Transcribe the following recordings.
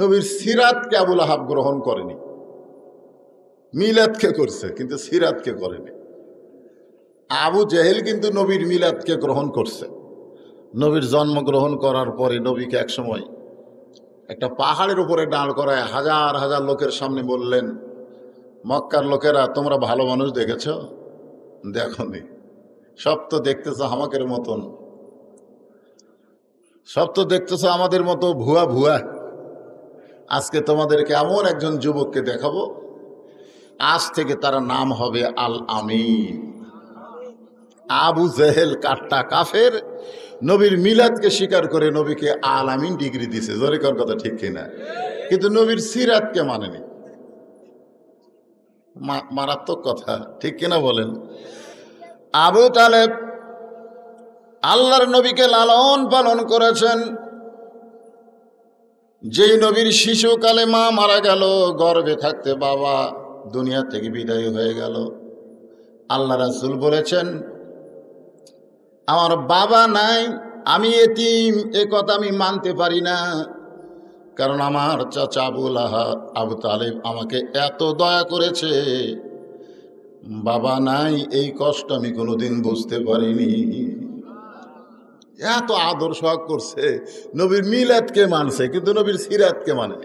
নবীর সিরাতকে আবু লাহাব গ্রহণ করেনি, মিলাদকে করছে কিন্তু সিরাতকে করেনি। আবু জেহেল কিন্তু নবীর মিলাদকে গ্রহণ করছে। নবীর জন্মগ্রহণ করার পরে নবীকে একসময় একটা পাহাড়ের উপরে দাঁড় করায় হাজার হাজার লোকের সামনে বললেন, মক্কার লোকেরা তোমরা ভালো মানুষ দেখেছ? দেখনি। সব তো দেখতেছ আমাদের মতন, সব তো দেখতেছ আমাদের মতো ভুয়া ভুয়া। আজকে তোমাদেরকে এমন একজন যুবককে দেখাবো, আজ থেকে তার নাম হবে আল আমিন। আবু জেহেল কাট্টা কাফের, নবীর মিলাদকে স্বীকার করে নবীকে আল আমিন ডিগ্রি দিছে। জোরে কর কথা ঠিক কিনা? কিন্তু নবীর সিরাতকে মানেনি। মারাত্মক কথা, ঠিক কিনা বলেন? আবু তালেব আল্লাহর নবীকে লালন পালন করেছেন। যেই নবীর শিশুকালে মা মারা গেল, গর্ভে থাকতে বাবা দুনিয়া থেকে বিদায় হয়ে গেল, আল্লাহ রাসূল বলেছেন আমার বাবা নাই, আমি এতিম। এ কথা আমি মানতে পারি না, কারণ আমার চাচা আবু তালেব আমাকে এত দয়া করেছে, বাবা নাই এই কষ্ট আমি কোনোদিন বুঝতে পারিনি। এত আদর সহগ করছে, নবীর মিলাদকে মানছে কিন্তু নবীর সিরাতকে মানে,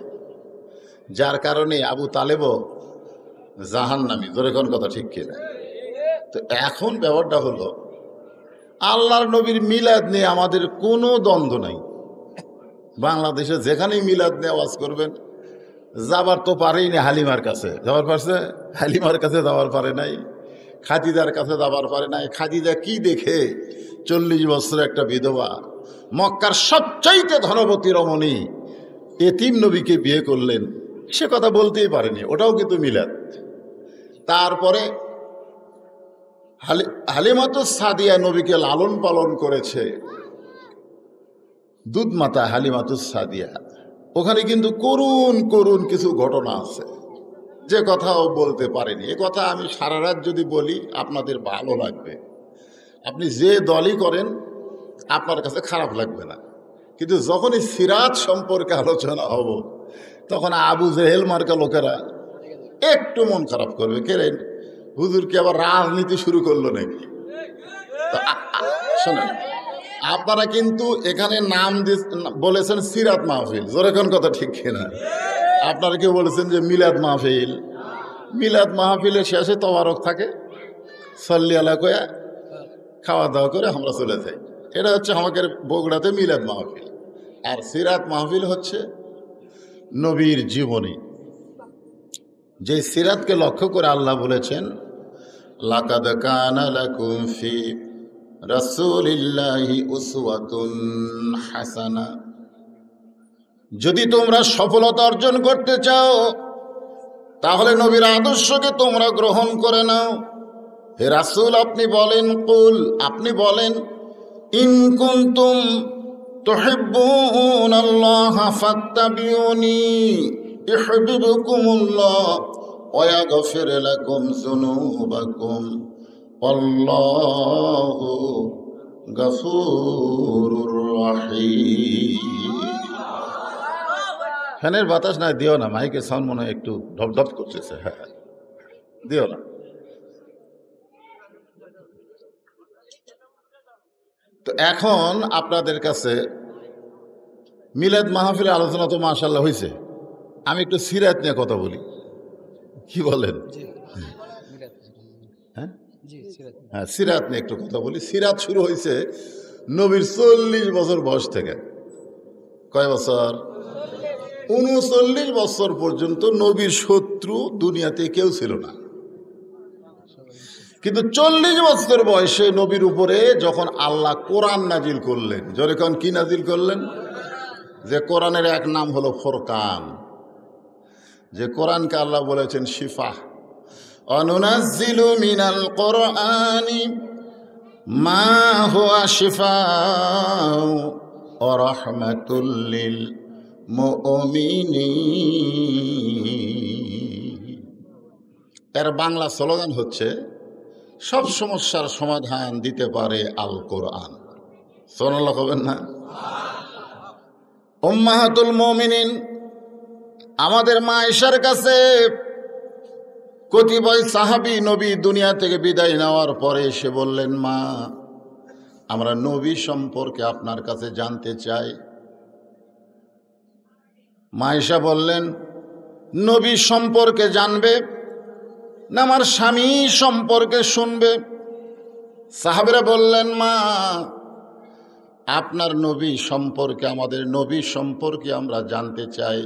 যার কারণে আবু তালেবও জাহান্নামী। জোরে কোন কথা ঠিক কিনা? তো এখন ব্যাপারটা হলো, আল্লাহর নবীর মিলাদ নিয়ে আমাদের কোনো দ্বন্দ্ব নাই। বাংলাদেশে যেখানেই মিলাদ নিয়ে আওয়াজ করবেন, যাবার তো পারেই না হালিমার কাছে। যাওয়ার পারছে? হালিমার কাছে যাওয়ার পারে নাই, খাদিজার কাছে যাবার পারে নাই। খাদিজা কি দেখে 40 বছর একটা বিধবা, মক্কার সবচাইতে ধনবতী রমণী এতিম নবীকে বিয়ে করলেন, সে কথা বলতেই পারেনি। ওটাও কিন্তু মিলাদ। তারপরে হালিমাতুস সাদিয়া নবীকে লালন পালন করেছে, দুধ মাতা হালিমাতুস সাদিয়া। ওখানে কিন্তু করুণ করুণ কিছু ঘটনা আছে, যে কথাও বলতে পারেনি। এ কথা আমি সারা রাত যদি বলি আপনাদের ভালো লাগবে, আপনি যে দলই করেন আপনার কাছে খারাপ লাগবে না। কিন্তু যখনই সিরাত সম্পর্কে আলোচনা হব, তখন আবু জেহেল মার্কা লোকেরা একটু মন খারাপ করবে। কেন হুজুর কি আবার রাজনীতি শুরু করলো নাকি? শোনেন, আপনারা কিন্তু এখানে নাম বলেছেন সিরাত মাহফিল। জোরে কোন কথা ঠিক কিনা? আপনারা কেউ বলেছেন যে মিলাদ মাহফিল। মিলাদ মাহফিলের শেষে তবারক থাকে, সল্লি আলা কয়া খাওয়া দাওয়া করে আমরা চলে যাই। এটা হচ্ছে আমাদের বগুড়াতে মিলাদ মাহফিল। আর সিরাত মাহফিল হচ্ছে নবীর জীবনী। যে সিরাতকে লক্ষ্য করে আল্লাহ বলেছেন, লাকাদ কানা লাকুম ফি রাসূলিল্লাহি উসওয়াতুন হাসানা। যদি তোমরা সফলতা অর্জন করতে চাও, তাহলে নবীর আদর্শকে তোমরা গ্রহণ করে নাও। হে রাসূল আপনি বলেন, কুল আপনি বলেন, ইন কুনতুম তুহিব্বুনাল্লাহা ফাত্তাবিউনি ইউহিব্বুকুমুল্লাহ ওয়া ইয়াগফির লাকুম যুনুবাকুম আল্লাহু গফুরুর রহিম। ফ্যানের বাতাস না দিও না, মাইকের সাউন্ড মনে হয় একটু ধপ ধপ করতেছে। হ্যাঁ, দিও না। তো এখন আপনাদের কাছে মিলাদ মাহফিলের আলোচনা তো মাশাআল্লাহ হয়েছে, আমি একটু সিরাত নিয়ে কথা বলি। কি বলেন? হ্যাঁ, সিরাত নিয়ে একটু কথা বলি। সিরাত শুরু হয়েছে নবীর 40 বছর বয়স থেকে। কয় বছর? 39 বছর পর্যন্ত নবীর শত্রু দুনিয়াতে কেউ ছিল না। কিন্তু 40 বছর বয়সে নবীর উপরে যখন আল্লাহ কোরআন নাজিল করলেন, যখন কি নাজিল করলেন? যে কোরআনের এক নাম হলো ফুরকান। যে কোরআনকে আল্লাহ বলেছেন শিফা, অনুনাজ্জিলু মিনাল কোরআনি মা হুয়া শিফাউ ওয়া রাহমাতুল লিল মুমিনিন। এর বাংলা স্লোগান হচ্ছে, সব সমস্যার সমাধান দিতে পারে আল কোরআন। সুবহানাল্লাহ বলবেন না? উম্মাহাতুল মুমিনিন আমাদের মা আয়েশার কাছে কতিপয় সাহাবী নবী দুনিয়া থেকে বিদায় নেওয়ার পরে এসে বললেন, মা আমরা নবী সম্পর্কে আপনার কাছে জানতে চাই। মা আয়েশা বললেন, নবী সম্পর্কে জানবে না আমার স্বামী সম্পর্কে শুনবে? সাহাবীরা বললেন, মা আপনার নবী সম্পর্কে, আমাদের নবী সম্পর্কে আমরা জানতে চাই।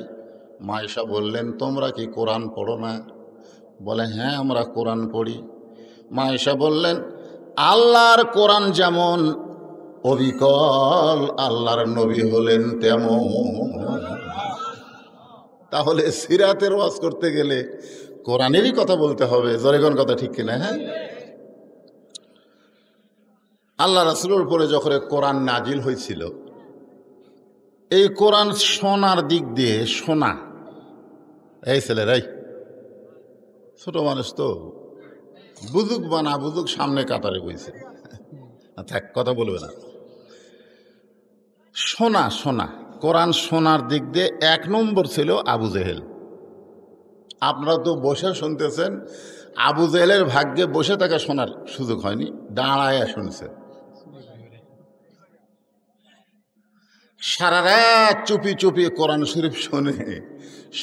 মা আয়েশা বললেন, তোমরা কি কোরআন পড়ো না? বলে, হ্যাঁ আমরা কোরআন পড়ি। মা আয়েশা বললেন, আল্লাহর কোরআন যেমন অবিকল, আল্লাহর নবী হলেন তেমন। তাহলে সিরাতের ওয়াজ করতে গেলে কোরআনেরই কথা বলতে হবে। জোরেগন কথা ঠিক কিনা? হ্যাঁ, আল্লাহ রাসূলের উপরে যখন কোরআন নাজিল হয়েছিল, এই কোরআন শোনার দিক দিয়ে, শোনা, এই ছেলেরাই ছোট মানুষ তো, বুঝুক বা না বুঝুক সামনে কাতারে বইছে, থাক কথা বলবে না। শোনা শোনা কোরআন শোনার দিক দিয়ে 1 নম্বর ছিল আবু জেহেল। আপনারা তো বসে শুনতেছেন, আবু জেহেলের ভাগ্যে বসে থাকা শোনার সুযোগ হয়নি, দাঁড়ায় শুনছে। সারা রাত চুপি চুপি কোরআন শরীফ শোনে,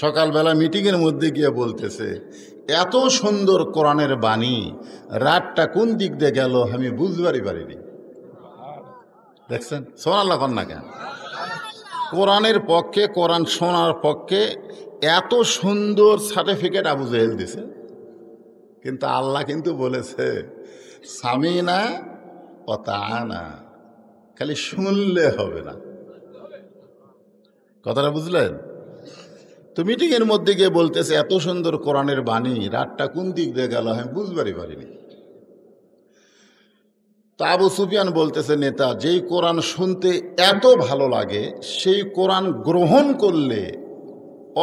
সকালবেলা মিটিংয়ের মধ্যে গিয়ে বলতেছে, এত সুন্দর কোরআনের বাণী, রাতটা কোন দিক দিয়ে গেল আমি বুঝবারই পারিনি। দেখছেন, সুবহানাল্লাহ কন না কেন? কোরআনের পক্ষে, কোরআন শোনার পক্ষে এত সুন্দর সার্টিফিকেট আবু জেহেল দিছে, কিন্তু আল্লাহ কিন্তু বলেছে সামিনা ও তাআনা, খালি শুনলে হবে না। কথাটা বুঝলেন তো? মিটিংয়ের মধ্যে গিয়ে বলতেছে এত সুন্দর কোরআনের বাণী, রাতটা কোন দিক দিয়ে গেল আমি বুঝবারই পারিনি। তো আবু সুফিয়ান বলতেছে, নেতা, যেই কোরআন শুনতে এত ভালো লাগে সেই কোরআন গ্রহণ করলে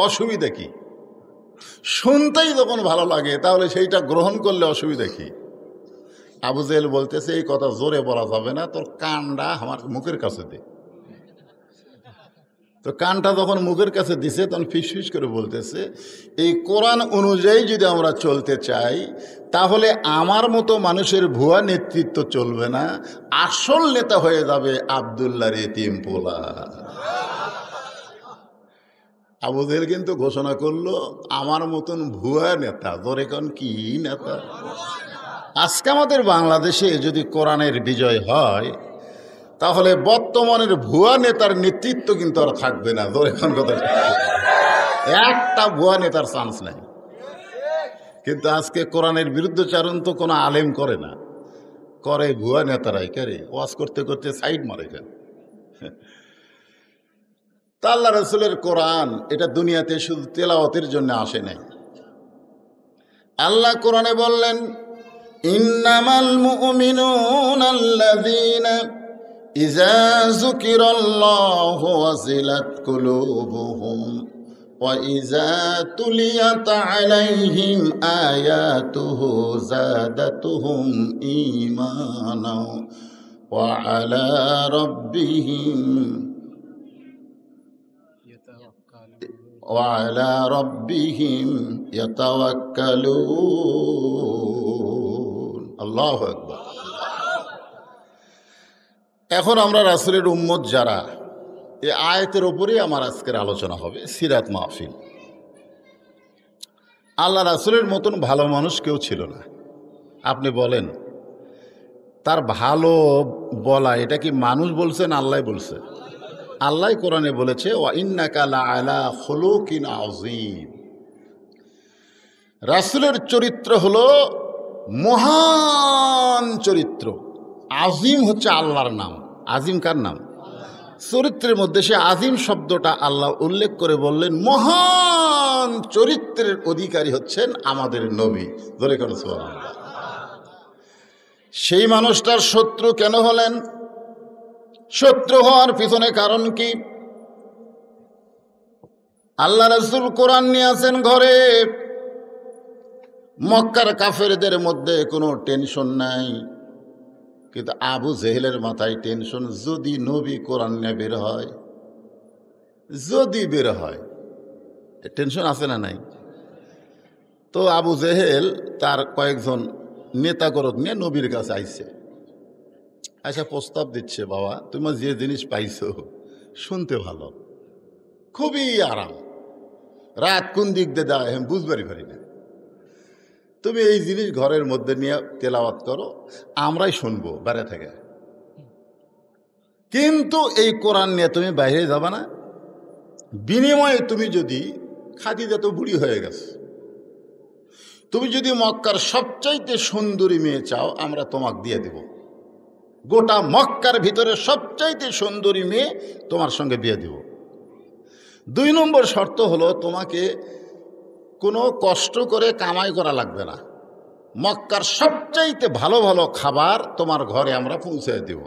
অসুবিধা কি? শুনতেই যখন ভালো লাগে তাহলে সেইটা গ্রহণ করলে অসুবিধা কি? আবু জেহেল বলতেছে, এই কথা জোরে বলা যাবে না, তোর কানটা আমার মুখের কাছে দে। তো কানটা যখন মুখের কাছে দিছে তখন ফিসফিস করে বলতেছে, এই কোরআন অনুযায়ী যদি আমরা চলতে চাই তাহলে আমার মতো মানুষের ভুয়া নেতৃত্ব চলবে না, আসল নেতা হয়ে যাবে আব্দুল্লাহর এতিম পোলা। আবু জেহেল কিন্তু ঘোষণা করলো, আমার মতন ভুয়া নেতা, ধরে কোন কি নেতা? আজকে আমাদের বাংলাদেশে যদি কোরআনের বিজয় হয় তাহলে বর্তমানের ভুয়া নেতার নেতৃত্ব কিন্তু আর থাকবে না। ধরে কোন কথা, একটা ভুয়া নেতার চান্স নাই। কিন্তু আজকে কোরআনের বিরুদ্ধচারণ তো কোনো আলেম করে না, করে ভুয়া নেতারাই। করে ওয়াজ করতে করতে সাইড মারে। কেন? তা আল্লাহ রাসূলের কোরআন এটা দুনিয়াতে শুধু তেলাওয়াতের জন্য আসে নাই। আল্লাহ কোরআনে বললেন, ইন্নামাল মুমিনুনা আল্লাযীনা ইযা যুকিরাল্লাহু ওয়াজিলাত কুলুবুহুম ওয়া ইযা তুলিয়াত আলাইহিম আয়াতুহু যাদাতুহুম ঈমানা ওয়া আলা রাব্বিহিম وعلى ربهم يتوكلون আল্লাহু আকবার। এখন আমরা রাসূলের উম্মত যারা, এই আয়াতের উপরেই আমার আজকের আলোচনা হবে। সিরাত মাহফিল। আল্লাহ রাসূলের মতন ভালো মানুষ কেউ ছিল না। আপনি বলেন, তার ভালো বলা এটা কি মানুষ বলছেন, আল্লাহ বলছে? আল্লাহ কোরআনে বলেছে, ওয়া ইন্নাকা লাআলা খুলুকিন আযীম। রাসূলের চরিত্র হলো মহান চরিত্র। আজিম হচ্ছে আল্লাহর নাম। আজিম কার নাম? চরিত্রের মধ্যে সে আজিম শব্দটা আল্লাহ উল্লেখ করে বললেন, মহান চরিত্রের অধিকারী হচ্ছেন আমাদের নবী। ধরে কেন? সুবহানাল্লাহ। সেই মানুষটার শত্রু কেন হলেন? শত্রু হওয়ার পিছনে কারণ কি? আল্লাহ রাসূল কোরআন নিয়ে আছেন ঘরে, মক্কার কাফেরদের মধ্যে কোনো টেনশন নাই, কিন্তু আবু জেহেলের মাথায় টেনশন, যদি নবী কোরআন নিয়ে বের হয়, যদি বের হয়। টেনশন আছে না নাই? তো আবু জেহেল তার কয়েকজন নেতাকরক নিয়ে নবীর কাছে আইছে, আচ্ছা প্রস্তাব দিচ্ছে, বাবা তুমি যে জিনিস পাইছো শুনতে ভালো, খুবই আরাম, রাত কোন দিক দিয়ে দেওয়া আমি বুঝবারই পারি না, তুমি এই জিনিস ঘরের মধ্যে নিয়ে তেলাওয়াত করো, আমরাই শুনবো বাইরে থেকে, কিন্তু এই কোরআন নিয়ে তুমি বাইরে যাবা না, বিনিময়ে তুমি যদি, খাদিজা তো বুড়ি হয়ে গেছে, তুমি যদি মক্কার সবচাইতে সুন্দরী মেয়ে চাও আমরা তোমাকে দিয়ে দেব, গোটা মক্কার ভিতরে সবচাইতে সুন্দরী মেয়ে তোমার সঙ্গে বিয়ে দেব। 2 নম্বর শর্ত হলো তোমাকে কোনো কষ্ট করে কামাই করা লাগবে না, মক্কার সবচাইতে ভালো ভালো খাবার তোমার ঘরে আমরা পৌঁছে দেব।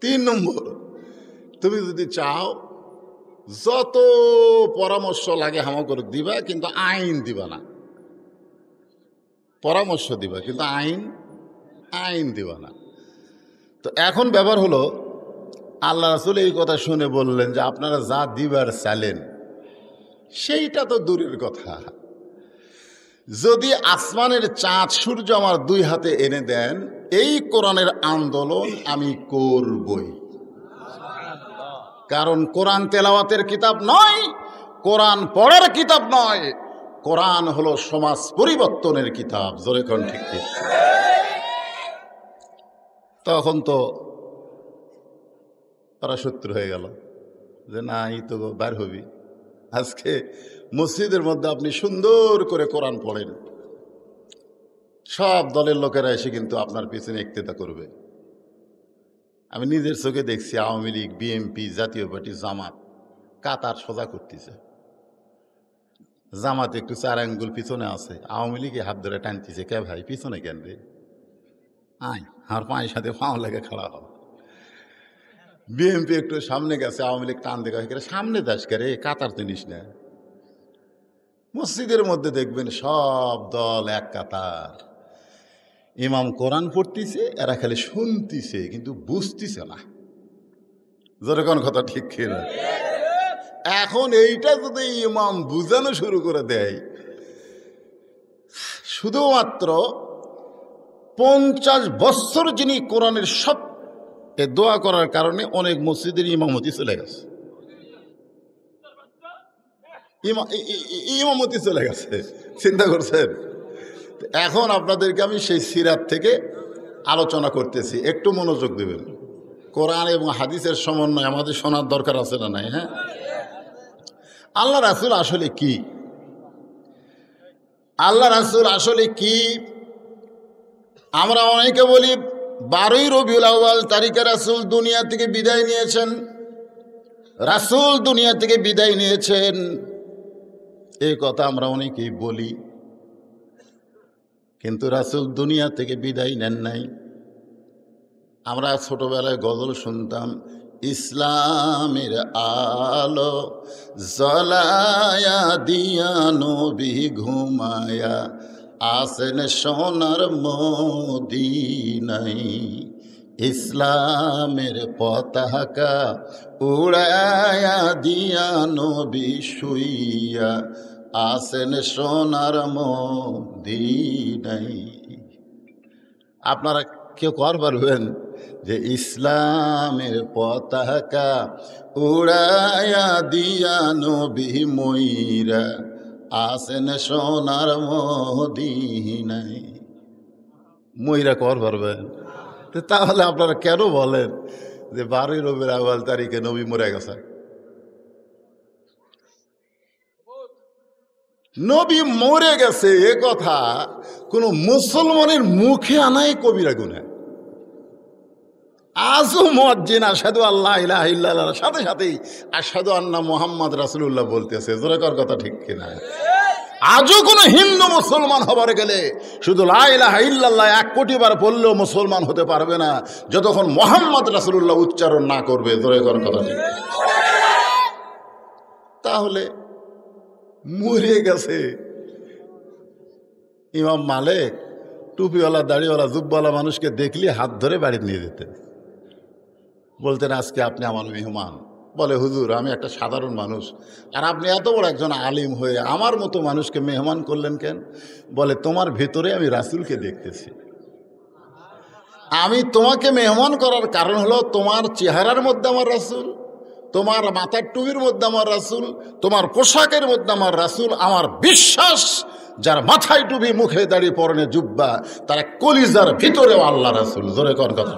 3 নম্বর, তুমি যদি চাও যত পরামর্শ লাগে হামাকর দিবা, কিন্তু আইন দিবা না, পরামর্শ দিবা কিন্তু আইন দিবা না। তো এখন ব্যাপার হলো, আল্লাহ রাসূল এই কথা শুনে বললেন যে আপনারা যা দিবার চাইলেন সেইটা তো দূরের কথা, যদি আসমানের চাঁদ সূর্য আমার 2 হাতে এনে দেন এই কোরআনের আন্দোলন আমি করবই। কারণ কোরআন তেলাওয়াতের কিতাব নয়, কোরআন পড়ার কিতাব নয়, কোরআন হলো সমাজ পরিবর্তনের কিতাব। জোরে কোন ঠিক ঠিক? তখন তো তারা শত্রু হয়ে গেল যে না, এই তো বার হবি, আজকে মসজিদের মধ্যে আপনি সুন্দর করে কোরআন পড়েন, সব দলের লোকেরা এসে কিন্তু আপনার পিছনে ইক্তেদা করবে। আমি নিজের চোখে দেখছি আওয়ামী লীগ, বিএনপি, জাতীয় পার্টি, জামাত কাতার সোজা করতেছে, জামাত একটু 4 আঙ্গুল পিছনে আছে, আওয়ামী লীগে হাত ধরে টানতেছে, কে ভাই পিছনে কেন রে, আয় আমার পায়ের সাথে পাও লেগে খাড়া হও। বিএনপি একটু সামনে গেছে, আওয়ামী লীগ টান দেখে সামনে দাস রে, কাতার জিনিস না। মসজিদের মধ্যে দেখবেন সব দল এক কাতার, ইমাম কোরআন পড়তেছে, এরা খালি শুনতেছে কিন্তু বুঝতেছে না। যেরকম কথা ঠিক কিনা? এখন এইটা যদি ইমাম বুঝানো শুরু করে দেয়, শুধুমাত্র 50 বছর যিনি কোরআনের সব দোয়া করার কারণে অনেক মসজিদের ইমামতি চলে গেছে, ইমামতি চলে গেছে, চিন্তা করছেন? এখন আপনাদেরকে আমি সেই সিরাত থেকে আলোচনা করতেছি, একটু মনোযোগ দেবেন। কোরআন এবং হাদিসের সমন্বয় আমাদের শোনার দরকার আছে না নাই? হ্যাঁ, আল্লাহ রাসূল আসলে কি, আল্লাহ রাসূল আসলে কি? আমরা অনেকে বলি 12ই রবিউল আউয়াল তারিখে রাসূল দুনিয়া থেকে বিদায় নিয়েছেন, রাসূল দুনিয়া থেকে বিদায় নিয়েছেন, এই কথা আমরা অনেকেই বলি, কিন্তু রাসূল দুনিয়া থেকে বিদায় নেন নাই। আমরা ছোটবেলায় গজল শুনতাম, ইসলামের আলো জ্বলায়া দিয়া নবী ঘুমায়া আসেন সোনার মদিনায়, ইসলামের পতাকা উড়ায়া দিয়া নবী শুইয়া আসেন সোনার মদিনায়। আপনারা কেউ কর পারবেন যে ইসলামের পতাকা উড়ায়া দিয়া নবী মইরা আসেন সোনার মদিনায়? মইরা কর পারবেন? তো তাহলে আপনারা কেন বলেন যে 12ই রবিউল আউয়াল তারিখে নবী মরে গেছে? নবী মরে গেছে এ কথা কোন মুসলমানের মুখে আনাই কবিরা গুনাহ। আজও মুয়াজ্জিন আশহাদু আল্লা ইলাহা ইল্লাল্লাহ সাথে সাথেই আশহাদু আন্না মুহাম্মদ রাসূলুল্লাহ বলতেছে, জোরে কর কথা ঠিক কিনা? আজও কোনো হিন্দু মুসলমান হবার গেলে শুধু লা ইলাহা ইল্লাল্লাহ 1 কোটি বার পড়লেও মুসলমান হতে পারবে না যতক্ষণ মুহাম্মদ রাসূলুল্লাহ উচ্চারণ না করবে। জোরে কর কথা ঠিক। তাহলে মরে গেছে। ইমাম মালিক টুপিওয়ালা, দাড়িওয়ালা, জুব্বাওয়ালা মানুষকে দেখলে হাত ধরে বাড়ি নিয়ে যেতেন, বলতেন আজকে আপনি আমার মেহমান, বলে হুজুর আমি একটা সাধারণ মানুষ, আর আপনি এত বড় একজন আলিম হয়ে আমার মতো মানুষকে মেহমান করলেন কেন? বলে তোমার ভেতরে আমি রাসূলকে দেখতেছি। আমি তোমাকে মেহমান করার কারণ হলো তোমার চেহারার মধ্যে আমার রাসূল, তোমার মাথার টুপির মধ্যে আমার রাসূল, তোমার পোশাকের মধ্যে আমার রাসূল। আমার বিশ্বাস যার মাথায় টুপি মুখে দাড়ি পরনে জুব্বা তার কলিজার ভিতরেও আল্লাহ রাসূল। জোরে কোন কথা?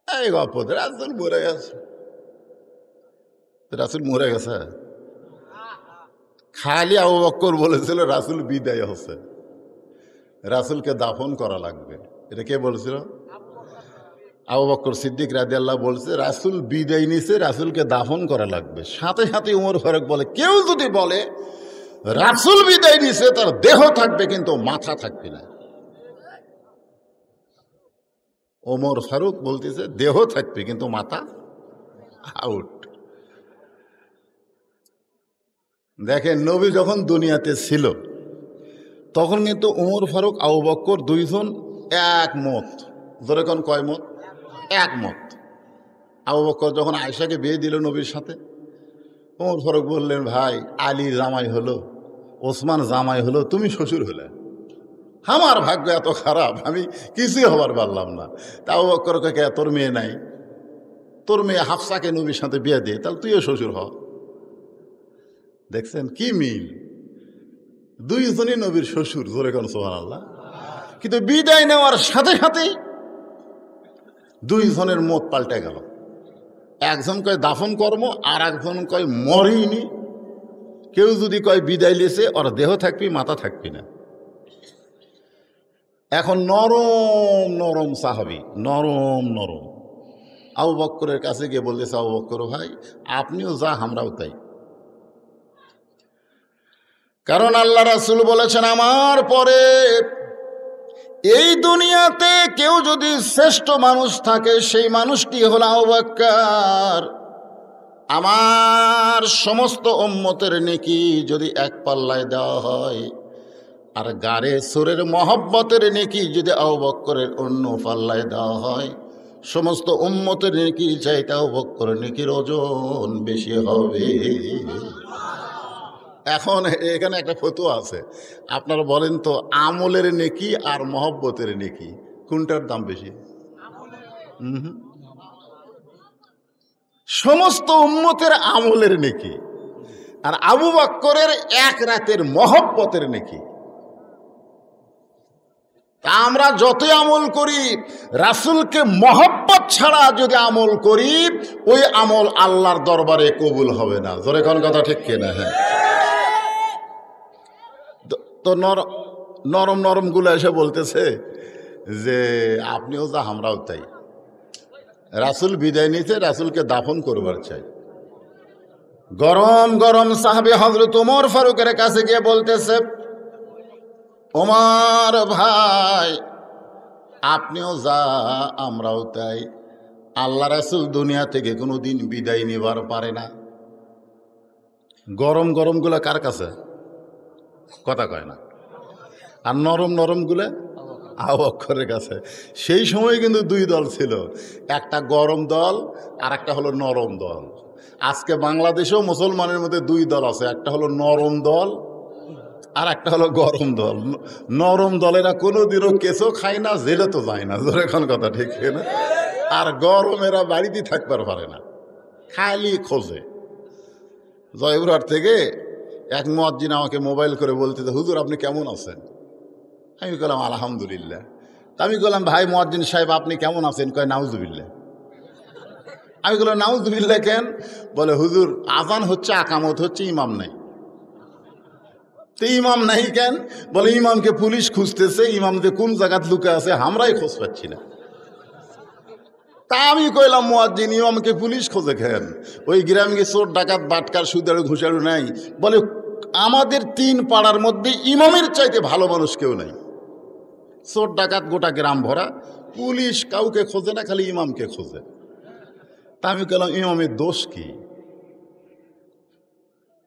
এই গল্প রাসূল মরে গেছে, রাসূল মরে গেছে। খালি আবু বকর বলেছিল রাসূল বিদায় হচ্ছে, রাসূলকে দাফন করা লাগবে। এটা কে বলেছিল? আবু বকর সিদ্দিক রাদিয়াল্লাহু বলছে রাসূল বিদায় নিছে, রাসূলকে দাফন করা লাগবে। সাথে সাথে উমর ফারুক বলে কেউ যদি বলে রাসূল বিদায় নিছে তার দেহ থাকবে কিন্তু মাথা থাকবে না। ওমর ফারুক বলতেছে দেহ থাকবে কিন্তু মাথা আউট। দেখেন নবী যখন দুনিয়াতে ছিল তখন কিন্তু ওমর ফারুক আবু বকর দুইজন এক মত। ধরে কোন কয় মত? এক মত। আবু বকর যখন আয়েশাকে বিয়ে দিল নবীর সাথে, ওমর ফারুক বললেন ভাই আলী জামাই হলো, ওসমান জামাই হলো, তুমি শ্বশুর হলে। আমার ভাগ্য এত খারাপ, আমি কিছুই হবার পারলাম না। তা আবু বকর কে তোর মেয়ে নাই, তোর মেয়ে হাফসাকে নবীর সাথে বিয়ে দিয়ে তাহলে তুইও শ্বশুর হ। দেখছেন কি মিল, দুইজনই নবীর শ্বশুর। জোরে কোন সুবহানাল্লাহ। কিন্তু বিদায় নেওয়ার সাথে সাথেই দুইজনের মত পাল্টে গেল। একজন কয় দাফন কর্ম, আর একজন কয় মরেইনি। কেউ যদি কয় বিদায় লেছে ওর দেহ থাকবি মাথা থাকবি না। এখন নরম নরম সাহাবী, নরম নরম আবু বকরের কাছে গিয়ে বলতেছে আবু বকর ভাই আপনিও যা আমরাও তাই। কারণ আল্লাহ রাসূল বলেছেন আমার পরে এই দুনিয়াতে কেউ যদি শ্রেষ্ঠ মানুষ থাকে সেই মানুষটি হলো আবু বকর। আমার সমস্ত উম্মতের নেকি যদি এক পাল্লায় দেওয়া হয়, আর গারে সুরের মহব্বতের নেকি যদি আবু বকরের অন্য পাল্লায় দেওয়া হয়, সমস্ত উম্মতের নেকি চাইতে আবু বকরের নেকির ওজন বেশি হবে। এখন এখানে একটা ফতোয়া আছে, আপনারা বলেন তো আমলের নেকি আর মহব্বতের নেকি কোনটার দাম বেশি? সমস্ত উম্মতের আমলের নেকি আর আবু বকরের এক রাতের মহব্বতের নেকি। তা আমরা যতই আমল করি রাসূলকে মহব্বত ছাড়া যদি আমল করি ওই আমল আল্লাহর দরবারে কবুল হবে না। জোরে কোন কথা ঠিক কিনা? হ্যাঁ। তো নরম নরম গুলো এসে বলতেছে যে আপনিও যা আমরাও তাই। রাসূল বিদায় নিতে রাসূলকে দাফন করবার চাই। গরম গরম সাহাবী হযরত ওমর ফারুকের কাছে গিয়ে বলতেছে ওমর ভাই আপনিও যা আমরাও তাই। আল্লাহ রাসূল দুনিয়া থেকে কোনোদিন বিদায় নিবার পারে না। গরম গরম গুলা কার কাছে? কথা কয় না। আর নরম নরম গুলা আবু বকরের কাছে। সেই সময় কিন্তু দুই দল ছিল, একটা গরম দল আর একটা হলো নরম দল। আজকে বাংলাদেশেও মুসলমানের মধ্যে দুই দল আছে, একটা হলো নরম দল আর একটা হলো গরম দল। নরম দলেরা কোনোদিনও কেঁচো খায় না, জেলে তো যায় না। জোরে এখন কথা ঠিক না? আর গরমেরা বাড়িতে থাকবার পারে না, খালি খোঁজে। জয়পুরহাট থেকে এক মুয়াজ্জিন আমাকে মোবাইল করে বলতেছে হুজুর আপনি কেমন আছেন? আমি বললাম আলহামদুলিল্লাহ। আমি বললাম ভাই মুয়াজ্জিন সাহেব আপনি কেমন আছেন? কয় নাউজুবিল্লাহ। আমি বললাম নাউজুবিল্লাহ কেন? বলে হুজুর আজান হচ্ছে আকামত হচ্ছে, ইমাম নাই। তো ইমাম নাই কেন? বলে ইমামকে পুলিশ খুঁজতেছে, ইমাম যে কোন জায়গাত লুকে আছে আমরাই খোঁজ পাচ্ছি না। তা আমি কইলাম মুয়াজ্জিন ইমামকে পুলিশ খোঁজে কেন? ওই গ্রামে চোর ডাকাত বাটকার সুদারু ঘুষারু নাই। বলে আমাদের 3 পাড়ার মধ্যে ইমামের চাইতে ভালো মানুষ কেউ নাই। চোর ডাকাত গোটা গ্রাম ভরা, পুলিশ কাউকে খোঁজে না, খালি ইমামকে খোঁজে। তা আমি কইলাম ইমামের দোষ কি?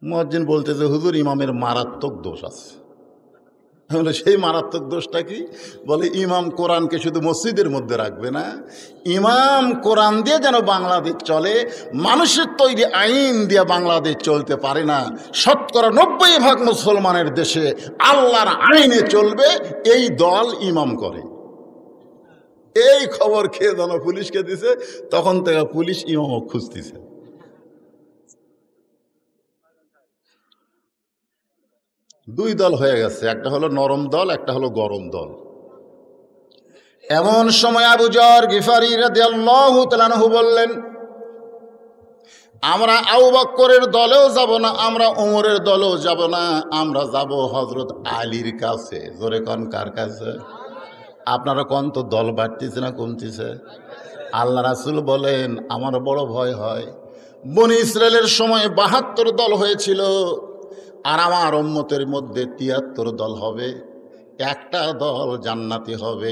মুয়াজ্জিন বলতেছে হুজুর ইমামের মারাত্মক দোষ আছে। বলে সেই মারাত্মক দোষটা কি? বলে ইমাম কোরআনকে শুধু মসজিদের মধ্যে রাখবে না, ইমাম কোরআন দিয়ে যেন বাংলাদেশ চলে। মানুষের তৈরি আইন দিয়ে বাংলাদেশ চলতে পারে না। 90% মুসলমানের দেশে আল্লাহর আইনে চলবে, এই দল ইমাম করে। এই খবর খেয়ে যেন পুলিশকে দিছে, তখন থেকে পুলিশ ইমাম খুঁজতেছে। দুই দল হয়ে গেছে, একটা হলো নরম দল, একটা হলো গরম দল। এমন সময় আবু যর গিফারি রাদিয়াল্লাহু তাআলা আনহু বললেন, আমরা আবু বকরের দলেও যাব না, আমরা ওমরের দলেও যাব না, আমরা যাব হযরত আলীর কাছে। জোরে কোন কার কাছে? আপনারা কোন তো দল বাড়তেছে না কমতেছে? আল্লাহ রাসূল বলেন আমার বড় ভয় হয়, বনি ইসরায়েলের সময় ৭২ দল হয়েছিল, আর আমার উম্মতের মধ্যে ৭৩ দল হবে। একটা দল জান্নাতি হবে,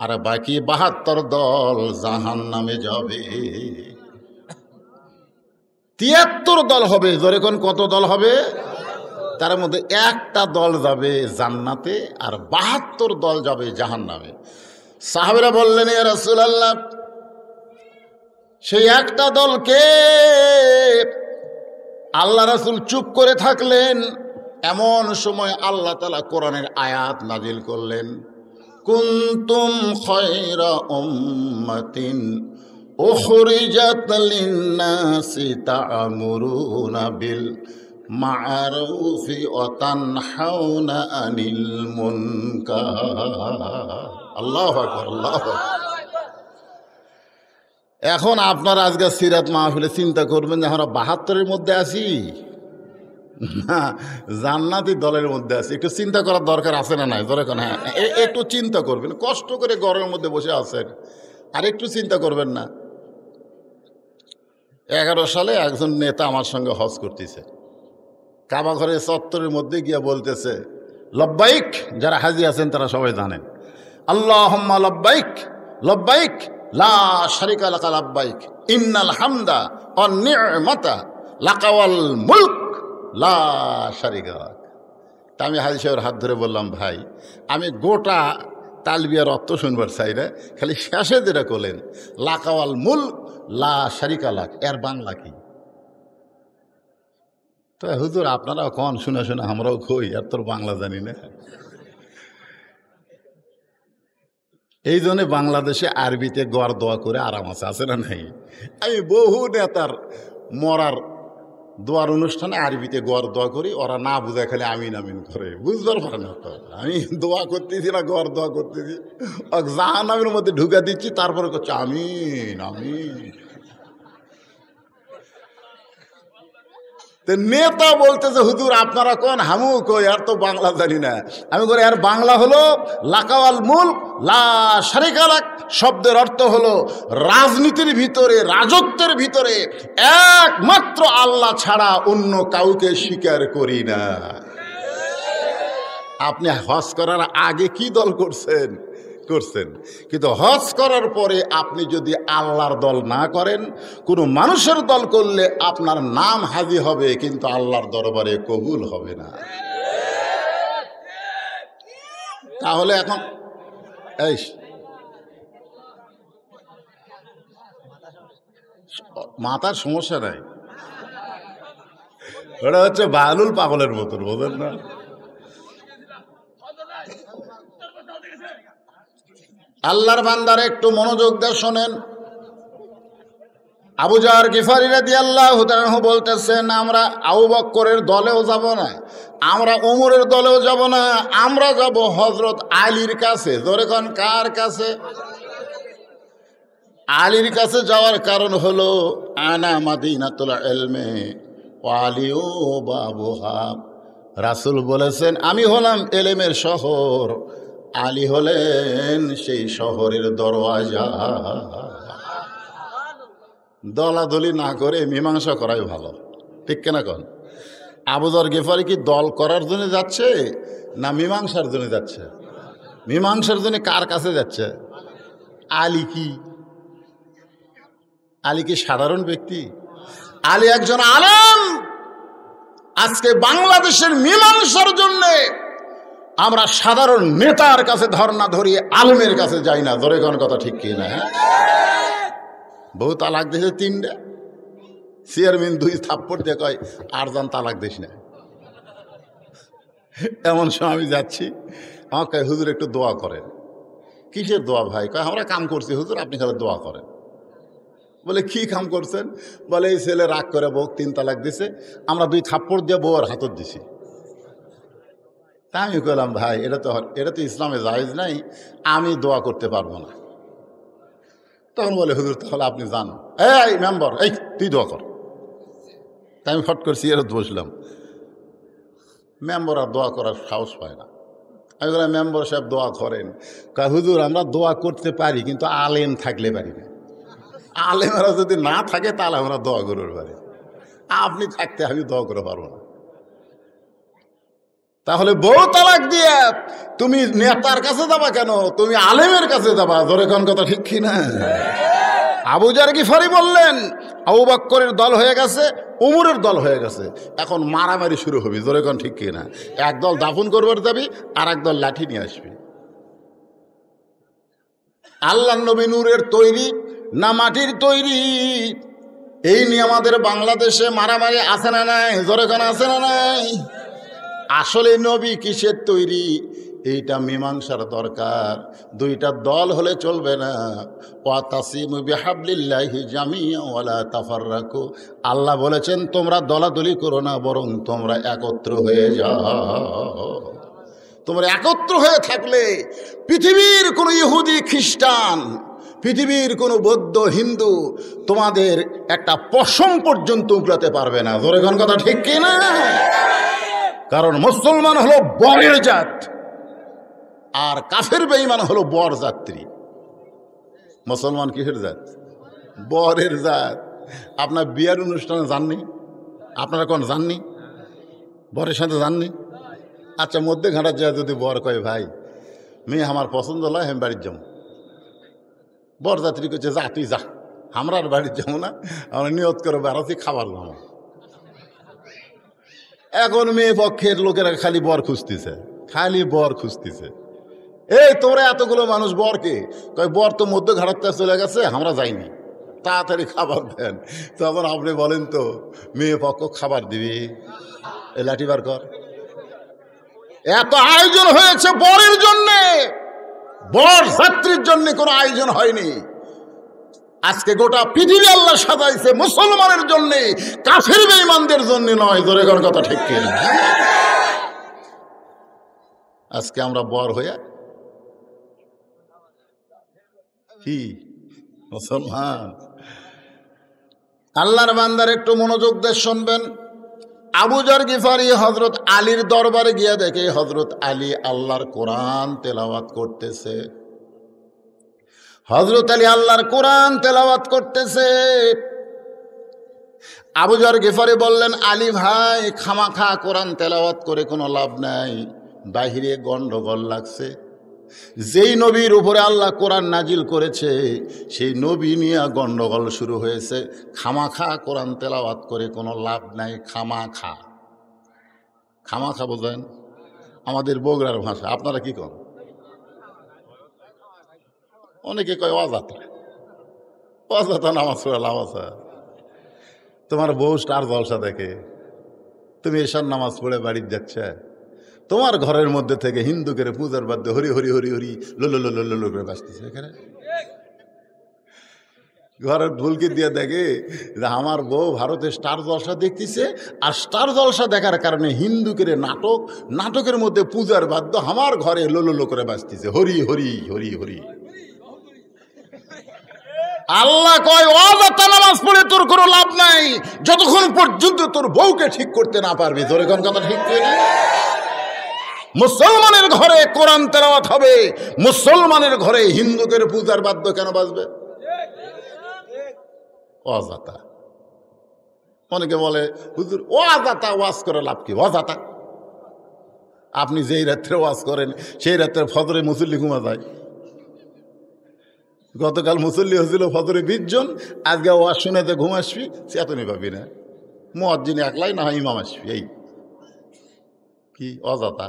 আর বাকি ৭২ দল জাহান্নামে যাবে। ৭৩ দল হবে। জোরে কোন কত দল হবে? তার মধ্যে একটা দল যাবে জান্নাতে, আর ৭২ দল যাবে জাহান্নামে। সাহাবীরা বললেন, ইয়া রাসূলুল্লাহ, সেই একটা দলকে? আল্লাহ রাসূল চুপ করে থাকলেন। এমন সময় আল্লাহ তাআলা কোরআনের আয়াত নাজিল করলেন, কুনতুম খায়রা উম্মাতিন উখরিজাত লিন-নাসি তা'মুরুনা বিল মা'রুফি ওয়া তানহাউনা আনিল মুনকার। আল্লাহু আকবার, আল্লাহু আকবার। এখন আপনারা আজকে সিরাত মাহফিলে চিন্তা করবেন যে আমরা ৭২-এর মধ্যে আছি না জান্নাতি দলের মধ্যে আছি। একটু চিন্তা করার দরকার আছে না নাই? ধরে কোন হ্যাঁ, একটু চিন্তা করবেন। কষ্ট করে ঘরের মধ্যে বসে আছেন, আর একটু চিন্তা করবেন না। 11 সালে একজন নেতা আমার সঙ্গে হজ করতেছে, কাবা ঘরের চত্বরের মধ্যে গিয়া বলতেছে, লব্বাইক। যারা হাজি আছেন তারা সবাই জানেন, আল্লাহুম্মা লব্বাইক লব্বাইক লা শারিকা লাকা লব্বাইক ইন্নাল হামদা ওয়ান নি'মাতা লাকা ওয়াল মুলক লা শারিকা লাক। তা আমি হাজি সাহেবের হাত ধরে বললাম, ভাই আমি গোটা তালবিয়ার অর্থ শুনবার চাই না, খালি শেষে যেটা করলেন লাকা ওয়াল মুলক লা শারিকা লাক, এর বাংলা কি? তো হুজুর আপনারাও কন, শুনে শুনে আমরাও কই, আর তোর বাংলা জানি না। এই জন্য বাংলাদেশে আরবিতে গড় দোয়া করে আরাম আছে না নাই? আমি বহু নেতার মরার দোয়ার অনুষ্ঠানে আরবিতে গড় দোয়া করি, ওরা না বুঝায় খালি আমিন আমিন করে, বুঝবার পারে না। তো আমি দোয়া করতেছি না, গড় দোয়া করতেছি, জাহান্নামের মধ্যে ঢুকা দিচ্ছি, তারপরে করছে আমিন আমিন। নেতা বলতেছে, হুজুর আপনারা কোন, হামু কই, আর তো বাংলা জানি না। আমি বলি আর বাংলা হলো লাকাওয়াল মুলক লা শারিকা লাক। শব্দের অর্থ হলো রাজনীতির ভিতরে, রাজত্বের ভিতরে একমাত্র আল্লাহ ছাড়া অন্য কাউকে স্বীকার করি না। আপনি হজ করার আগে কি দল করছেন? কিন্তু হজ করার পরে আপনি যদি আল্লাহর দল না করেন, কোনো মানুষের দল করলে আপনার নাম হাজি হবে, কিন্তু আল্লাহর দরবারে কবুল হবে না। তাহলে এখন এই মাথার সমস্যা নাই, ওটা হচ্ছে বালুল পাগলের মতন, বোঝেন না? আল্লাহর বান্দার একটু মনোযোগ দিয়ে শোনেন। আবু যর গিফারি রাদিয়াল্লাহু তাআলা বলতেছেন, আমরা আবু বকরের দলেও যাব না, আমরা ওমরের দলেও যাব না, আমরা যাব হযরত আলীর কাছে। জোরে কোন কার কাছে? আলীর কাছে যাওয়ার কারণ হলো আনা মাদিনাতুল ইলমি ওয়া আলিউ বাবুহা। রাসূল বলেছেন আমি হলাম এলেমের শহর, আলী হলেন সেই শহরের দরওয়াজা। দলাদলি না করে মীমাংসা করাই ভালো, ঠিক কিনা কন? আবু যর গিফারি কি দল করার জন্য যাচ্ছে না মীমাংসার জন্য যাচ্ছে? মীমাংসার জন্য কার কাছে যাচ্ছে? আলী কি? আলী কি সাধারণ ব্যক্তি? আলী একজন আলেম। আজকে বাংলাদেশের মীমাংসার জন্যে আমরা সাধারণ নেতার কাছে ধর্ণা ধরিয়ে আলেমের কাছে যাই না। ধরে কোন কথা ঠিক কি না? বউ তালাক দিয়েছে 3টে, চেয়ারম্যান 2 থাপ্পড় দিয়ে কয় আর যান তালাক দিস না। এমন সময় আমি যাচ্ছি, আমাকে কয় হুজুর একটু দোয়া করেন। কিসের দোয়া ভাই? কয় আমরা কাম করছি হুজুর, আপনি খালি দোয়া করেন। বলে কি কাম করছেন? বলে এই ছেলে রাগ করে বউ 3 তালাক দিছে, আমরা 2 থাপ্পড় দিয়ে বউর হাতত দিছি। তা আমি কইলাম ভাই এটা তো ইসলামে জায়েজ নাই, আমি দোয়া করতে পারবো না। তখন বলে হুজুর তাহলে আপনি যান, এই মেম্বার এই তুই দোয়া কর। তাই আমি ফট করছি এর বসলাম। মেম্বার আর দোয়া করার সাহস পায় না। আমি বললাম মেম্বার সাহেব দোয়া করেন। কয় হুজুর আমরা দোয়া করতে পারি, কিন্তু আলেম থাকলে পারি না। আলেমেরা যদি না থাকে তাহলে আমরা দোয়া করতে পারি, আপনি থাকতে আমি দোয়া করে পারবো না। তাহলে বউ তালাক দিয়ে তুমি নেতার কাছে যাবা কেন? তুমি আলেমের কাছে যাবা। ধরে কোন কথা ঠিক কি না? আবু জার গিফারি বললেন আবু বকরের দল হয়ে গেছে, উমরের দল হয়ে গেছে, এখন মারামারি শুরু হবে। ধরে কোন ঠিক কি না? একদল দাফন করবার যাবি, আর একদল লাঠি নিয়ে আসবি। আল্লাহ নবী নূরের তৈরি না মাটির তৈরি, এই নিয়ে আমাদের বাংলাদেশে মারামারি আছে না নাই? ধরে কোন আছে না নাই? আসলে নবী কিসের তৈরি এইটা মীমাংসার দরকার। 2টা দল হলে চলবে না। ওয়াতাসিমু বিহাবলিল্লাহি জামিআ ওয়ালা তাফাররাকু। আল্লাহ বলেছেন তোমরা দলাদলি করো না, বরং তোমরা একত্র হয়ে যাও। তোমরা একত্র হয়ে থাকলে পৃথিবীর কোনো ইহুদি খ্রিস্টান, পৃথিবীর কোনো বৌদ্ধ হিন্দু তোমাদের একটা পশম পর্যন্ত উগলাতে পারবে না। ধরে কোন কথা ঠিক কি না? কারণ মুসলমান হলো বরের জাত, আর কাফের বেঈমান হলো বর যাত্রী। মুসলমান কিসের জাত? বরের জাত। আপনার বিয়ের অনুষ্ঠানে যাননি? আপনারা কোন যাননি? বরের সাথে যাননি? আচ্ছা মধ্যে ঘাটার যায় যদি বর কয় ভাই মেয়ে আমার পছন্দ নয়, আমি বাড়ির যাবো। বর যাত্রী করছে যা তুই যা, আমরা আর বাড়ির যাবো না, আমরা নিয়ত করে বেড়াচ্ছি খাবার নামো। এখন মেয়ে পক্ষের লোকেরা খালি বর খুঁজতেছে, খালি বর খুঁজতেছে। এই তোমরা এতগুলো মানুষ বরকে কয় বর তো মধ্য ঘাটাতে চলে গেছে, আমরা যাইনি, তাড়াতাড়ি খাবার দেন। তখন আপনি বলেন তো মেয়ে পক্ষ খাবার দিবি? এ লাঠি বার কর। এত আয়োজন হয়েছে বরের জন্যে, বর যাত্রীর জন্য কোনো আয়োজন হয়নি। আজকে গোটা পৃথিবী আল্লাহ সাজাইছে মুসলমানের জন্য, কাফের বেঈমানদের জন্য নয়। ধরে কোন কথা ঠিক কি না? আজকে আমরা বর হয়ে কি মুসলমান? আল্লাহর বান্দার একটু মনোযোগ দিয়ে শুনবেন। আবু জার গিফারি হযরত আলীর দরবারে গিয়ে দেখে হযরত আলী আল্লাহর কোরআন তেলাওয়াত করতেছে। হযরত আলী আল্লাহর কোরআন তেলাওয়াত করতেছে। আবু জার গিফারি বললেন আলী ভাই খামাখা কোরআন তেলাওয়াত করে কোনো লাভ নাই, বাহিরে গন্ডগোল লাগছে। যেই নবীর উপরে আল্লাহ কোরআন নাজিল করেছে সেই নবী নিয়ে গন্ডগোল শুরু হয়েছে। খামাখা কোরআন তেলাওয়াত করে কোনো লাভ নাই। খামাখা, খামাখা বোঝেন আমাদের বগুড়ার ভাষা, আপনারা কি করেন? অনেকে কয় অজাতা, অজাতা নামাজ পড়ে লাভ আছে। তোমার বউ স্টার জলসা দেখে, তুমি এশার নামাজ পড়ে বাড়িতে যাচ্ছে, তোমার ঘরের মধ্যে থেকে হিন্দুকে পূজার বাদ্যে হরি হরি হরি হরি লোলো লোলো লোলো করে বাঁচতেছে। এখানে ঘরের ঢুলকি দিয়ে দেখে যে আমার বউ ভারতে স্টার জলসা দেখতেছে, আর স্টার জলসা দেখার কারণে হিন্দুকে নাটকের মধ্যে পূজার বাদ্য আমার ঘরে লোলো লো করে বাঁচতেছে, হরি হরি হরি হরি। আল্লাহ কয় অযথা নামাজ পড়ে তোর কোনো লাভ নাই যতক্ষণ পর্যন্ত তোর বউকে ঠিক করতে না পারবি। তোর কোন কথা ঠিক না? মুসলমানের ঘরে কোরআন তেলাওয়াত হবে, মুসলমানের ঘরে হিন্দুদের পূজার বাদ্য কেন বাজবে? অযথা। অনেকে বলে হুজুর অযথা ওয়াজ করে লাভ কি? অযথা আপনি যেই রাত্রে ওয়াজ করেন সেই রাত্রে ফজরে মুসল্লি ঘুমা যায়। গতকাল মুসল্লি হয়েছিল ফজরে 20 জন, আজকে ওয়াজ শুনেতে ঘুম আসবি, চেতনি পাবি না। মুয়াজ্জিন একলাই না হয় ইমাম আসবি, এই কি অযথা।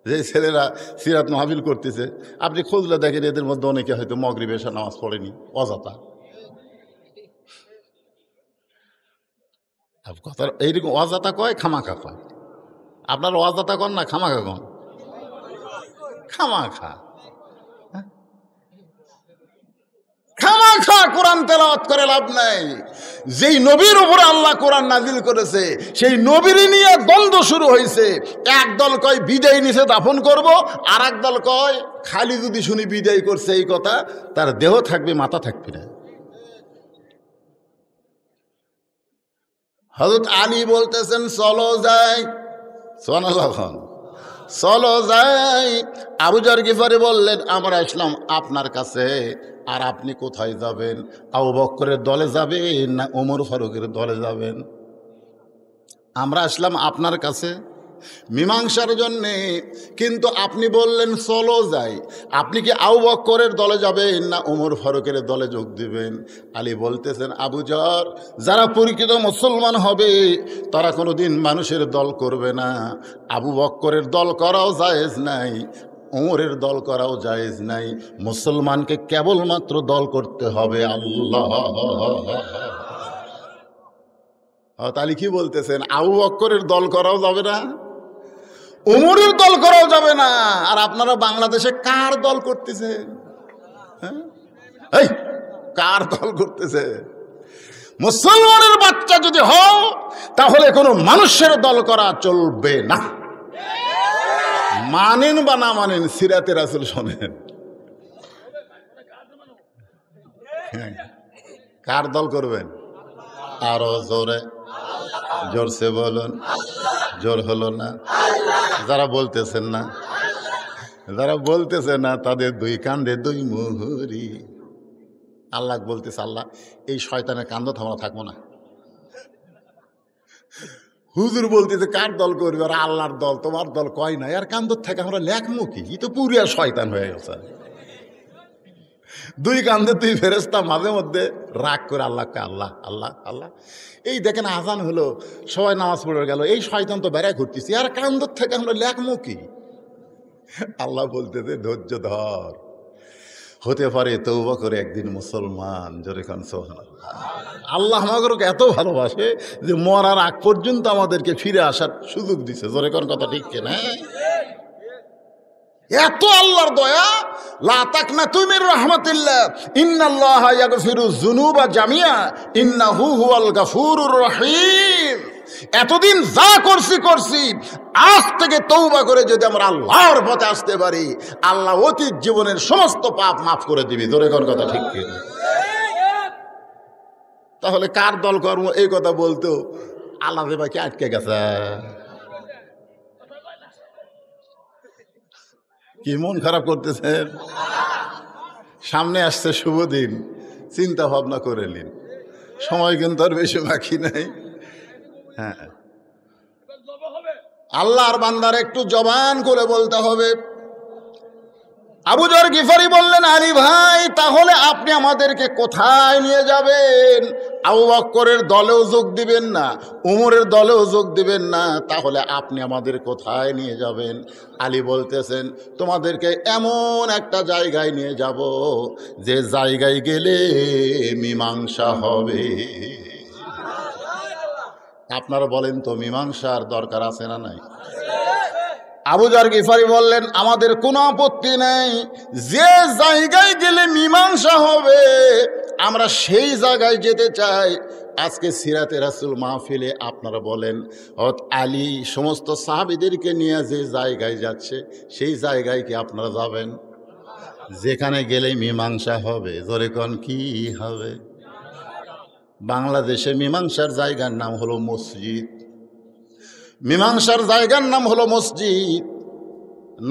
যে ছেলেরা সিরাত মাহফিল করতেছে, আপনি খুঁজলে দেখেন এদের মধ্যে অনেকে হয়তো মগরিব এশা নামাজ পড়েনি, অযথা। কথা এইরকম অযথা কয়, খামাখা কয়। আপনার অযথা কন না খামাখা কন? খামাখা, খামাখা কোরআন তেলাওয়াত করে লাভ নাই। যেই নবীর উপরে আল্লাহ কোরআন নাজিল করেছে সেই নবীর নিয়ে দ্বন্দ্ব শুরু হয়েছে। এক দল কয় বিদায় নিছে দাফন করব, আর এক দল কয় খালি যদি শুনি বিদায় করছে এই কথা, তার দেহ থাকবে মাথা থাকবে না। হযরত আলী বলতেছেন চলো যাই, সুবহানাল্লাহ, চলো যাই। আবু যর গিফারি বললেন আমরা আসলাম আপনার কাছে, আর আপনি কোথায় যাবেন? আবু বকরের দলে যাবেন না ওমর ফারুকের দলে যাবেন? আমরা আসলাম আপনার কাছে মীমাংসার জন্যে, কিন্তু আপনি বললেন চলো যাই। আপনি কি আবু বকরের দলে যাবেন না ওমর ফারুকের দলে যোগ দিবেন? আলী বলতেছেন আবু যর, যারা পরিচিত মুসলমান হবে তারা কোনোদিন মানুষের দল করবে না। আবু বকরের দল করাও জায়েজ নাই, ওমরের দল করাও জায়েজ নাই। মুসলমানকে কেবলমাত্র দল করতে হবে আল্লাহ। তাহলে কি বলতেছেন? আবু বকরের দল করাও যাবে না, ওমরের দল করাও যাবে না। আর আপনারা বাংলাদেশে কার দল করতেছে? এই কার দল করতেছে? মুসলমানের বাচ্চা যদি হও তাহলে কোনো মানুষের দল করা চলবে না। মানেন বা না মানেন, সিরাতে রাসূল শোনেন। কার দল করবেন? আরো জোরে, জোরসে বলুন। জোর হলো না? যারা বলতেছেন না, যারা বলতেছে না তাদের দুই কান্দে দুই মুহুরি। আল্লাহ বলতেছে, আল্লাহ এই শয়তানের কান্দ আমরা থাকবো না। হুজুর বলতেছে কার দল করবে? আর আল্লাহর দল, তোমার দল কয় না। আর কান্দর থেকে আমরা লেখমুখী, ই তো পুরিয়া শয়তান হয়ে গেছে। দুই কান্দে দুই ফেরেশতা মাঝে মধ্যে রাগ করে আল্লাহকে আল্লাহ আল্লাহ আল্লাহ। এই দেখেন আজান হলো, সবাই নামাজ পড়ে গেল, এই শয়তান তো বেড়ায় ঘুরতেছি, আর কান্দর থেকে আমরা লেখমুখী। আল্লাহ বলতেছে ধৈর্য ধর, হতে পারে তওবা করে একদিন মুসলমান। জোরে খান সুবহানাল্লাহ। আল্লাহ আমাদেরকে এত ভালোবাসে যে মরার আগ পর্যন্ত আমাদেরকে ফিরে আসার সুযোগ দিছে। জোরে কোন কথা ঠিক কিনা? এত আল্লাহর দয়া। লা তাকনাতু মির রাহমাতিল্লাহ, ইন্নাল্লাহা ইয়াগফিরুয যুনুবা জামিআ, ইন্নাহু হুয়াল গাফুরুর রহিম। এতদিন যা করছি, আজ থেকে তওবা করে যদি আমরা আল্লাহর পথে আসতে পারি, আল্লাহ অতীত জীবনের সমস্ত পাপ মাফ করে দিবে। জোরে কোন কথা ঠিক কি? তাহলে কার দল কর্ম এই কথা বলতেও আল্লাহ দেবাকে আটকে গেছে। কি মন খারাপ করতেছেন? সামনে আসছে শুভ দিন, চিন্তা ভাবনা করে নিন। সময় কিন্তু আর বেশি বাকি নাই। হ্যাঁ, আল্লাহর বান্দার একটু জবান করে বলতে হবে। আবু যর গিফারি বললেন আলী ভাই, তাহলে আপনি আমাদেরকে কোথায় নিয়ে যাবেন? আবু বকরের দলেও যোগ দিবেন না, উমরের দলেও যোগ দিবেন না, তাহলে আপনি আমাদের কোথায় নিয়ে যাবেন? আলী বলতেছেন তোমাদেরকে এমন একটা জায়গায় নিয়ে যাব যে জায়গায় গেলে মীমাংসা হবে। আপনারা বলেন তো মীমাংসার দরকার আছে না নাই? আবু যর গিফারি বললেন আমাদের কোনো আপত্তি নেই, যে জায়গায় গেলে মীমাংসা হবে আমরা সেই জায়গায় যেতে চাই। আজকে সিরাতে রাসূল মাহফিলে আপনারা বলেন আলী সমস্ত সাহাবীদেরকে নিয়ে যে জায়গায় যাচ্ছে সেই জায়গায় কি আপনারা যাবেন? যেখানে গেলে মীমাংসা হবে। জোরে কোন কি হবে? বাংলাদেশে মীমাংসার জায়গার নাম হলো মসজিদ। মীমাংসার জায়গার নাম হলো মসজিদ।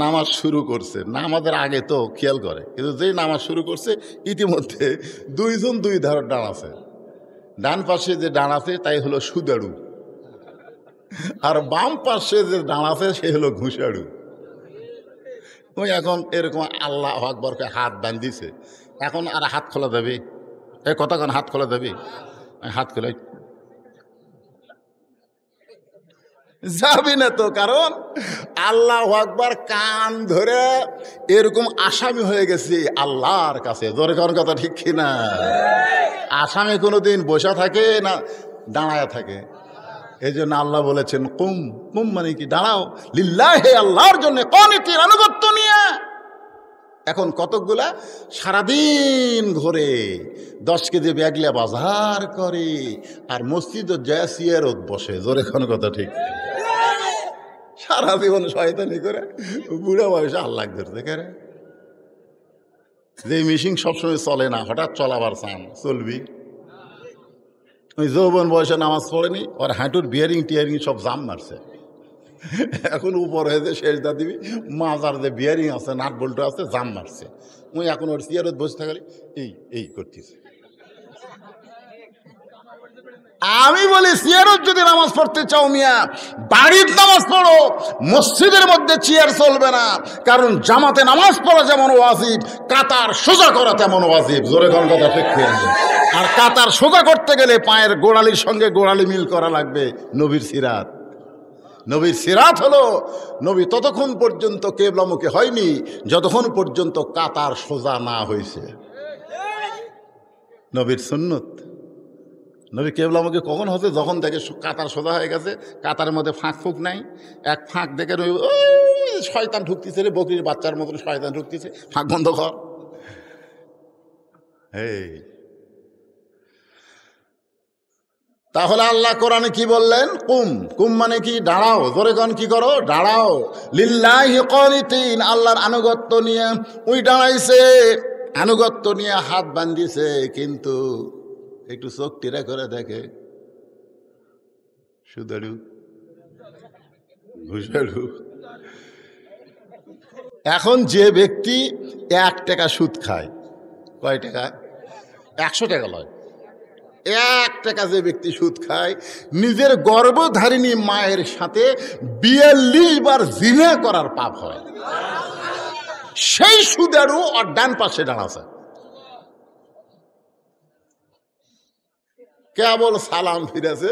নামাজ শুরু করছে, নামাজের আগে তো খেয়াল করে, কিন্তু যেই নামাজ শুরু করছে ইতিমধ্যে দুইজন দুই ধারে ডান আছে। ডান পাশে যে ডান আছে তাই হলো সুদাড়ু, আর বাম পাশে যে ডান আছে সে হলো ঘুষাড়ু। ওই এখন এরকম আল্লাহু আকবরকে হাত বান্ধিছে, এখন আর হাত খোলা দেবে? এই কতক্ষণ হাত খোলা দেবে? হাত খোলা যাবি না তো, কারণ আল্লাহু আকবার কান ধরে এরকম আসামি হয়ে গেছি আল্লাহর কাছে। জোরে কোন কথা ঠিক কিনা? আসামি কোনোদিন বসা থাকে না দাঁড়ায় থাকে। এই জন্য আল্লাহ বলেছেন কুম, কুম মানে কি দাঁড়াও, লিল্লাহি আল্লাহর জন্য, কনিতির আনুগত্য নিয়ে। এখন কতকগুলা সারাদিন ঘোরে, 10 কেজি ব্যাগলে বাজার করে, আর মসজিদ যায় সিয়ারত বসে। জোরে কোন কথা ঠিক? সারা জীবন শয়তানি করে বুড়া বয়সে আল্লাহ ধরতে করে। যে মিশিং সবসময় চলে না, হঠাৎ চলাবার চান, চলবি। ওই যৌবন বয়সে নামাজ পড়েনি, ওর হাঁটুর বিয়ারিং টিয়ারিং সব জাম মারছে। এখন উপর হয়েছে শেষদা দিবি, মাজার যে বিয়ারিং আছে, নাট বল্টু আছে, জাম মারছে। ওই এখন ওর চেয়ারত বসে থাকলে এই করতেছে। আমি বলি চেয়ারত যদি নামাজ পড়তে চাও মিয়া, বাড়ির নামাজ পড়ো, মসজিদের মধ্যে চেয়ার চলবে না। কারণ জামাতে নামাজ পড়া যেমন ওয়াজিব, কাতার সোজা করা তেমন ওয়াজিব। জোরে কোন কথা ঠিক? আর কাতার সোজা করতে গেলে পায়ের গোড়ালির সঙ্গে গোড়ালি মিল করা লাগবে। নবীর সিরাত, নবীর সিরাত হলো নবী ততক্ষণ পর্যন্ত কিবলামুখী হয়নি যতক্ষণ পর্যন্ত কাতার সোজা না হয়েছে। নবীর সুন্নত। নবী কিবলামুখী কখন হচ্ছে? যখন দেখে কাতার সোজা হয়ে গেছে, কাতারের মধ্যে ফাঁক ফুক নাই, এক ফাঁক দেখে নবী শয়তান ঢুকতেছে রে, বকরির বাচ্চার মতন শয়তান ঢুকতেছে, ফাঁক বন্ধ কর। তাহলে আল্লাহ কোরআনে কি বললেন? কুম, কুম মানে কি দাঁড়াও। জোরে কোন কি করো? দাঁড়াও। লিল্লাহি কানিতিন, আল্লাহর আনুগত্য নিয়ে। ওই দাঁড়াইছে আনুগত্য নিয়ে, হাত বান্ধিছে, কিন্তু একটু চোখ টিরা করে দেখে, সুদারু ঘুষারু। এখন যে ব্যক্তি 1 টাকা সুদ খায়, কয় টাকা? 100 টাকা লয়। 1 টাকা যে ব্যক্তি সুদ খায়, নিজের গর্ভধারিণী মায়ের সাথে 42 বার জিনা করার পাপ হয়। সেই সুদেরও আর ডান পাশে দাঁড়াছে, কেবল সালাম ফিরেছে।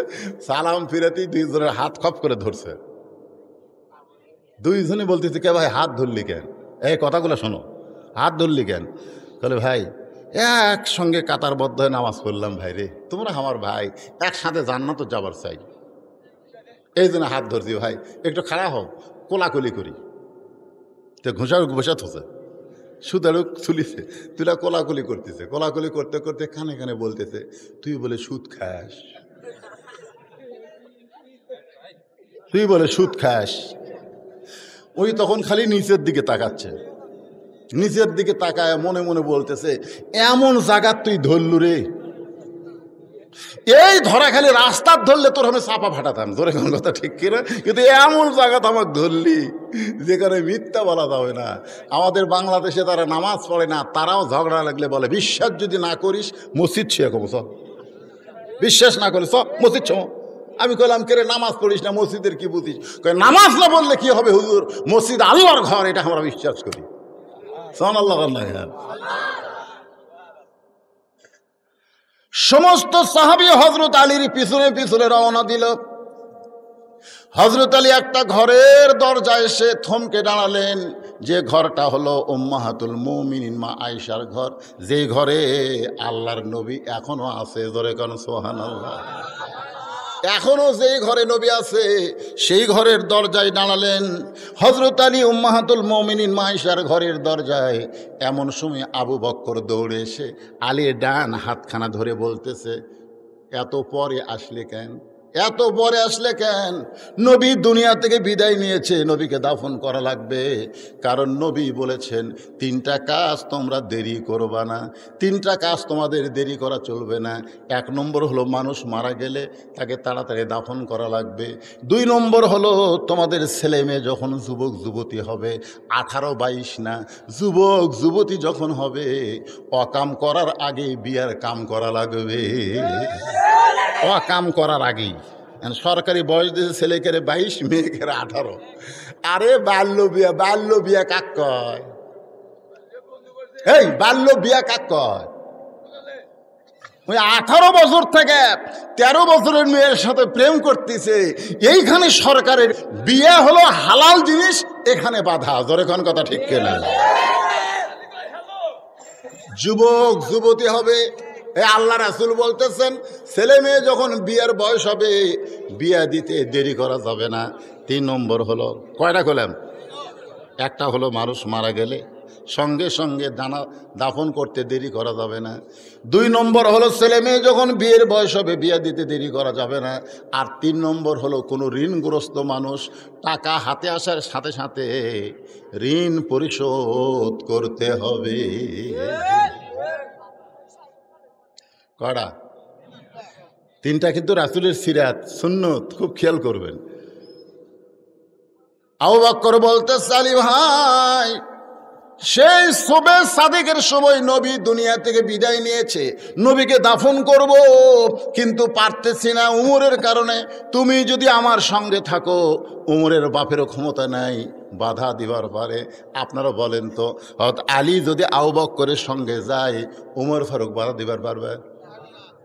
সালাম ফিরাতেই 2 জনের হাত খপ করে ধরছে। 2 জনে বলতেছে, কে ভাই হাত ধরলি কেন? এই কথাগুলো শোনো, হাত ধরলি কেন? বলে ভাই একসঙ্গে কাতারবদ্ধ হয়ে নামাজ পড়লাম ভাই রে, তোমরা আমার ভাই, একসাথে জান্নাতে যাবার চাই, এই জন্য হাত ধরছি ভাই, একটু খাড়া হও, কোলাকুলি করি। তো ঘোষার বসে থসে, সুদারুক চুলিছে, তুলা কোলাকুলি করতেছে। কোলাকুলি করতে করতে কানে কানে বলতেছে, তুই বলে সুদ খাস, তুই বলে সুদ খাস। ওই তখন খালি নিচের দিকে তাকাচ্ছে, নিচের দিকে তাকায় মনে মনে বলতেছে, এমন জায়গা তুই ধরলু রে, এই ধরা খালি রাস্তার ধরলে তোর আমি চাপা ফাটাতাম। জোরে কোন কথা ঠিক কিনা? কিন্তু এমন জায়গাতে আমাকে ধরলি যেখানে মিথ্যা বলা যাবে না। আমাদের বাংলাদেশে তারা নামাজ পড়ে না, তারাও ঝগড়া লাগলে বলে, বিশ্বাস যদি না করিস মসজিদ ছিয়া কব, চ বিশ্বাস না করিস মসজিদ ছ। আমি কইলাম, কে রে নামাজ পড়িস না, মসজিদের কি বুঝিস? নামাজ না বললে কি হবে হুজুর, মসজিদ আল্লাহর ঘর, এটা আমরা বিশ্বাস করি। সমস্ত সাহাবী হযরত আলীর পিছনে পিছনে রওনা দিল। হযরত আলী একটা ঘরের দরজায় এসে থমকে দাঁড়ালেন, যে ঘরটা হলো উম্মাহাতুল মুমিনিন মা আয়েশার ঘর, যে ঘরে আল্লাহর নবী এখনো আছে। জোরে কোন সুবহানাল্লাহ। এখনো যেই ঘরে নবী আছে সেই ঘরের দরজায় দাঁড়ালেন হযরত আলী উম্মাহাতুল মুমিনিন মা আয়েশার ঘরের দরজায়। এমন সময় আবু বকর দৌড়ে এসে আলীর ডান হাতখানা ধরে বলতেছে, এত পরে আসলে কেন, এত পরে আসলে কেন? নবী দুনিয়া থেকে বিদায় নিয়েছে, নবীকে দাফন করা লাগবে। কারণ নবী বলেছেন 3টা কাজ তোমরা দেরি করবা না, 3টা কাজ তোমাদের দেরি করা চলবে না। 1 নম্বর হলো মানুষ মারা গেলে তাকে তাড়াতাড়ি দাফন করা লাগবে। 2 নম্বর হলো তোমাদের ছেলে মেয়ে যখন যুবক যুবতী হবে, 18-22 না, যুবক যুবতী যখন হবে, অকাম করার আগে বিয়ার কাম করা লাগবে। অকাম করার আগেই। সরকারি বয়স দিয়েছে ছেলেকে 22, মেয়েকে 18। আরে বাল্য বিয়া, বাল্য বিয়া কাক কয়? এই বাল্য বিয়া কাক কয়? ওই 18 বছর থেকে 13 বছরের মেয়ের সাথে প্রেম করতেছে, এইখানে সরকারের বিয়ে হলো হালাল জিনিস, এখানে বাধা। জোরে কোন কথা ঠিক কিনা? যুবক যুবতী হবে, আল্লাহ রাসূল বলতেছেন ছেলে মেয়ে যখন বিয়ের বয়স হবে বিয়ে দিতে দেরি করা যাবে না। 3 নম্বর হলো, কয়টা করলাম? একটা হলো মানুষ মারা গেলে সঙ্গে সঙ্গে দাফন করতে দেরি করা যাবে না। 2 নম্বর হলো ছেলে মেয়ে যখন বিয়ের বয়স হবে বিয়ে দিতে দেরি করা যাবে না। আর 3 নম্বর হলো কোনো ঋণগ্রস্ত মানুষ টাকা হাতে আসার সাথে সাথে ঋণ পরিশোধ করতে হবে। কয়টা? 3টা কিন্তু রাসূলের সিরাত সুন্নত, খুব খেয়াল করবেন। আবু বকর বলতেছে আলী ভাই, সেই শবে সাদিকের সময় নবী দুনিয়া থেকে বিদায় নিয়েছে, নবীকে দাফন করব কিন্তু পারতেছি না উমরের কারণে। তুমি যদি আমার সঙ্গে থাকো, উমরের বাপেরও ক্ষমতা নাই, বাধা দিবার পারে। আপনারা বলেন তো, আলী যদি আবু বকরের সঙ্গে যায়, উমর ফারুক বাধা দিবার পারবে?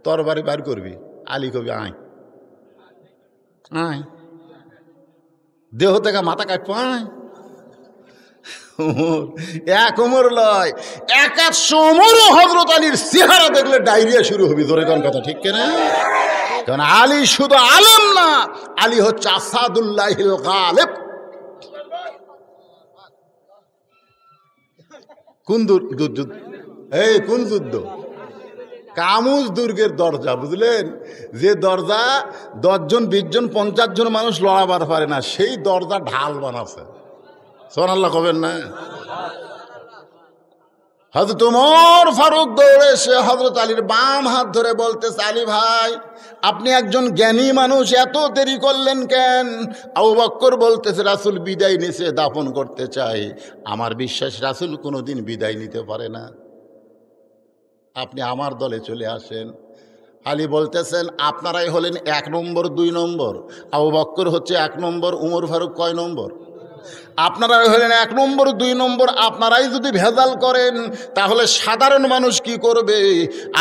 তরবারি বার করবি, আলী কবি আয় আয়, দেহ থেকে মাথা কাটবো আয়। এক ওমর লয়, 100 ওমরও হযরত আলীর চেহারা দেখলে ডায়রিয়া শুরু হবে। ধরে কোন কথা ঠিক কিনা? কারণ আলী শুধু আলেম না, আলী হচ্ছে আসাদুল্লাহিল গালিব। কোন যুদ্ধ? এই কোন যুদ্ধ? কামুজ দুর্গের দরজা, বুঝলেন? যে দরজা 10 জন 20 জন 50 জন মানুষ লড়াবার পারে না, সেই দরজা ঢাল বানাছে। সুবহানাল্লাহ কবেন না? হযরত ওমর ফারুক দৌড়ে এসে হযরত আলীর বাম হাত ধরে বলতেছে, আলী ভাই আপনি একজন জ্ঞানী মানুষ, এত দেরি করলেন কেন? আবু বকর বলতেছে, রাসূল বিদায় নিছে, দাফন করতে চাই। আমার বিশ্বাস রাসূল কোনোদিন বিদায় নিতে পারে না, আপনি আমার দলে চলে আসেন। আলী বলতেছেন, আপনারাই হলেন 1 নম্বর 2 নম্বর, আবু বকর হচ্ছে 1 নম্বর, উমর ফারুক কয় নম্বর? আপনারাই হলেন 1 নম্বর 2 নম্বর। আপনারাই যদি ভেজাল করেন তাহলে সাধারণ মানুষ কি করবে?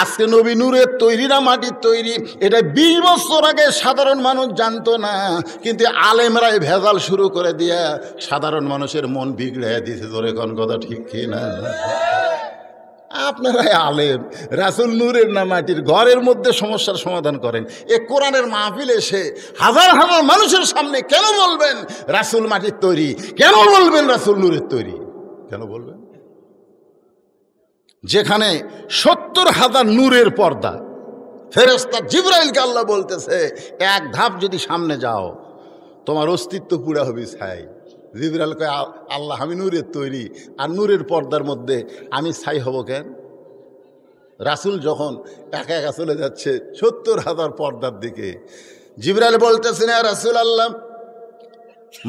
আজকে নবী নূরের তৈরি না মাটির তৈরি, এটা 20 বছর আগে সাধারণ মানুষ জানতো না, কিন্তু আলেমরাই ভেজাল শুরু করে দিয়া সাধারণ মানুষের মন বিগড়ে দিয়েছে। জোরে কোন কথা ঠিক কি না? আপনারাই আলেম, রাসূল নূরের না মাটির, ঘরের মধ্যে সমস্যার সমাধান করেন। এ কোরআনের মাহফিল এসে হাজার হাজার মানুষের সামনে কেন বলবেন রাসূল মাটির তৈরি? কেন বলবেন রাসূল নূরের তৈরি? কেন বলবেন? যেখানে 70,000 নূরের পর্দা, ফেরেশতা জিবরাইলকে আল্লাহ বলতেছে, 1 ধাপ যদি সামনে যাও তোমার অস্তিত্ব পুরা হবে ছাই। জিবরাইল কয়, আল্লাহ আমি নূরের তৈরি, আর নূরের পর্দার মধ্যে আমি ছাই হব কেন? রাসূল যখন একা একা চলে যাচ্ছে 70,000 পর্দার দিকে, জিবরাইল বলতেছেন, ইয়া রাসূলুল্লাহ,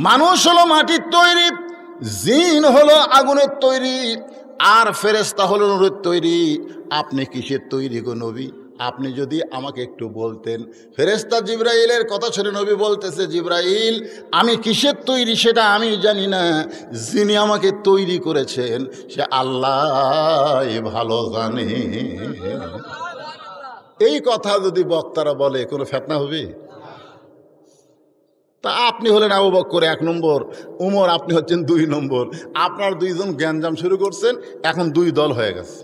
মানুষ হলো মাটির তৈরি, জিন হলো আগুনের তৈরি, আর ফেরেশতা হলো নূরের তৈরি। আপনি কিসের তৈরি গো নবী? আপনি যদি আমাকে একটু বলতেন। ফেরেশতা জিবরাইলের কথা শুনে নবী বলতেছে, জিবরাইল আমি কিসের তৈরি সেটা আমি জানি না, যিনি আমাকে তৈরি করেছেন সে আল্লাহ ভালো জানে। এই কথা যদি বক্তারা বলে কোনো ফিতনা হবে? তা আপনি হলেন আবু বকর 1 নম্বর, উমর আপনি হচ্ছেন 2 নম্বর। আপনার 2 জন জ্ঞানজাম শুরু করছেন, এখন 2 দল হয়ে গেছে।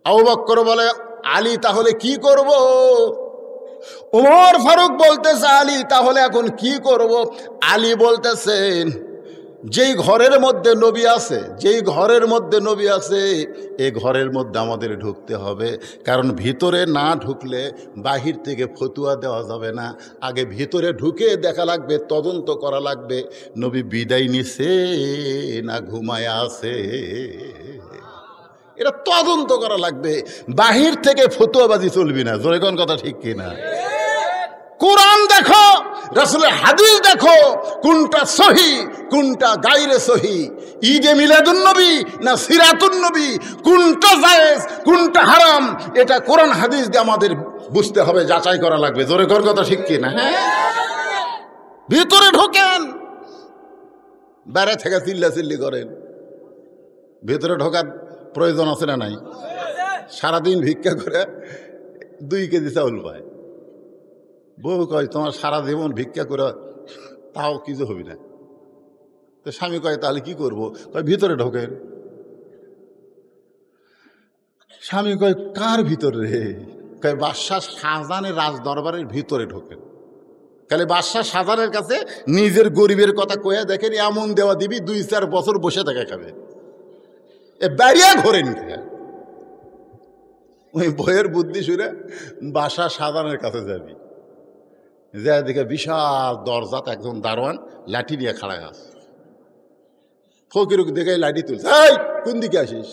আবু বকর বলে, আলী তাহলে কি করব? উমর ফারুক বলতেছে, আলী তাহলে এখন কি করব? আলী বলতেছেন, যেই ঘরের মধ্যে নবী আছে, যেই ঘরের মধ্যে নবী আছে, এই ঘরের মধ্যে আমাদের ঢুকতে হবে। কারণ ভিতরে না ঢুকলে বাহির থেকে ফতুয়া দেওয়া যাবে না। আগে ভিতরে ঢুকে দেখা লাগবে, তদন্ত করা লাগবে নবী বিদায় নিছে না ঘুমায় আছে, এটা তদন্ত করা লাগবে। বাহির থেকে ফতুয়াবাজি চলবি না। জোরে কোন কথা ঠিক কিনা? কোরআন দেখো, রাসূলের হাদিস দেখো, কোনটা সহি কোনটা গায়রে সহি, ঈদে মিলাদুন নবী না সিরাতুন নবী, কোনটা জায়েজ কোনটা হারাম, এটা কোরআন হাদিস দিয়ে আমাদের বুঝতে হবে, যাচাই করা লাগবে। জোরে কোন কথা ঠিক কিনা? ভিতরে ঢোকেন, বাইরে থেকে চিল্লাচিল্লি করেন, ভিতরে ঢোকার প্রয়োজন আছে না নাই? সারাদিন ভিক্ষা করে 2 কেজি চাউল পায়। বউ কয় তোমার সারা জীবন ভিক্ষা করে তাও কিছু হবি না। তো স্বামী কয় তাহলে কি করবো? কয় ভিতরে ঢোকেন। স্বামী কয় কার ভিতরে রে? কয় বাদশাহ শাহজাহানের রাজ দরবারের ভিতরে ঢোকেন। তাহলে বাদশাহ শাহজাহানের কাছে নিজের গরিবের কথা কয়ে দেখেন, এমন দেওয়া দিবি 2-4 বছর বসে থাকে খাবে। এ বেরিয়া ঘোরেন। ওই বইয়ের বুদ্ধি শুনে বাদশাহ শাহজাহানের কাছে যাবি, যা দেখে বিশাল দরজাতে একজন দারোয়ান লাঠি নিয়ে খাড়া আছে। ফকিরুক দেখে লাঠি তুলছে, এই কোন দিকে আসিস?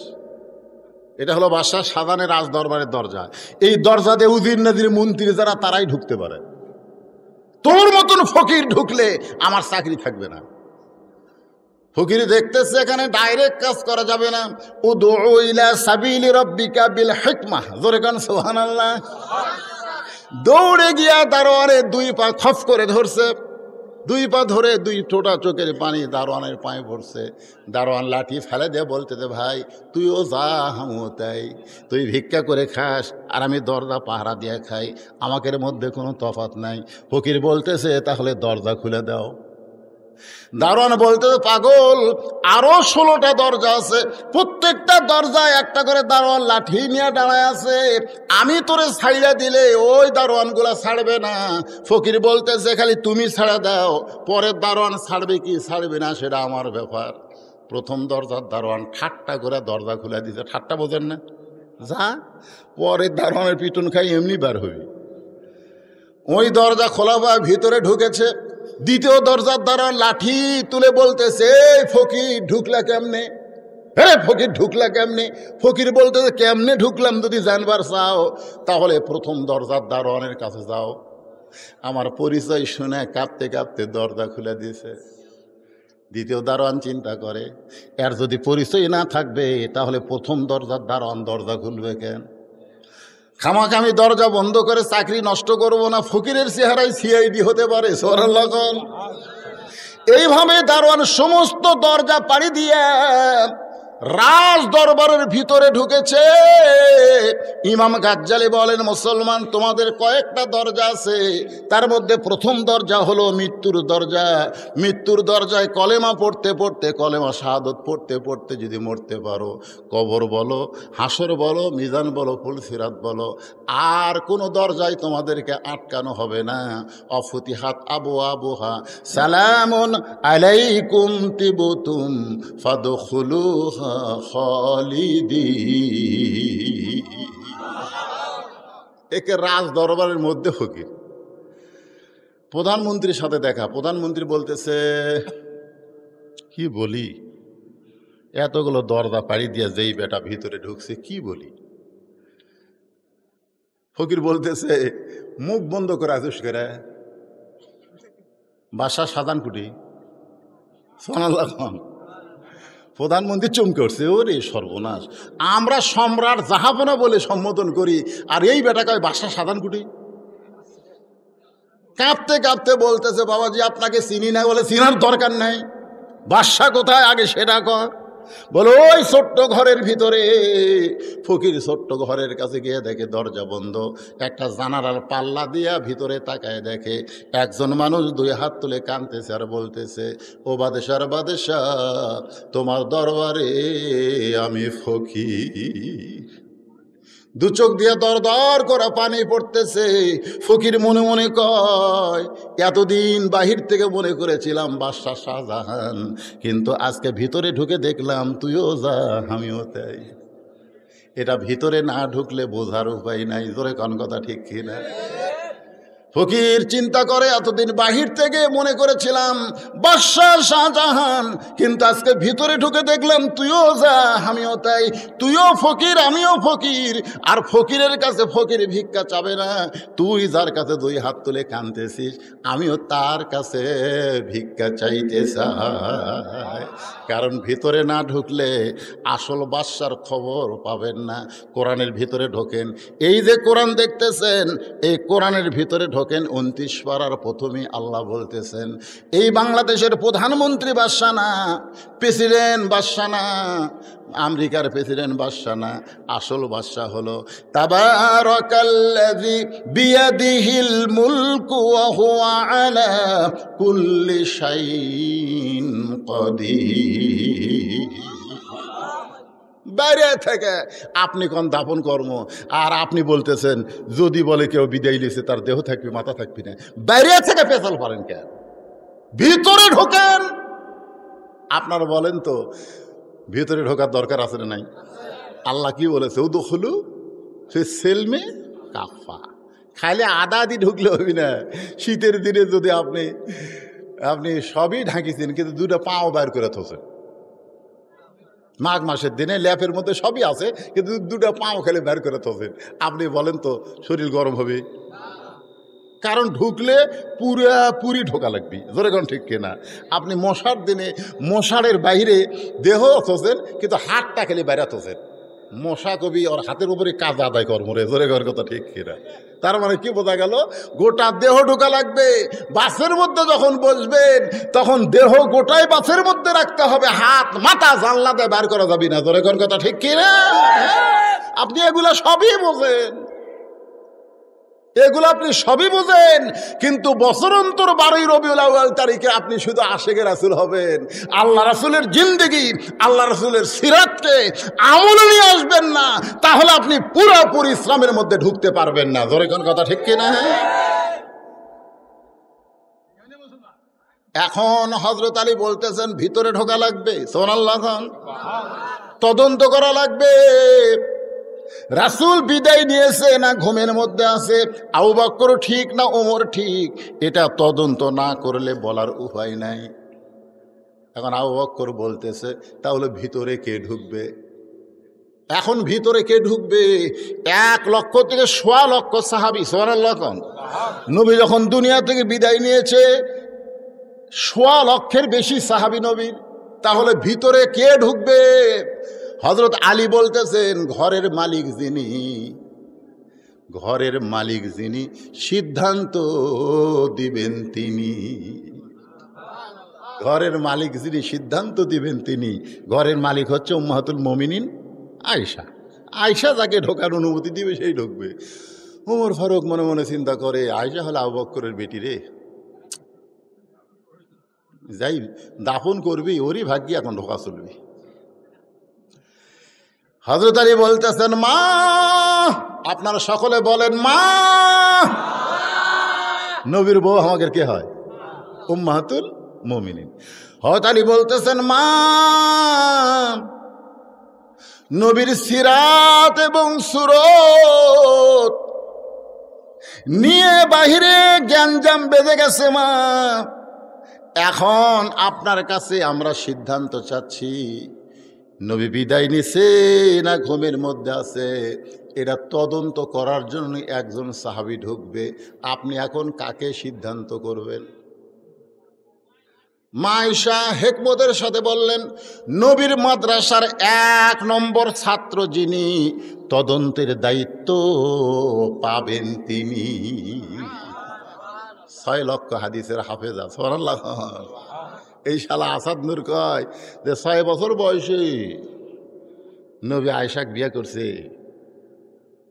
এটা হলো বাদশাহ শাহজাহানের রাজ দরবারের দরজা। এই দরজাতে উজির নাজির মন্ত্রী যারা তারাই ঢুকতে পারে। তোর মতন ফকির ঢুকলে আমার চাকরি থাকবে না। ফকির দেখতেছে এখানে ডাইরেক্ট কাজ করা যাবে না। উদউ ইলা সাবিলি রাব্বিকা বিল হিকমাহ, জোরে কান সুবহানাল্লাহ। দৌড়ে গিয়া দারোয়ানে 2 পা খফ করে ধরছে। 2 পা ধরে 2 টোটা চোখের পানি দারোয়ানের পায়ে পড়ছে। দারোয়ান লাঠি ফেলে দিয়ে বলতেছে, ভাই তুইও যা আমিও তাই। তুই ভিক্ষা করে খাস আর আমি দরজা পাহারা দিয়ে খাই, আমাদের মধ্যে কোনো তফাৎ নাই। ফকির বলতেছে তাহলে দরজা খুলে দাও। দারোয়ান বলতেছে, পাগল, আরো 16টা দরজা আছে, প্রত্যেকটা দরজায় একটা করে দারোয়ান লাঠি নিয়ে দাঁড়ায় আছে। আমি তোরে ছাইড়া দিলে ওই দারোয়ানগুলা ছাড়বে না। ফকির বলতেছে খালি তুমি ছাড়া দাও, পরের দারোয়ান ছাড়বে কি ছাড়বে না সেটা আমার ব্যাপার। প্রথম দরজার দারোয়ান ঠাট্টা করে দরজা খুলে দিছে। ঠাট্টা বোঝেন না? যা পরের দারোয়ানের পিটন খাই এমনি বার হবি। ওই দরজা খোলা বা ভিতরে ঢুকেছে। দ্বিতীয় দরজার দ্বারা লাঠি তুলে বলতেছে, ফকির ঢুকলা কেমনে? হ্যাঁ ফকির ঢুকলা কেমনে? ফকির বলতেছে, কেমনে ঢুকলাম যদি জানবার চাও তাহলে প্রথম দরজার দারোয়ানের কাছে যাও। আমার পরিচয় শুনে কাঁপতে কাঁপতে দরজা খুলে দিয়েছে। দ্বিতীয় দারোয়ান চিন্তা করে, এর যদি পরিচয় না থাকবে তাহলে প্রথম দরজার দারোয়ান দরজা খুলবে কেন? খামাখা আমি দরজা বন্ধ করে চাকরি নষ্ট করব না, ফকিরের চেহারায় সিআইডি হতে পারে। সুবহানাল্লাহ। এইভাবে দারোয়ান সমস্ত দরজা পাড়ি দিয়ে রাজ দরবারের ভিতরে ঢুকেছে। ইমাম গাজ্জালি বলেন, মুসলমান তোমাদের কয়েকটা দরজা আছে, তার মধ্যে প্রথম দরজা হলো মৃত্যুর দরজা। মৃত্যুর দরজায় কলেমা পড়তে পড়তে, কলেমা শাহাদত পড়তে পড়তে যদি মরতে পারো, কবর বলো, হাসর বলো, মিজান বলো, ফুলসিরাত বলো, আর কোনো দরজায় তোমাদেরকে আটকানো হবে না। অফতিহাত আবু আবুহা সালামুন আলাইকুম তিবতুম ফাদখুলুহা খালিদি। একে রাজ দরবারের মধ্যে ফকির। প্রধানমন্ত্রীর সাথে দেখা। প্রধানমন্ত্রী বলতেছে, কি বলি, এতগুলো দরজা পাড়ি দিয়ে যেই বেটা ভিতরে ঢুকছে কি বলি। ফকির বলতেছে, মুখ বন্ধ করে আজুস করে বাদশাহ শাহজাহান কুটি। সুবহানাল্লাহ। প্রধানমন্ত্রী চমকে উঠছে, ওরে সর্বনাশ, আমরা সম্রাট জাহাপনা বলে সম্বোধন করি আর এই বেটা কয় বাদশাহ শাহজাহান কুটি। কাঁপতে কাঁপতে বলতেছে, বাবাজি আপনাকে চিনি না। বলে চিনার দরকার নাই, বাদশাহ কোথায় আগে সেটা কর। বলো ওই ছোট্ট ঘরের ভিতরে। ফকির ছোট্ট ঘরের কাছে গিয়ে দেখে দরজা বন্ধ। একটা জানালার পাল্লা দিয়া ভিতরে তাকায় দেখে একজন মানুষ 2 হাত তুলে কাঁদতেছে আর বলতেছে, ও বাদশার বাদশাহ, তোমার দরবারে আমি ফকির। 2 চোখ দিয়ে দর দর করে পানি পড়তেছে। ফকির মনে মনে কয়, এতদিন বাহির থেকে মনে করেছিলাম বাদশাহ শাহজাহান, কিন্তু আজকে ভিতরে ঢুকে দেখলাম তুইও যা আমিও তাই। এটা ভিতরে না ঢুকলে বোঝার উপায় নাই। জোরে কোন কথা ঠিক কিনা? ফকির চিন্তা করে, এতদিন বাহির থেকে মনে করেছিলাম বাদশাহ শাহজাহান, কিন্তু আজকে ভিতরে ঢুকে দেখলাম তুইও যা আমিও তাই। তুইও ফকির আমিও ফকির, আর ফকিরের কাছে ফকির ভিক্ষা চাবে না। তুই যার কাছে 2 হাত তুলে কাঁদতেছিস, আমিও তার কাছে ভিক্ষা চাইতে চাই। কারণ ভিতরে না ঢুকলে আসল বাদশার খবর পাবেন না। কোরআনের ভিতরে ঢোকেন। এই যে কোরআন দেখতেছেন, এই কোরআনের ভিতরে ঢোকেন। 29 পারার প্রথমেই আল্লাহ বলতেছেন, এই বাংলাদেশের প্রধানমন্ত্রী বাদশা না, প্রেসিডেন্ট বাদশা না, আমেরিকার প্রেসিডেন্ট বাদশা না, আসল বাদশা হলো তাবারাকাল্লাযী বিয়াদিহিল মুলকু ওয়া হুয়া আলা কুল্লি শাইইন কাদির। বাইরে থেকে আপনি কোন দাপন কর্ম, আর আপনি বলতেছেন যদি বলে কেউ বিদায় লিছে তার দেহ থাকবে মাথা থাকবে না। বাইরে থেকে পেছাল পারেন কেন? ভিতরে ঢোকেন। আপনারা বলেন তো ভিতরে ঢোকার দরকার আছে না নাই? আল্লাহ কি বলেছে? উদখুলু ফি সিলমি কাফা। খাইলে আদা আদি ঢুকলে হবি না। শীতের দিনে যদি আপনি সবই ঢাকিছেন কিন্তু দুটো পাও বাইর করে থোছেন, মাঘ মাসের দিনে ল্যাপের মধ্যে সবই আছে কিন্তু দুটো পাও খেলে বের করে থোছেন, আপনি বলেন তো শরীর গরম হবে? কারণ ঢুকলে পুরি ঢোকা লাগবে। জোরে কোন ঠিক কিনা? আপনি মশার দিনে মশারের বাইরে দেহ থোছেন কিন্তু হাতটা খেলে বাইরে থোছেন। মশা কবি ওর হাতের উপরে কাজ আদায় কর্মরে। জোরে ঘর কথা ঠিক কিনা? তার মানে কি বোঝা গেল? গোটা দেহ ঢোকা লাগবে। বাসের মধ্যে যখন বসবেন তখন দেহ গোটাই বাসের মধ্যে রাখতে হবে, হাত মাথা জানলাতে বার করা যাবে না। জোরে ঘর কথা ঠিক কিনা? আপনি এগুলা সবই বোঝেন, এগুলো আপনি সবই বোঝেন, কিন্তু বছর অন্তর 12 রবিউল আউয়াল তারিখে আপনি শুধু আশিকে রাসূল হবেন। আল্লাহ রাসূলের জিন্দেগি, আল্লাহ রাসূলের সিরাতকে আমল নিয়ে আসবেন না, তাহলে আপনি পুরোপুরি ইসলামের মধ্যে ঢুকতে পারবেন না। জোরে কোন কথা ঠিক কিনা? এখন হযরত আলী বলতেছেন ভিতরে ঢোকা লাগবে। সুবহানাল্লাহ। তদন্ত করা লাগবে। রাসূল বিদায় নিয়েছে না ঘুমের মধ্যে আছে, আবু বকর ঠিক না ওমর ঠিক, এটা তদন্ত না করলে বলার উপায় নাই। এখন আবু বকর বলতেছে তাহলে ভিতরে কে ঢুকবে? এখন ভিতরে কে ঢুকবে? 1 লক্ষ থেকে 1.25 লক্ষ সাহাবী। সুবহানাল্লাহ। নবী যখন দুনিয়া থেকে বিদায় নিয়েছে 1.25 লক্ষের বেশি সাহাবী নবীর, তাহলে ভিতরে কে ঢুকবে? হযরত আলী বলতেছেন ঘরের মালিক যিনি সিদ্ধান্ত দিবেন তিনি। ঘরের মালিক যিনি সিদ্ধান্ত দিবেন তিনি। ঘরের মালিক হচ্ছে উম্মাহাতুল মুমিনিন আয়েশা যাকে ঢোকার অনুমতি দিবে সেই ঢুকবে। ওমর ফারুক মনে মনে চিন্তা করে আয়েশা হলে আবু বকরের বেটি রে, যাই দাফন করবি ওরই ভাগ্যে এখন ঢোকা চলবে। হযরত আলী বলতেছেন মা, আপনারা সকলে বলেন মা। নবীর বউ আমাদের কে হয়? উম্মাহাতুল মুমিনিন। হযরত আলী বলতেছেন মা, নবীর সিরাত এবং সুরত নিয়ে বাহিরে গ্যাঞ্জাম বেঁধে গেছে মা। এখন আপনার কাছে আমরা সিদ্ধান্ত চাচ্ছি, নবী বিদায় নিছে না ঘুমের মধ্যে আছে, এটা তদন্ত করার জন্য একজন সাহাবী ঢুকবে। আপনি এখন কাকে সিদ্ধান্ত করবেন? মা আয়েশা হিকমতের সাথে বললেন নবীর মাদ্রাসার 1 নম্বর ছাত্র যিনি, তদন্তের দায়িত্ব পাবেন তিনি। 6 লক্ষ হাদিসের হাফেজা। সুবহানাল্লাহ। এই শালা আসাদ নূর কয় যে 6 বছর বয়সে নবী আয়েশাকে বিয়ে করছে।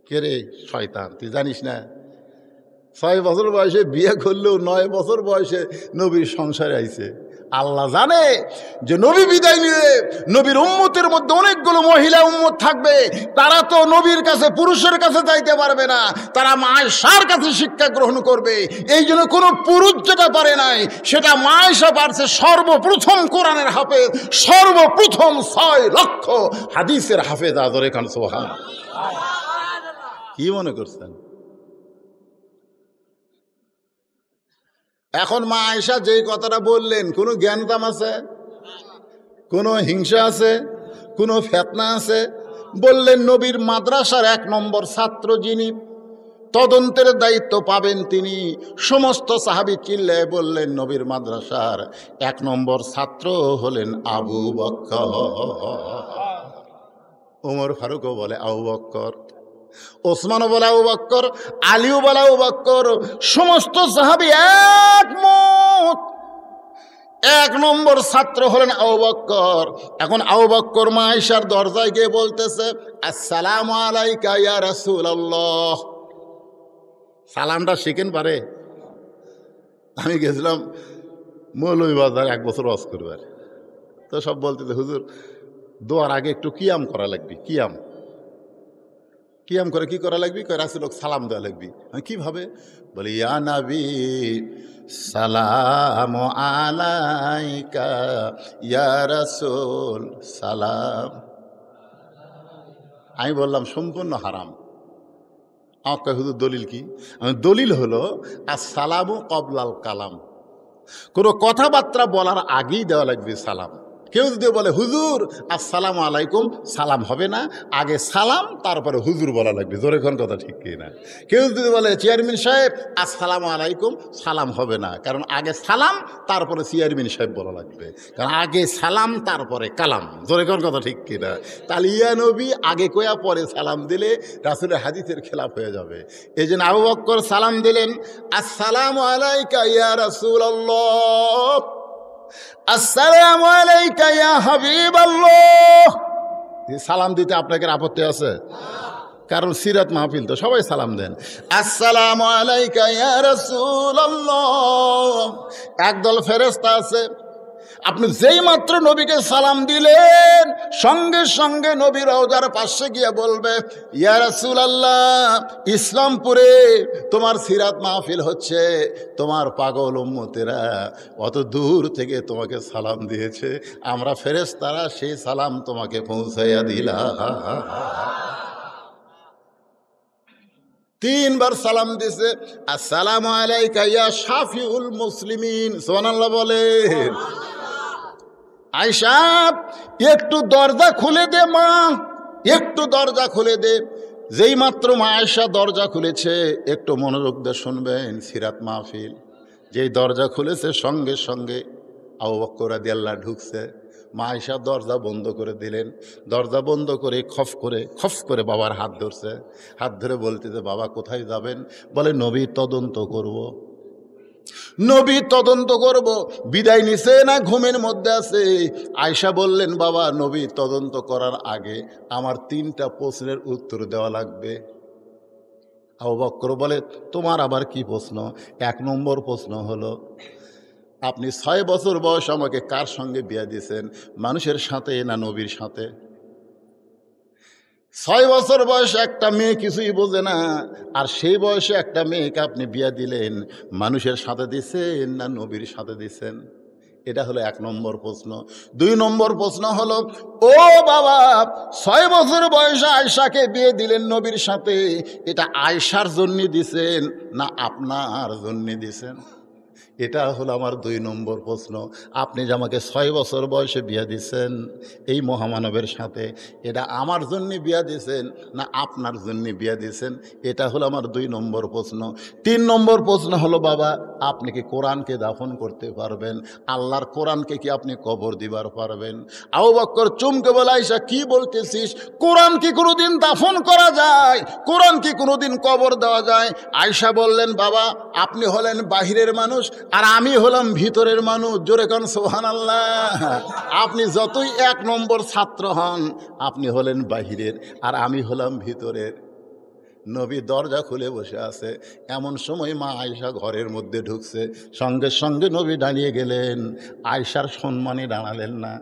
কে রে শয়তান, তুই জানিস না? 6 বছর বয়সে বিয়ে করলেও 9 বছর বয়সে নবীর সংসারে আইছে। আল্লাহ জানে যে নবী বিদায় নিয়ে নবীর উম্মতের মধ্যে অনেকগুলো মহিলা উম্মত থাকবে, তারা তো নবীর কাছে পুরুষের কাছে যাইতে পারবে না, তারা মা আয়েশার কাছে শিক্ষা গ্রহণ করবে। এই জন্য কোনো পুরুষ যেটা পারে নাই সেটা মা আয়েশা পারছে। সর্বপ্রথম কোরআনের হাফেজ, সর্বপ্রথম 6 লক্ষ হাদিসের হাফেজ। আদরে খান সুবহান। কি মনে করছেন? এখন মা আয়েশা যেই কথাটা বললেন, কোনো জ্ঞানতাম আছে? কোনো হিংসা আছে? কোনো ফেতনা আছে? বললেন নবীর মাদ্রাসার 1 নম্বর ছাত্র যিনি, তদন্তের দায়িত্ব পাবেন তিনি। সমস্ত সাহাবী চিল্লায় বললেন নবীর মাদ্রাসার 1 নম্বর ছাত্র হলেন আবু বকর। ওমর ফারুকও বলে আবু বকর, ওসমানও বলে আবু বকর, আলীও বলে আবু বকর। সমস্ত সাহাবী একমত এক নম্বর ছাত্র হলেন আবু বকর। এখন আবু বকর মা আয়েশার দরজায় গিয়ে বলতেছে, আসসালামু আলাইকা ইয়া রাসূলুল্লাহ। সালামটা শিখেন পারে। আমি গেছিলাম মৌলভীবাজার 1 বছর ওয়াজ করবার, তো সব বলতেছে হুজুর দোয়ার আগে একটু কিয়াম করা লাগবে। কিয়াম কিয়াম করে কি করা লাগবে? কয় রাসূল সালাম দেওয়া লাগবে। আমি কিভাবে? বলি ইয়া নবী সালাম আলাইকা ইয়া রাসূল সালাম। আমি বললাম সম্পূর্ণ হারাম। আমাকে হুজুর দলিল কি? আমি দলিল হলো আসসালামু ক্বাবলাল কালাম, কোনো কথাবার্তা বলার আগেই দেওয়া লাগবে সালাম। কেউ যদি বলে হুজুর আসসালামু আলাইকুম, সালাম হবে না, আগে সালাম তারপরে হুজুর বলা লাগবে। জোরে কোন কথা ঠিক কি না? কেউ যদি বলে চেয়ারম্যান সাহেব আসসালামু আলাইকুম, সালাম হবে না, কারণ আগে সালাম তারপরে চেয়ারম্যান সাহেব বলা লাগবে, কারণ আগে সালাম তারপরে কালাম। জোরে কোন কথা ঠিক কি না? তাহলে ইয়া নবী আগে কয়া পরে সালাম দিলে রাসূলের হাদিসের খেলাফ হয়ে যাবে। এই জন্য আবু বকর সালাম দিলেন, আসসালামু আলাইকা ইয়া রাসূলুল্লাহ, আসসালামু আলাইকা ইয়া হাবিবাল্লাহ। সালাম দিতে আপনাদের আপত্তি আছে? কারণ সিরাত মাহফিল তো সবাই সালাম দেন। আসসালামু আলাইকা ইয়া রাসূলুল্লাহ। একদল ফেরেশতা আছে, আপনি যেই মাত্র নবীকে সালাম দিলেন সঙ্গে সঙ্গে নবী রওজার পাশে গিয়ে বলবে, ইয়া রাসূলুল্লাহ ইসলামপুরে তোমার সিরাত মাহফিল হচ্ছে, তোমার পাগল উম্মতেরা অত দূর থেকে তোমাকে সালাম দিয়েছে, আমরা ফেরেশতারা সেই সালাম তোমাকে পৌঁছাইয়া দিলাম। 3 বার সালাম দিছে, আসসালামু আলাইকা ইয়া শাফিউল মুসলিমিন। সুবহানাল্লাহ বলেন। আয়েশা একটু দরজা খুলে দে মা, একটু দরজা খুলে দে। যেই মাত্র মা আয়েশা দরজা খুলেছে, একটু মনোযোগ দিয়ে শুনবেন সিরাত মাহফিল। যেই দরজা খুলেছে সঙ্গে সঙ্গে আবু বকর রাদিয়াল্লাহু ঢুকছে। মা আয়েশা দরজা বন্ধ করে দিলেন। দরজা বন্ধ করে খফ করে বাবার হাত ধরছে। হাত ধরে বলতেছে, বাবা কোথায় যাবেন? বলে নবী তদন্ত করব, নবী তদন্ত করব। বিদায় নিছে না ঘুমের মধ্যে আছে? আয়েশা বললেন, বাবা নবী তদন্ত করার আগে আমার 3টা প্রশ্নের উত্তর দেওয়া লাগবে। আবু বকর বলে, তোমার আবার কি প্রশ্ন? 1 নম্বর প্রশ্ন হলো, আপনি 6 বছর বয়স আমাকে কার সঙ্গে বিয়ে দিয়েছেন? মানুষের সাথে না নবীর সাথে? 6 বছর বয়সে একটা মেয়ে কিছুই বোঝে না, আর সেই বয়সে একটা মেয়েকে আপনি বিয়া দিলেন, মানুষের সাথে দিছেন না নবীর সাথে দিছেন? এটা হলো 1 নম্বর প্রশ্ন। 2 নম্বর প্রশ্ন হলো, ও বাবা 6 বছর বয়সে আয়েশাকে বিয়ে দিলেন নবীর সাথে, এটা আয়েশার জন্য দিছেন না আপনার জন্য দিছেন? এটা হলো আমার 2 নম্বর প্রশ্ন। আপনি যে আমাকে 6 বছর বয়সে বিয়া দিছেন এই মহামানবের সাথে, এটা আমার জন্য বিয়া দিছেন না আপনার জন্য বিয়া দিছেন? এটা হলো আমার 2 নম্বর প্রশ্ন। 3 নম্বর প্রশ্ন হলো, বাবা আপনি কি কোরআনকে দাফন করতে পারবেন? আল্লাহর কোরআনকে কি আপনি কবর দিবার পারবেন? আবু বকর চমকে বলে, আয়েশা কি বলতেছিস? কোরআন কি কোনোদিন দাফন করা যায়? কোরআন কি কোনোদিন কবর দেওয়া যায়? আয়েশা বললেন, বাবা আপনি হলেন বাহিরের মানুষ আর আমি হলাম ভিতরের মানুষ। জোরে কোন সুবহানাল্লাহ। আপনি যতই 1 নম্বর ছাত্র হন, আপনি হলেন বাহিরের আর আমি হলাম ভিতরের। নবী দরজা খুলে বসে আছে, এমন সময় মা আয়েশা ঘরের মধ্যে ঢুকছে। সঙ্গে সঙ্গে নবী দাঁড়িয়ে গেলেন, আয়েশার সম্মানে দাঁড়ালেন না।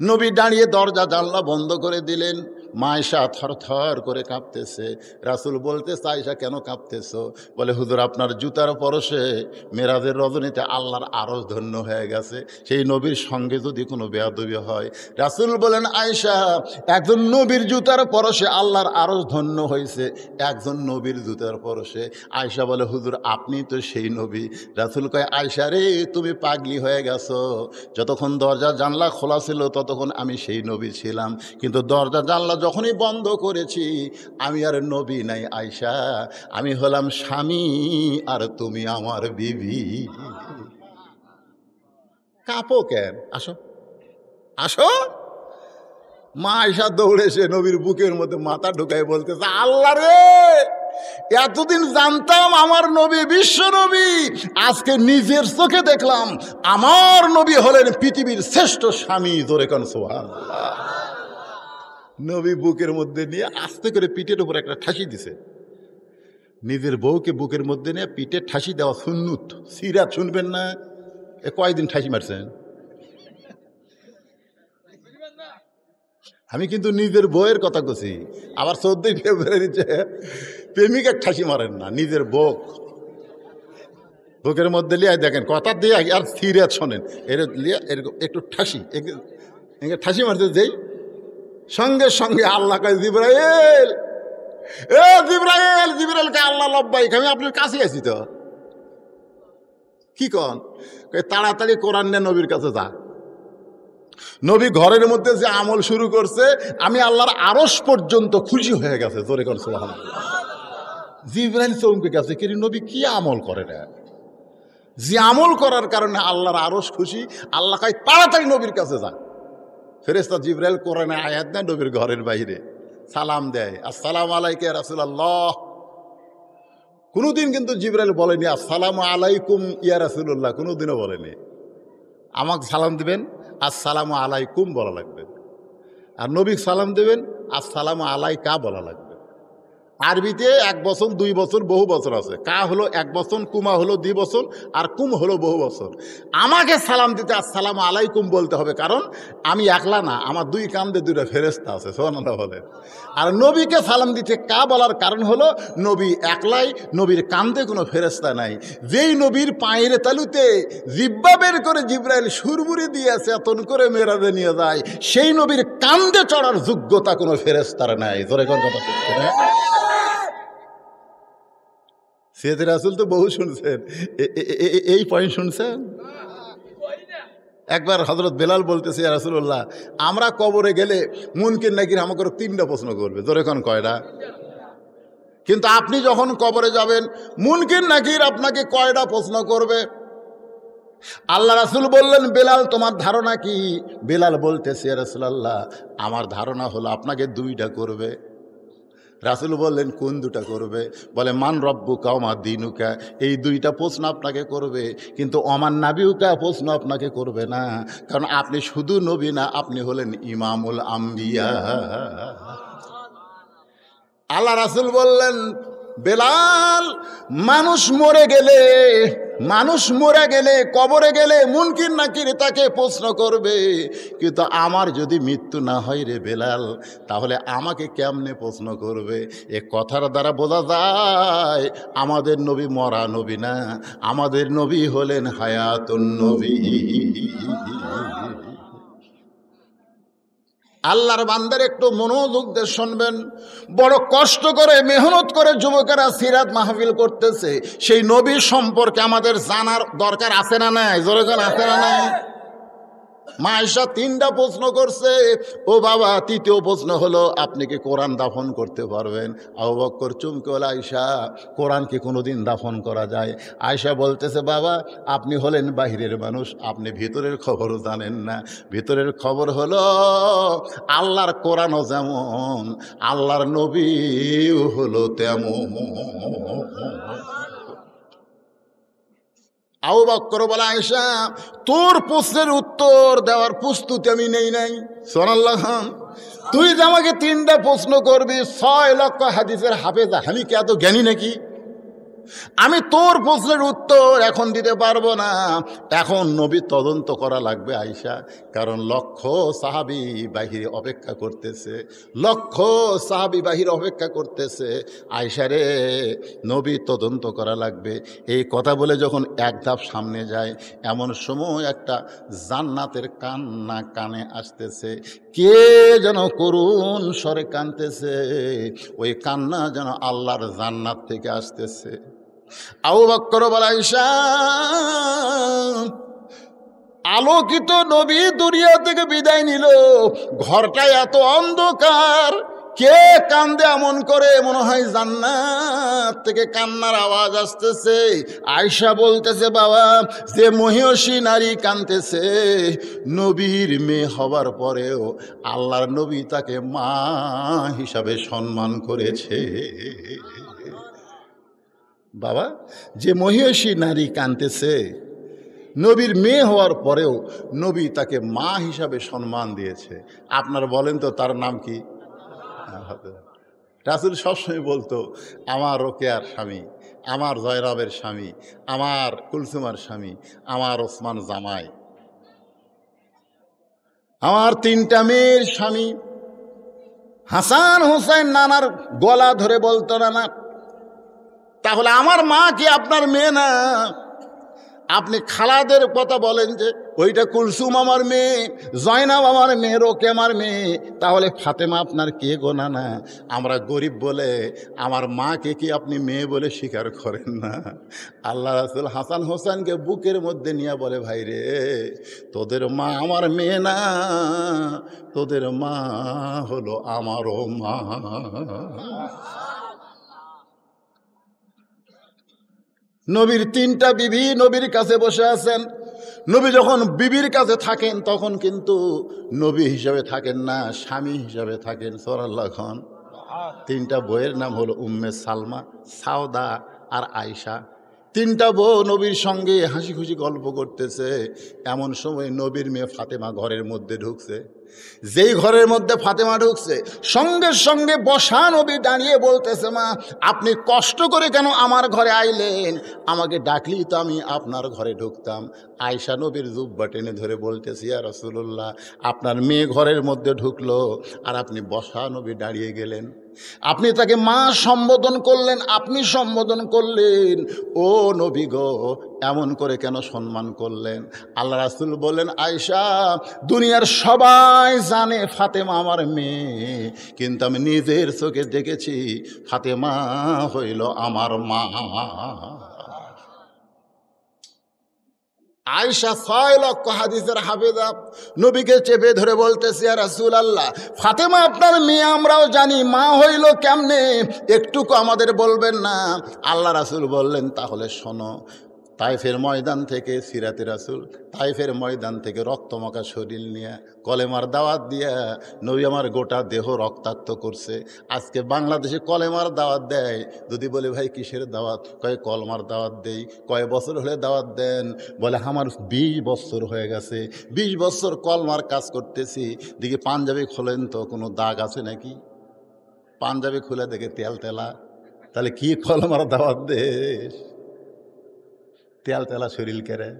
নবী দাঁড়িয়ে দরজা জানলা বন্ধ করে দিলেন। মা আয়েশা থরথর করে কাঁপতেছে। রাসূল বলতেছে, আয়েশা কেন কাঁপতেছো? বলে, হুজুর আপনার জুতার পরশে মেরাজের রজনীতে আল্লাহর আরশ ধন্য হয়ে গেছে, সেই নবীর সঙ্গে যদি কোনো বেয়াদবি হয়। রাসূল বলেন, আয়েশা একজন নবীর জুতার পরশে আল্লাহর আরশ ধন্য হয়েছে, একজন নবীর জুতার পরশে। আয়েশা বলে, হুজুর আপনি তো সেই নবী। রাসূল কয়, আয়েশা রে তুমি পাগলি হয়ে গেছো, যতক্ষণ দরজা জানলা খোলা ছিল ততক্ষণ আমি সেই নবী ছিলাম, কিন্তু দরজা জানলা যখনই বন্ধ করেছি আমি আর নবী নাই আয়েশা, আমি হলাম স্বামী আর তুমি আমার বিবি। কাঁপো কেন? আসো আসো। মা আয়েশা দৌড়ে এসে নবীর বুকের মধ্যে মাথা ঢুকায় বলতেছে, আল্লাহ রে এতদিন জানতাম আমার নবী বিশ্ব নবী, আজকে নিজের চোখে দেখলাম আমার নবী হলেন পৃথিবীর শ্রেষ্ঠ স্বামী। জোরে কোন সুবহানাল্লাহ। নবী বুকের মধ্যে নিয়ে আস্তে করে পিঠের উপর একটা ঠাসি দিছে। নিজের বউকে বুকের মধ্যে নিয়ে পিঠে ঠাসি দেওয়া সুন্নত, সিরাত শুনবেন না? এ কয়দিন ঠাসি মারছেন? আমি কিন্তু নিজের বউয়ের কথা কছি। আবার 14 ফেব্রুয়ারিতে প্রেমিক এক ঠাসি মারেন না, নিজের বউ বুকের মধ্যে লিয়ে দেখেন, কথা দিয়ে আর সিরিয়াত শোনেন, এর লিয়ে এরকম একটু ঠাসি ঠাসি মারতে যেই সঙ্গে সঙ্গে আল্লাহ কয়, জিবরাইল, এ জিবরাইল, জিবরাইলকে আল্লাহ লব্বাইক, আমি আপনার কাছে আছি তো। কি কন? তাড়াতাড়ি কোরআন নিয়ে নবীর কাছে যা। নবী ঘরের মধ্যে যে আমল শুরু করছে, আমি আল্লাহর আরশ পর্যন্ত খুশি হয়ে গেছে। জোরে কোন সুবহানাল্লাহ। জিবরাইল চমকে গেছে, কি নবী কি আমল করে না? যে আমল করার কারণে আল্লাহর আরশ খুশি। আল্লাহ কয় তাড়াতাড়ি নবীর কাছে যা। ফেরেশতা জিবরাইল কোরআনে আয়াত দেয়, নবীর ঘরের বাইরে সালাম দেয়, আসসালামু আলাইকা ইয়া রাসূলুল্লাহ। কোনোদিন কিন্তু জিবরাইল বলেনি আসসালামু আলাইকুম ইয়া রাসূলুল্লাহ, কোনোদিনও বলেনি। আমাকে সালাম দিবেন, আসসালামু আলাইকুম বলা লাগবে। আর নবী সালাম দেবেন, আসসালামু আলাইকা বলা লাগবে। আরবিতে 1 বছর 2 বছর বহু বছর আছে। কা হলো 1 বছর, কুমা হলো 2 বছর, আর কুম হলো বহু বছর। আমাকে সালাম দিতে আসসালামু আলাইকুম বলতে হবে, কারণ আমি একলা না, আমার 2 কান্দে 2টা ফেরেশতা আছে। সুবহানাল্লাহ বলে। আর নবীকে সালাম দিতে কা বলার কারণ হলো, নবী একলাই, নবীর কান্দে কোনো ফেরেশতা নাই। যেই নবীর পায়ের তালুতে জিব্বা বের করে জিবরাইল সুরবুরি দিয়ে চেতন করে মেরাজে নিয়ে যায়, সেই নবীর কান্দে চড়ার যোগ্যতা কোনো ফেরেশতার নাই। জোরে কোন কথা ঠিক না? সৈয়দ রাসূল তো বহু শুনছেন, এই পয়েন্ট শুনছেন? একবার হযরত বেলাল বলতেছে, ইয়া রাসূলুল্লাহ, আমরা কবরে গেলে মুনকির নাকির আমাকে 3টা প্রশ্ন করবে। জোরে কোন কয়টা? কিন্তু আপনি যখন কবরে যাবেন, মুনকির নাকির আপনাকে কয়টা প্রশ্ন করবে? আল্লাহ রাসূল বললেন, বেলাল তোমার ধারণা কি? বেলাল বলতেছে, ইয়া রাসূলুল্লাহ, আমার ধারণা হলো আপনাকে 2টা করবে। রাসূল বললেন, কোন 2টা করবে? বলে, মান রব্বুকা ওয়া মা দীনুকা, এই 2টা প্রশ্ন আপনাকে করবে, কিন্তু ওমান নাবিউকা প্রশ্ন আপনাকে করবে না, কারণ আপনি শুধু নবী না, আপনি হলেন ইমামুল আম্বিয়া। আল্লাহ রাসূল বললেন, বেলাল, মানুষ মরে গেলে কবরে গেলে মুনকির নাকির তাকে প্রশ্ন করবে, কিন্তু আমার যদি মৃত্যু না হয় রে বেলাল, তাহলে আমাকে কেমনে প্রশ্ন করবে? এ কথার দ্বারা বোঝা যায় আমাদের নবী মরা নবী না, আমাদের নবী হলেন হায়াতুন নবী। আল্লাহর বান্দার একটু মনোযোগ দিয়ে শুনবেন। বড় কষ্ট করে মেহনত করে যুবকেরা সিরাত মাহফিল করতেছে, সেই নবী সম্পর্কে আমাদের জানার দরকার আছে না নাই? জোরে কোন আছে না নাই? মা আয়েশা 3টা প্রশ্ন করছে। ও বাবা, 3য় প্রশ্ন হলো, আপনি কি কোরআন দাফন করতে পারবেন? আবু বকর চমকে বলে, আয়েশা, কোরআন কি কোনোদিন দাফন করা যায়? আয়েশা বলতেছে, বাবা, আপনি হলেন বাহিরের মানুষ, আপনি ভিতরের খবরও জানেন না। ভিতরের খবর হলো, আল্লাহর কোরআনও যেমন, আল্লাহর নবীও হলো তেমন। আবু বকর বলে, আয়েশা, তোর প্রশ্নের উত্তর দেওয়ার প্রস্তুতি আমি নেই নাই। সুবহানাল্লাহ। তুই যে আমাকে 3টা প্রশ্ন করবি, 6 লক্ষ হাদিসের হাফেজ, আমি কি এত জ্ঞানী নাকি? আমি তোর প্রশ্নের উত্তর এখন দিতে পারবো না। এখন নবী তদন্ত করা লাগবে আয়েশা, কারণ লক্ষ সাহাবী বাহিরে অপেক্ষা করতেছে, লক্ষ সাহাবী বাহিরে অপেক্ষা করতেছে। আয়েশা রে, নবী তদন্ত করা লাগবে। এই কথা বলে যখন 1 ধাপ সামনে যায়, এমন সময় একটা জান্নাতের কান্না কানে আসতেছে। কে যেন করুণ স্বরে কাঁদতেছে, ওই কান্না যেন আল্লাহর জান্নাত থেকে আসতেছে। আবু বকর বলে, আয়েশা, আলোকিত নবী দুনিয়া থেকে বিদায় নিল, ঘরটা এত অন্ধকার, কে কান্দে এমন করে? মনে হয় জান্নাত থেকে কান্নার আওয়াজ আসতেছে। আয়েশা বলতেছে, বাবা, যে মহিষী নারী কাঁদতেছে, নবীর মেয়ে হবার পরেও আল্লাহর নবী তাকে মা হিসাবে সম্মান করেছে। বাবা, যে মহিষী নারী কাঁদতেছে, নবীর মেয়ে হওয়ার পরেও নবী তাকে মা হিসাবে সম্মান দিয়েছে। আপনার বলেন তো তার নাম কি? রাসূল সবসময় বলতো, আমার রোকেয়ার স্বামী, আমার জয়রাবের স্বামী, আমার কুলসুমার স্বামী, আমার ওসমান জামাই, আমার 3টা মেয়ের স্বামী। হাসান হোসেন নানার গলা ধরে বলতো, না তাহলে আমার মা কি আপনার মেয়ে না? আপনি খালাদের কথা বলেন যে ওইটা কুলসুম আমার মেয়ে, জয়নাব আমার মেয়ে, রোকে আমার মেয়ে, তাহলে ফাতেমা আপনার কে গো? না, আমরা গরিব বলে আমার মাকে কি আপনি মেয়ে বলে স্বীকার করেন না? আল্লাহ রাসূল হাসান হোসেনকে বুকের মধ্যে নিয়ে বলে, ভাই রে, তোদের মা আমার মেয়ে না, তোদের মা হলো আমারও মা। নবীর 3টা বিবি নবীর কাছে বসে আছেন। নবী যখন বিবির কাছে থাকেন তখন কিন্তু নবী হিসাবে থাকেন না, স্বামী হিসাবে থাকেন। সুবহানাল্লাহ খান। 3টা বউয়ের নাম হলো উম্মে সালমা, সাউদা আর আয়েশা। 3টা বউ নবীর সঙ্গে হাসি খুশি গল্প করতেছে। এমন সময় নবীর মেয়ে ফাতেমা ঘরের মধ্যে ঢুকছে। যেই ঘরের মধ্যে ফাতেমা ঢুকছে, সঙ্গে সঙ্গে বসা নবী দাঁড়িয়ে বলতেছে, মা আপনি কষ্ট করে কেন আমার ঘরে আইলেন? আমাকে ডাকলি তো আমি আপনার ঘরে ঢুকতাম। আয়েশা নবীর জুব্বা টেনে ধরে বলতেছি, ইয়া রাসূলুল্লাহ, আপনার মেয়ে ঘরের মধ্যে ঢুকলো আর আপনি বসা নবী দাঁড়িয়ে গেলেন। আপনি তাকে মা সম্বোধন করলেন, আপনি সম্বোধন করলেন, ও নবী গো, এমন করে কেন সম্মান করলেন? আল্লাহ রাসূল বললেন, আয়েশা, দুনিয়ার সবাই জানে ফাতেমা আমার মেয়ে, কিন্তু আমি নিজের চোখে দেখেছি ফাতেমা হইল আমার মা। আয়েশা 6 লক্ষ হাদিসের হাফেজা নবীকে চেপে ধরে বলতেছে, ইয়া রাসূলুল্লাহ, ফাতেমা আপনার মেয়ে আমরাও জানি, মা হইল কেমনে, একটুকু আমাদের বলবেন না? আল্লাহ রাসূল বললেন, তাহলে শোনো। তাইফের ময়দান থেকে সিরাতে রাসূল তাইফের ময়দান থেকে রক্তমাখা শরীর নিয়ে কলেমার দাওয়াত দিয়া নবী আমার গোটা দেহ রক্তাক্ত করছে। আজকে বাংলাদেশে কলেমার দাওয়াত দেয়, যদি বলে ভাই কিসের দাওয়াত, কয় কলমার দাওয়াত দেই। কয় বছর হলে দাওয়াত দেন? বলে আমার 20 বছর হয়ে গেছে, 20 বছর কলমার কাজ করতেছি। দিকে পাঞ্জাবি খোলেন তো, কোনো দাগ আছে নাকি? পাঞ্জাবি খুলে দেখে তেল তেলা, তাহলে কি কলমার দাওয়াত দেশ? তেল তেলা শরীর কেড়ে।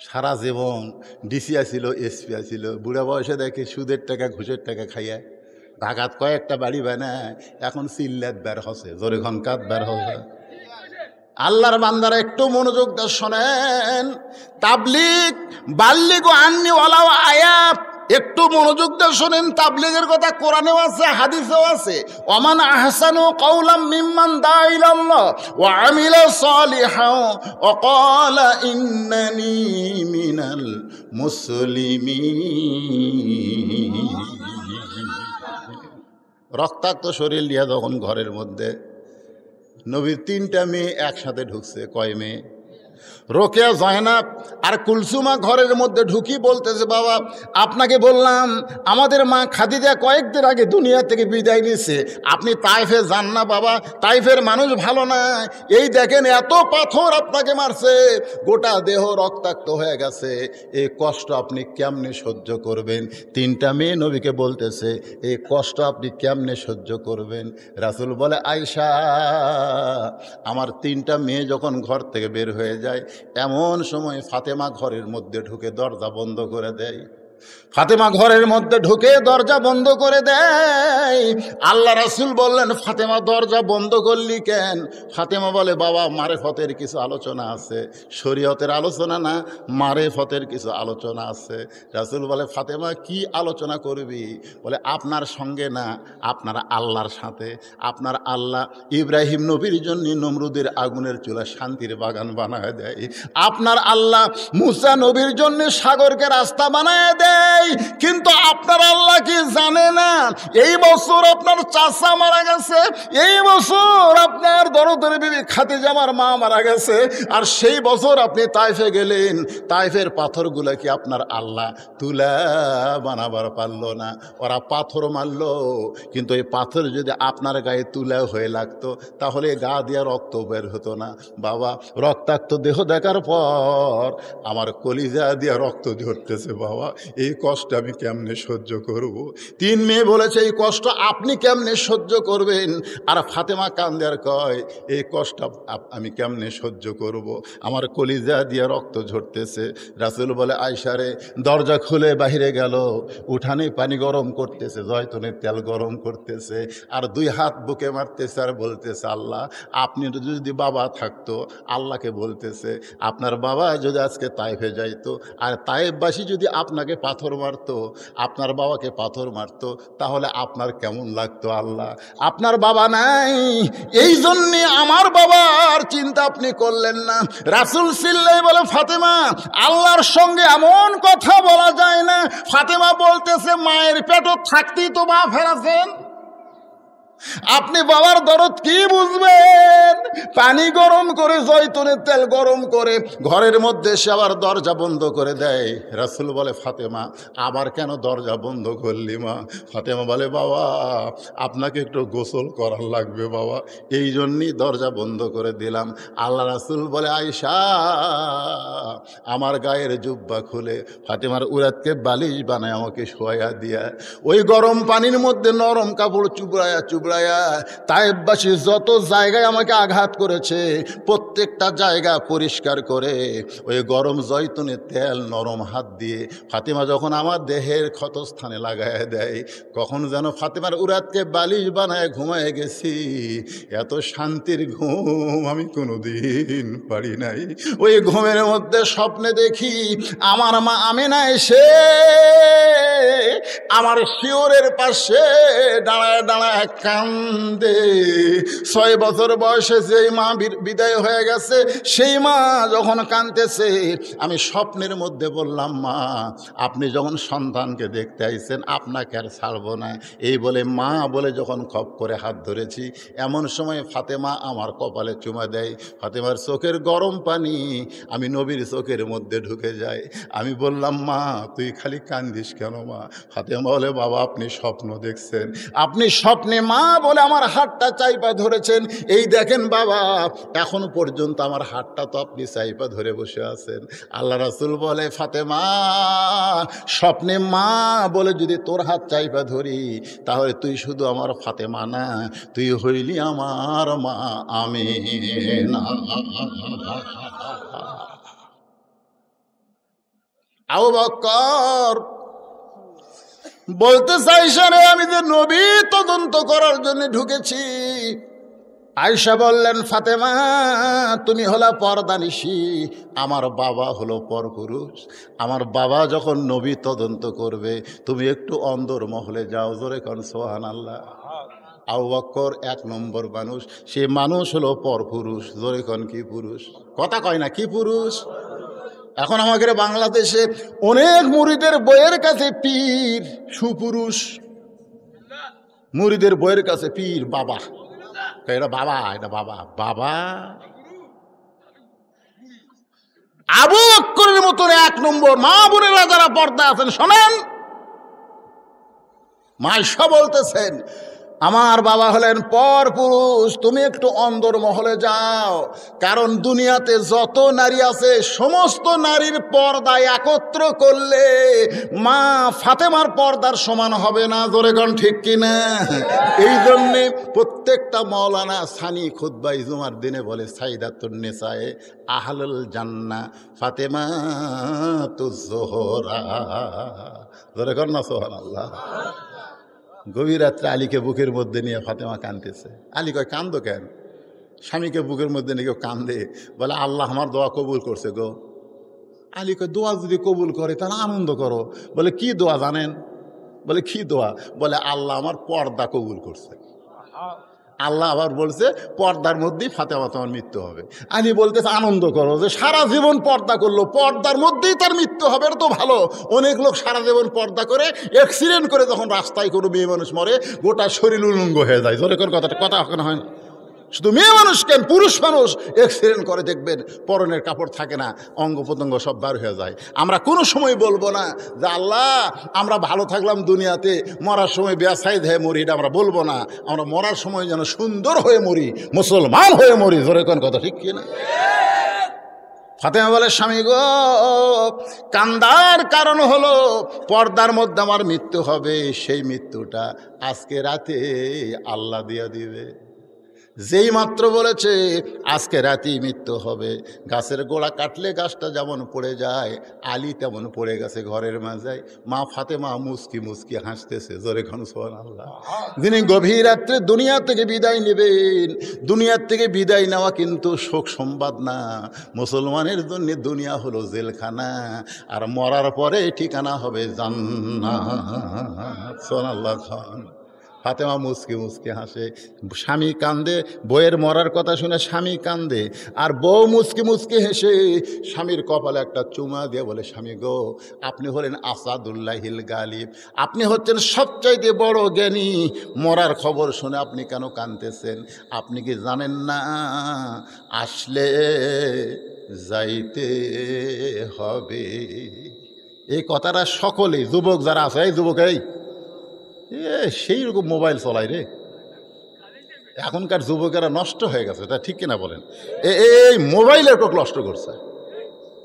সারা জীবন ডিসি আসিল, এসপি আসিল, বুড়া বয়সে দেখে সুদের টাকা ঘুষের টাকা খাইয়া ঢাকাত কয়েকটা বাড়ি বানায়, এখন চিল্লাত বের হচ্ছে, জোরে ঘনকাত বের হচ্ছে। আল্লাহর বান্দারা একটু মনোযোগ দিয়ে শোনেন। তাবলীগ বাল্লিগু আন্নি ওয়ালাউ আয়াত, একটু মনোযোগ দিয়ে শোনেন। তাবলীগের কথা কোরআনেও আছে, হাদিসেও আছে। ওমান আহসানু কাওলাম মিম্মান দা ইলাল্লাহ ওয়া আমিলা সালিহান ওয়া ক্বালা ইন্নানি মিনাল মুসলিমিন। রক্তাক্ত শরীর নিয়ে যখন ঘরের মধ্যে নবীর 3টা মেয়ে একসাথে ঢুকছে। কয় মেয়ে? রোকেয়া, জয়নাব আর কুলসুমা ঘরের মধ্যে ঢুকি বলতেছে, বাবা আপনাকে বললাম আমাদের মা খাদিজা কয়েকদিন আগে দুনিয়া থেকে বিদায় নিছে, আপনি তাইফে যান না বাবা, তাইফের মানুষ ভালো না। এই দেখেন এত পাথর আপনাকে মারছে, গোটা দেহ রক্তাক্ত হয়ে গেছে, এই কষ্ট আপনি কেমনে সহ্য করবেন? 3টা মেয়ে নবীকে বলতেছে, এই কষ্ট আপনি কেমনে সহ্য করবেন? রাসূল বলে, আয়েশা, আমার 3টা মেয়ে যখন ঘর থেকে বের হয়ে যায়, এমন সময় ফাতেমা ঘরের মধ্যে ঢুকে দরজা বন্ধ করে দেয়। ফাতেমা ঘরের মধ্যে ঢুকে দরজা বন্ধ করে দেয়। আল্লাহ রাসূল বললেন, ফাতেমা দরজা বন্ধ করলি কেন? ফাতেমা বলে, বাবা মারেফতের কিছু আলোচনা আছে, শরীয়তের আলোচনা না, মারেফতের কিছু আলোচনা আছে। রাসূল বলে, ফাতেমা কি আলোচনা করবি? বলে, আপনার সঙ্গে না, আপনার আল্লাহর সাথে। আপনার আল্লাহ ইব্রাহিম নবীর জন্য নমরুদের আগুনের চুলা শান্তির বাগান বানায় দেয়। আপনার আল্লাহ মুসা নবীর জন্য সাগরকে রাস্তা বানায় দেয়। কিন্তু আপনার আল্লাহ কি জানে না এই বছর আপনার চাচা মারা গেছে, এই বছর আপনার দরদের বিবি খাদিজা আমার মা মারা গেছে, আর সেই বছর আপনি তাইফে গেলেন। তাইফের পাথরগুলা কি আপনার আল্লাহ তুলা বানাবার পারলো না? ওরা পাথর মারলো, কিন্তু এই পাথর যদি আপনার গায়ে তুলা হয়ে লাগতো তাহলে গা দিয়া রক্ত বের হতো না। বাবা, রক্তাক্ত দেহ দেখার পর আমার কলিজা দিয়া রক্ত ঝরতেছে। বাবা, এই কষ্ট আমি কেমনে সহ্য করব? 3 মেয়ে বলেছে এই কষ্ট আপনি কেমনে সহ্য করবেন? আর ফাতেমা কান্দে আর কয় এই কষ্ট আমি কেমনে সহ্য করব? আমার কলিজা দিয়া রক্ত ঝরতেছে। রাসূল বলে আয়েশা রে, দরজা খুলে বাহিরে গেল, উঠানে পানি গরম করতেছে, জয়তুনের তেল গরম করতেছে, আর 2 হাত বুকে মারতেছে আর বলতেছে আল্লাহ, আপনি যদি বাবা থাকতো, আল্লাহকে বলতেছে আপনার বাবা যদি আজকে তাইফে যাইতো আর তাইফবাসী যদি আপনাকে পাথর মারতো, আপনার বাবাকে পাথর মারতো, তাহলে আপনার কেমন লাগতো? আল্লাহ, আপনার বাবা নাই, এই জন্যে আমার বাবার চিন্তা আপনি করলেন না। রাসূল সিল্লাই বলে ফাতেমা, আল্লাহর সঙ্গে এমন কথা বলা যায় না। ফাতেমা বলতেছে মায়ের পেটও থাকতেই তো মা ফেরাছেন, আপনি বাবার দরদ কি বুঝবেন? পানি গরম করে, জয়তুনের তেল গরম করে ঘরের মধ্যে সে আবার দরজা বন্ধ করে দেয়। রাসূল বলে ফাতেমা, আবার কেন দরজা বন্ধ করলি মা? ফাতেমা বলে বাবা, আপনাকে একটু গোসল করার লাগবে বাবা, এই জন্যই দরজা বন্ধ করে দিলাম। আল্লাহ রাসূল বলে আয়েশা, আমার গায়ের জুব্বা খুলে ফাতেমার উরাতকে বালিশ বানায় আমাকে শোয়া দিয়া, ওই গরম পানির মধ্যে নরম কাপড় চুবড়ায়া তাইফবাসী যত জায়গায় আমাকে আঘাত করেছে প্রত্যেকটা জায়গা পরিষ্কার করে ওই গরম জয়তুনের তেল নরম হাত দিয়ে ফাতেমা যখন আমার দেহের ক্ষতস্থানে লাগায় দেয়, কখন যেন ফাতেমার উরাতকে বালিশ বানায় ঘুমায় গেছি। এত শান্তির ঘুম আমি কোনোদিন পারি নাই। ওই ঘুমের মধ্যে স্বপ্নে দেখি আমার মা আমেনা এসে আমার শিওরের পাশে দাঁড়ায় দাঁড়ায় কান্দে। 6 বছর বয়সে যেই মা বিদায় হয়ে গেছে, সেই মা যখন কাঁদতেছে, আমি স্বপ্নের মধ্যে বললাম মা, আপনি যখন সন্তানকে দেখতে আইছেন আপনাকে আর ছাড়বো না, এই বলে মা বলে যখন খপ করে হাত ধরেছি, এমন সময় ফাতেমা আমার কপালে চুমা দেয়। ফাতেমার চোখের গরম পানি আমি নবীর চোখের মধ্যে ঢুকে যায়। আমি বললাম মা, তুই খালি কান্দিস কেন মা? ফাতেমা বলে বাবা, আপনি স্বপ্ন দেখছেন, আপনি স্বপ্নে মা বলে আমার হাতটা চাইপা ধরেছেন, এই দেখেন বাবা, এখন পর্যন্ত আমার হাতটা তো আপনি চাইপা ধরে বসে আছেন। আল্লাহ রাসূল বলে ফাতেমা, স্বপ্নে মা বলে যদি তোর হাত চাইপা ধরি, তাহলে তুই শুধু আমার ফাতেমা না, তুই হইলি আমার মা আমিনা। আবু বকর বলতে চাইছে রে, আমি যে নবী তদন্ত করার জন্য ঢুকেছি। আয়েশা বললেন ফাতেমা, তুমি হলা পর্দানিশী, আমার বাবা হলো পরপুরুষ, আমার বাবা যখন নবী তদন্ত করবে তুমি একটু অন্দর মহলে যাও, জোরে কোন সুবহানাল্লাহ। আবু বকর 1 নম্বর মানুষ, সে মানুষ হলো পরপুরুষ, জোরে কোন কি পুরুষ? কথা কয় না, কি পুরুষ? এখন আমাদের বাংলাদেশে অনেক মুরিদের বইয়ের কাছে পীর সুপুরুষ, মুরিদের বইয়ের কাছে পীর বাবা, এটা বাবা, এটা বাবা, বাবা। আবু বকরের মতন 1 নম্বর মা বোনেরা যারা পর্দা আছেন শোনেন, মাইশা বলতেছেন আমার বাবা হলেন পরপুরুষ, তুমি একটু অন্দর মহলে যাও, কারণ দুনিয়াতে যত নারী আছে সমস্ত নারীর পর্দা একত্র করলে মা ফাতেমার পর্দার সমান হবে না, জোরে কোন ঠিক কিনা? এই জন্যে প্রত্যেকটা মাওলানা সানি খুতবায়ে জুমার দিনে বলে সাইদাতুন নিসায়ে আহলুল জান্নাহ ফাতেমাতুজ জোহরা, জোরে কোন না সুবহানাল্লাহ। গভীর রাত্রে আলীকে বুকের মধ্যে নিয়ে ফাতেমা কাঁদতেছে। আলী কয় কান্দো কেন? স্বামীকে বুকের মধ্যে নিয়ে কেউ কান্দে, বলে আল্লাহ আমার দোয়া কবুল করছে গো। আলী কয় দোয়া যদি কবুল করে তাহলে আনন্দ করো। বলে কি দোয়া জানেন? বলে কি দোয়া? বলে আল্লাহ আমার পর্দা কবুল করছে। আল্লাহ আবার বলছে পর্দার মধ্যেই ফাতেমা তোমার মৃত্যু হবে। আলী বলতেছে আনন্দ করো যে সারা জীবন পর্দা করলো, পর্দার মধ্যেই তার মৃত্যু হবে, এটা তো ভালো। অনেক লোক সারা জীবন পর্দা করে অ্যাক্সিডেন্ট করে যখন রাস্তায় কোনো মেয়ে মানুষ মরে গোটা শরীর উলঙ্গ হয়ে যায়। জোরে কোন কথা এখন হয় না। শুধু মেয়ে মানুষ কেন, পুরুষ মানুষ অ্যাক্সিডেন্ট করে দেখবেন পরনের কাপড় থাকে না, অঙ্গ প্রত্যঙ্গ সব বার হয়ে যায়। আমরা কোনো সময় বলবো না যে আল্লাহ আমরা ভালো থাকলাম দুনিয়াতে, মরার সময় বেসাইদ হয়ে মরি, এটা আমরা বলবো না। আমরা মরার সময় যেন সুন্দর হয়ে মরি, মুসলমান হয়ে মরি। জোরে কোন কথা ঠিক কি না? ফাতেমা বলে স্বামী গো, কান্দার কারণ হলো পর্দার মধ্যে আমার মৃত্যু হবে, সেই মৃত্যুটা আজকে রাতে আল্লাহ দিয়া দিবে। যেই মাত্র বলেছে আজকে রাতেই মৃত্যু হবে, গাছের গোড়া কাটলে গাছটা যেমন পড়ে যায়, আলী তেমন পড়ে গেছে ঘরের মাঝে। মা ফাতেমা মুস্কি মুস্কি হাসতেছে। জোরে খান সুবহানাল্লাহ। যিনি গভীর রাত্রে দুনিয়া থেকে বিদায় নেবেন, দুনিয়ার থেকে বিদায় নেওয়া কিন্তু শোক সংবাদ না। মুসলমানের জন্য দুনিয়া হলো জেলখানা, আর মরার পরে ঠিকানা হবে জান্নাত। সুবহানাল্লাহ খান। ফাতেমা মুস্কি মুস্কি হাসে, স্বামী কান্দে, বউয়ের মরার কথা শুনে স্বামী কান্দে, আর বউ মুস্কি মুস্কি হেসে স্বামীর কপালে একটা চুমা দিয়ে বলে স্বামী গো, আপনি হলেন আসাদুল্লাহিল গালিব, আপনি হচ্ছেন সবচাইতে বড় জ্ঞানী। মরার খবর শুনে আপনি কেন কাঁদতেছেন? আপনি কি জানেন না আসলে যাইতে হবে? এই কথাটা সকলেই, যুবক যারা আছে, এই যুবক এই সেই রকম মোবাইল চলাই রে। এখনকার যুবকেরা নষ্ট হয়ে গেছে, তা ঠিক কিনা বলেন? এই মোবাইলের কোক নষ্ট করছে।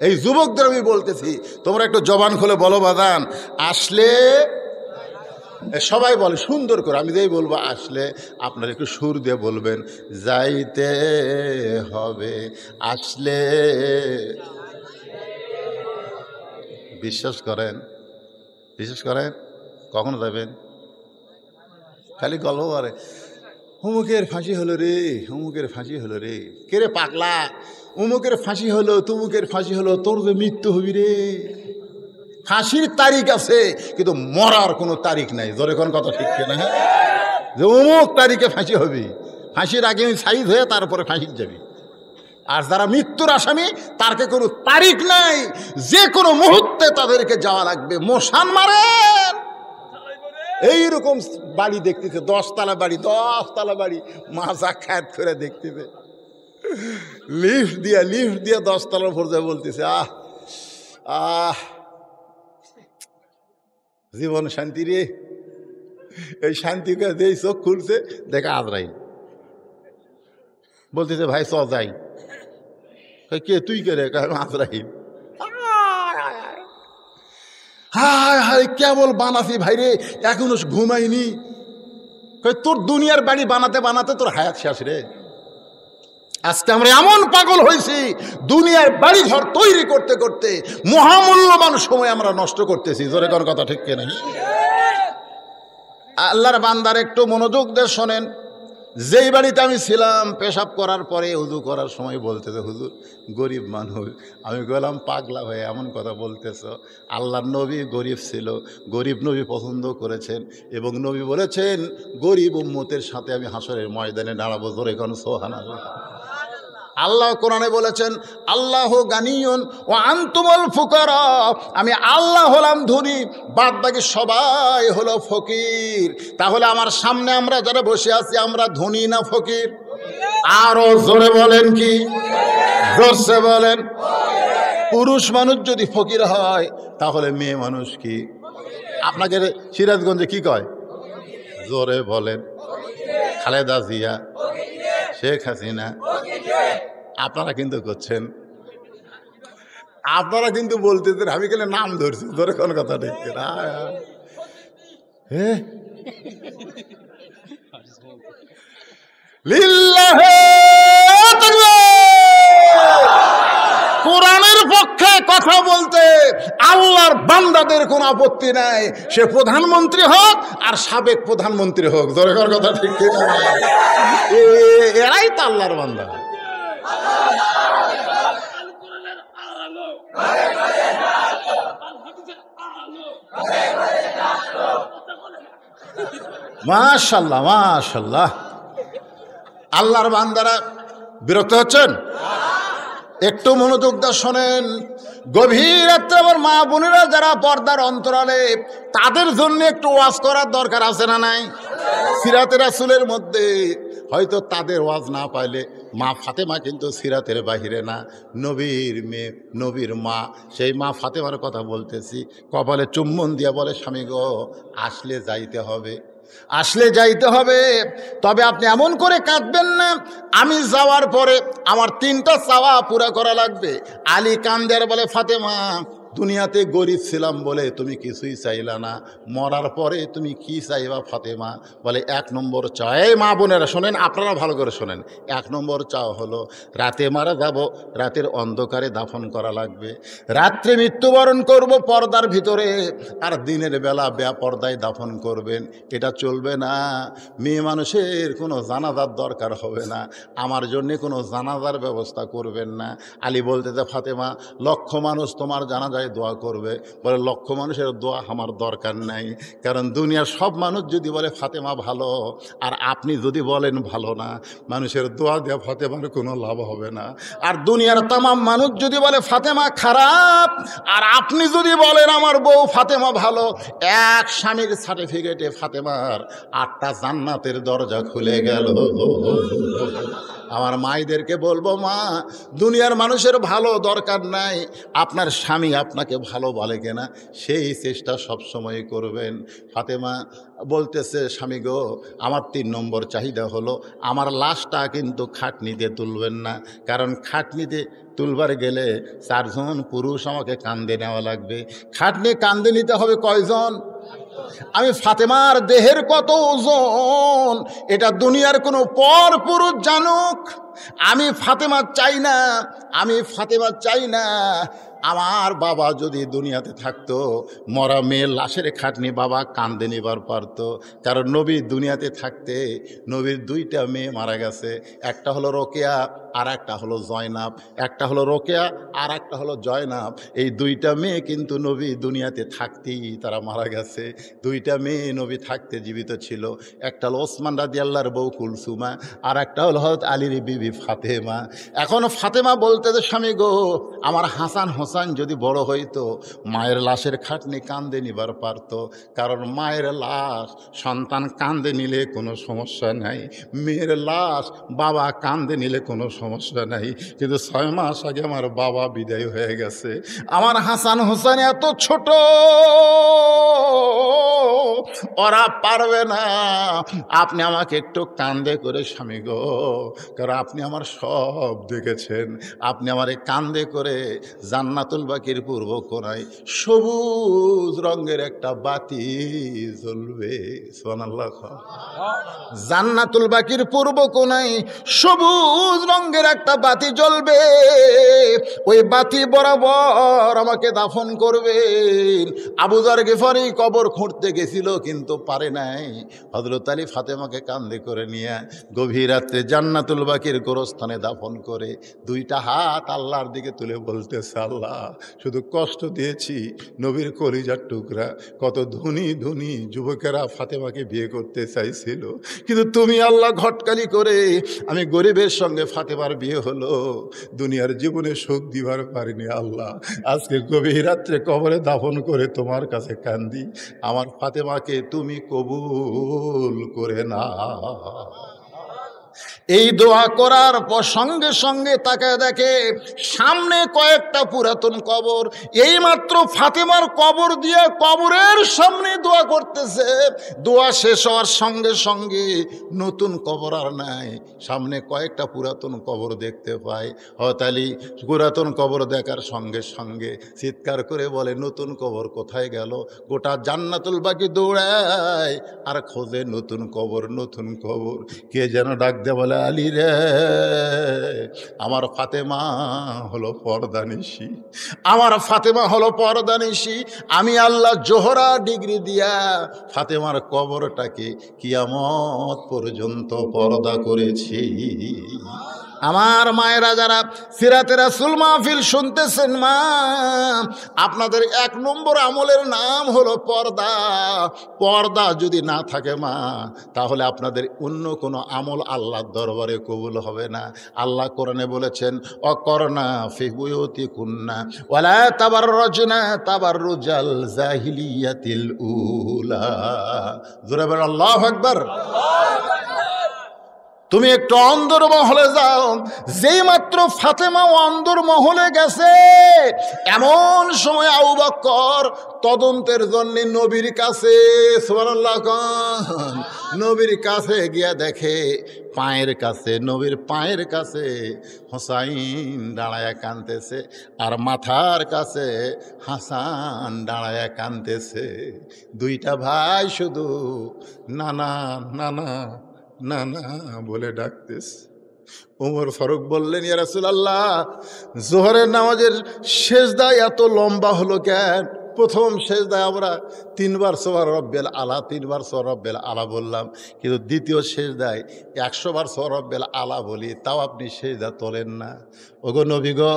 এই যুবকদের আমি বলতেছি, তোমরা একটু জবান খুলে বলো বাদান আসলে। সবাই বলে সুন্দর করে, আমি যেই বলবো আসলে আপনারা একটু সুর দিয়ে বলবেন যাইতে হবে। আসলে বিশ্বাস করেন, বিশ্বাস করেন, কখন যাবেন? খালি গল্প করে অমুকের ফাঁসি হলো রে, অমুকের ফাঁসি হলো রে। কে রে পাগলা, অমুকের ফাঁসি হলো, তমুকের ফাঁসি হলো, তোর যে মৃত্যু হবি রে। ফাঁসির তারিখ আছে কিন্তু মরার কোনো তারিখ নাই। জোরে কোন কথা ঠিক না? হ্যাঁ, যে অমুক তারিখে ফাঁসি হবি, ফাঁসির আগে সাইজ হয়ে তারপরে ফাঁসির যাবি। আর যারা মৃত্যুর আসামি তারকে কোনো তারিখ নাই, যে কোনো মুহূর্তে তাদেরকে যাওয়া লাগবে। মশান মারেন। এইরকম বাড়ি দেখতেছে, 10 তলা বাড়ি, 10 তলা বাড়ি, মাজা খ্যাত করে দেখতেছে। লিফট দিয়ে 10 তলার উপর যায়, বলতেছে আহ আহ জীবন শান্তি রে। এই শান্তি করে যেই চোখ খুলছে দেখা আজরাইল। বলতেছে ভাই চ যাই। কে তুই কে রে? আজরাইল। হায় হায় কেবল বানাসি ভাই রে, এখনো ঘুমাইনি। তোর দুনিয়ার বাড়ি বানাতে বানাতে তোর হায়াত শেষ রে। আজকে আমরা এমন পাগল হয়েছি, দুনিয়ার বাড়ি ঘর তৈরি করতে করতে মহামূল্যবান সময় আমরা নষ্ট করতেছি। জোরে কোন কথা ঠিক কিনা? আল্লাহর বান্দার একটু মনোযোগ দিয়ে শোনেন। যেই বাড়িতে আমি ছিলাম, পেশাব করার পরে উজু করার সময় বলতেছে হুজুর গরিব মানুষ। আমি বললাম পাগলা হয়ে এমন কথা বলতেছ? আল্লাহর নবী গরিব ছিল, গরিব নবী পছন্দ করেছেন, এবং নবী বলেছেন গরিব উম্মতের সাথে আমি হাসরের ময়দানে দাঁড়াবো। জোরে কোন সুবহানাল্লাহ। আল্লাহ কোরআনে বলেছেন আল্লাহ গানিয়ুন ওয়া আনতুমুল ফুকারা, আমি আল্লাহ হলাম ধনী, বাদ বাকি সবাই হলো ফকির। তাহলে আমার সামনে আমরা যারা বসে আছি, আমরা ধনী না ফকির? আরো জোরে বলেন, কি জোরসে বলেন। পুরুষ মানুষ যদি ফকির হয় তাহলে মেয়ে মানুষ কি? আপনাকে সিরাজগঞ্জে কি কয়? জোরে বলেন। খালেদা জিয়া, শেখ হাসিনা। আপনারা কিন্তু করছেন, আপনারা কিন্তু বলতেছেন, আমি কেন নাম ধরছি? ধরে কোন কথা দেখতে না। কোরআনের পক্ষে কথা বলতে আল্লাহর বান্দাদের কোনো আপত্তি নাই, সে প্রধানমন্ত্রী হোক আর সাবেক প্রধানমন্ত্রী হোক। জোরে কর কথা ঠিক কিনা? এরাই তো আল্লাহর বান্দা। মাশাআল্লাহ মাশাআল্লাহ। আল্লাহর বান্দারা বিরক্ত হচ্ছেন? একটু মনোযোগ দিয়ে শোনেন। গভীর রাত্রে আমার মা বোনেরা যারা পর্দার অন্তরালে, তাদের জন্য একটু ওয়াজ করার দরকার আছে না নাই? সিরাতে রাসূলের মধ্যে হয়তো তাদের ওয়াজ না পাইলে, মা ফাতেমা কিন্তু সিরাতের বাহিরে না, নবীর মেয়ে, নবীর মা, সেই মা ফাতেমার কথা বলতেছি। কপালে চুম্বন দিয়া বলে, স্বামী গো, আসলে যাইতে হবে, আসলে যাইতে হবে, তবে আপনি এমন করে কাঁদবেন না, আমি যাওয়ার পরে আমার 3টা চাওয়া পুরা করা লাগবে। আলী কান্দে আর বলে, ফাতেমা, দুনিয়াতে গরিব ছিলাম বলে তুমি কিছুই চাইলা না, মরার পরে তুমি কি চাইবা ফাতেমা? বলে 1 নম্বর চাও, এই মা বোনেরা শোনেন, আপনারা ভালো করে শোনেন, 1 নম্বর চাও হলো রাতে মারা যাব, রাতের অন্ধকারে দাফন করা লাগবে, রাত্রে মৃত্যুবরণ করব পর্দার ভিতরে, আর দিনের বেলা বেপর্দায় দাফন করবেন, এটা চলবে না। মেয়ে মানুষের কোনো জানাজার দরকার হবে না, আমার জন্যে কোনো জানাজার ব্যবস্থা করবেন না। আলী বলতেছে, ফাতেমা, লক্ষ মানুষ তোমার জানাজায় দোয়া করবে। বলে, লক্ষ মানুষের দোয়া আমার দরকার নাই, কারণ দুনিয়ার সব মানুষ যদি বলে ফাতেমা ভালো, আর আপনি যদি বলেন ভালো না, মানুষের দোয়া দেওয়া ফাতেমার কোনো লাভ হবে না। আর দুনিয়ার তামাম মানুষ যদি বলে ফাতেমা খারাপ, আর আপনি যদি বলেন আমার বউ ফাতেমা ভালো, এক স্বামীর সার্টিফিকেটে ফাতেমার 8টা জান্নাতের দরজা খুলে গেল। আমার মায়েদেরকে বলবো, মা, দুনিয়ার মানুষের ভালো দরকার নাই, আপনার স্বামী আপনাকে ভালো বলে কিনা সেই চেষ্টা সবসময় করবেন। ফাতেমা বলতেছে, স্বামী গো, আমার 3 নম্বর চাহিদা হলো আমার লাশটা কিন্তু খাটনিতে তুলবেন না, কারণ খাটনিতে তুলবার গেলে 4 জন পুরুষ আমাকে কান্দে নেওয়া লাগবে। খাটনি কান্দে নিতে হবে কয়জন? আমি ফাতেমার দেহের কত ওজন এটা দুনিয়ার কোনো পর পুরুষ জানুক, আমি ফাতেমা চাই না, আমি ফাতেমা চাই না। আমার বাবা যদি দুনিয়াতে থাকতো, মরা মেয়ের লাশের খাটনি বাবা কান্দে নিবার পারতো, কারণ নবী দুনিয়াতে থাকতে নবীর 2টা মেয়ে মারা গেছে, একটা হলো রোকেয়া আর একটা হলো জয়নাব, একটা হলো রোকেয়া আর একটা হলো জয়নাব। এই 2টা মেয়ে কিন্তু নবী দুনিয়াতে থাকতেই তারা মারা গেছে। 2টা মেয়ে নবী থাকতে জীবিত ছিল, একটা হলো ওসমান রাদিয়াল্লাহর বউ কুলসুমা, আর একটা হলো হযরত আলীর বিবি ফাতেমা। এখন ফাতেমা বলতেছে, স্বামী গো, আমার হাসান হোসেন যদি বড় হইতো, মায়ের লাশের খাটনি কান্দে নিবার পারত, কারণ মায়ের লাশ সন্তান কান্দে নিলে কোনো সমস্যা নাই, মেয়ের লাশ বাবা কান্দে নিলে কোনো সমস্যা নাই। কিন্তু 6 মাস আগে আমার বাবা বিদায় হয়ে গেছে, আমার হাসান হোসেন এত ছোট, ওরা পারবে না, আপনি আমাকে একটু কান্দে করে, স্বামী গো, কারণ আপনি আমার সব দেখেছেন, আপনি আমারে কান্দে করে জান্নাতুল বাকির পূর্ব কোণায় সবুজ রঙের একটা বাতি জ্বলবে। সুবহানাল্লাহ। জান্নাতুল বাকির পূর্ব কোণায় সবুজ রঙের একটা বাতি জ্বলবে, ওই বাতি বরাবর আমাকে দাফন করবেন। আবু যর গিফারি কবর খুঁড়তে গেছিল কিন্তু পারে নাই, হযরত আলী ফাতেমাকে কান্দে করে নিয়ে গভীর রাত্রে জান্নাতুল বাকির গোরস্থানে দাফন করে 2টা হাত আল্লাহর দিকে তুলে বলতেছে, আল্লাহ, শুধু কষ্ট দিয়েছি নবীর কলিজার টুকরা, কত ধনী ধনী যুবকেরা ফাতেমাকে বিয়ে করতে চাইছিল, কিন্তু তুমি আল্লাহ ঘটকালি করে আমি গরিবের সঙ্গে ফাতেমার বিয়ে হলো, দুনিয়ার জীবনে সুখ দিবার পারিনি। আল্লাহ, আজকে গভীর রাত্রে কবরে দাফন করে তোমার কাছে কান্দি, আমার ফাতেমাকে তুমি কবুল করে না। এই দোয়া করার পর সঙ্গে সঙ্গে তাকায় দেখে সামনে কয়েকটা পুরাতন কবর, এইমাত্র ফাতেমার কবর দিয়ে কবরের সামনে দোয়া করতেছে। দোয়া শেষ হওয়ার সঙ্গে সঙ্গে নতুন কবর আর নাই, সামনে কয়েকটা পুরাতন কবর দেখতে পায়। হযরত আলী পুরাতন কবর দেখার সঙ্গে সঙ্গে চিৎকার করে বলে, নতুন কবর কোথায় গেল? গোটা জান্নাতুল বাকি দৌড়ায় আর খোঁজে নতুন কবর, নতুন কবর। কে যেন ডাক দে, বলে, আলী রে, আমার ফাতেমা হলো পর্দানিশী, আমার ফাতেমা হলো পর্দানিশী। আমি আল্লাহ জোহরা ডিগ্রি দিয়া ফাতেমার কবরটাকে কিয়ামত পর্যন্ত পর্দা করেছি। আমার মায়েরা যারা সিরাতে রাসূল মাহফিল শুনতেছেন, মা আপনাদের 1 নম্বর আমলের নাম হলো পর্দা। পর্দা যদি না থাকে মা, তাহলে আপনাদের অন্য কোনো আমল আল্লাহর দরবারে কবুল হবে না। আল্লাহ কোরআনে বলেছেন, অকরনা ফি বুয়ুতিকুন্না ওয়ালা তাবাররাজনা তাবাররুজাল জাহিলিয়াতিল উলা। জোরে বলেন আল্লাহু আকবার। তুমি একটু অন্দর মহলে যাও, যেই মাত্র ফাতেমা অন্দর মহলে গেছে, এমন সময় আবু বকর তদন্তের জন্য নবীর কাছে, সুবহানাল্লাহ, নবীর কাছে গিয়া দেখে পায়ের কাছে, নবীর পায়ের কাছে হোসাইন দাঁড়ায়া কাঁদতেছে, আর মাথার কাছে হাসান দাঁড়ায়া কাঁদতেছে। দুইটা ভাই শুধু নানা নানা না না বলে ডাকতেছে। ওমর ফারুক বললেন, ইয়া রাসূলুল্লাহ, জোহরের নামাজের সেজদা এত লম্বা হলো কেন? প্রথম সেজদায় আমরা 3 বার সুবহান রাব্বিল আলা, 3 বার সুবহান রাব্বিল আলা বললাম, কিন্তু দ্বিতীয় সেজদায় 100 বার সুবহান রাব্বিল আলা বলি, তাও আপনি সেজদা তোলেন না। ওগো নবী গো,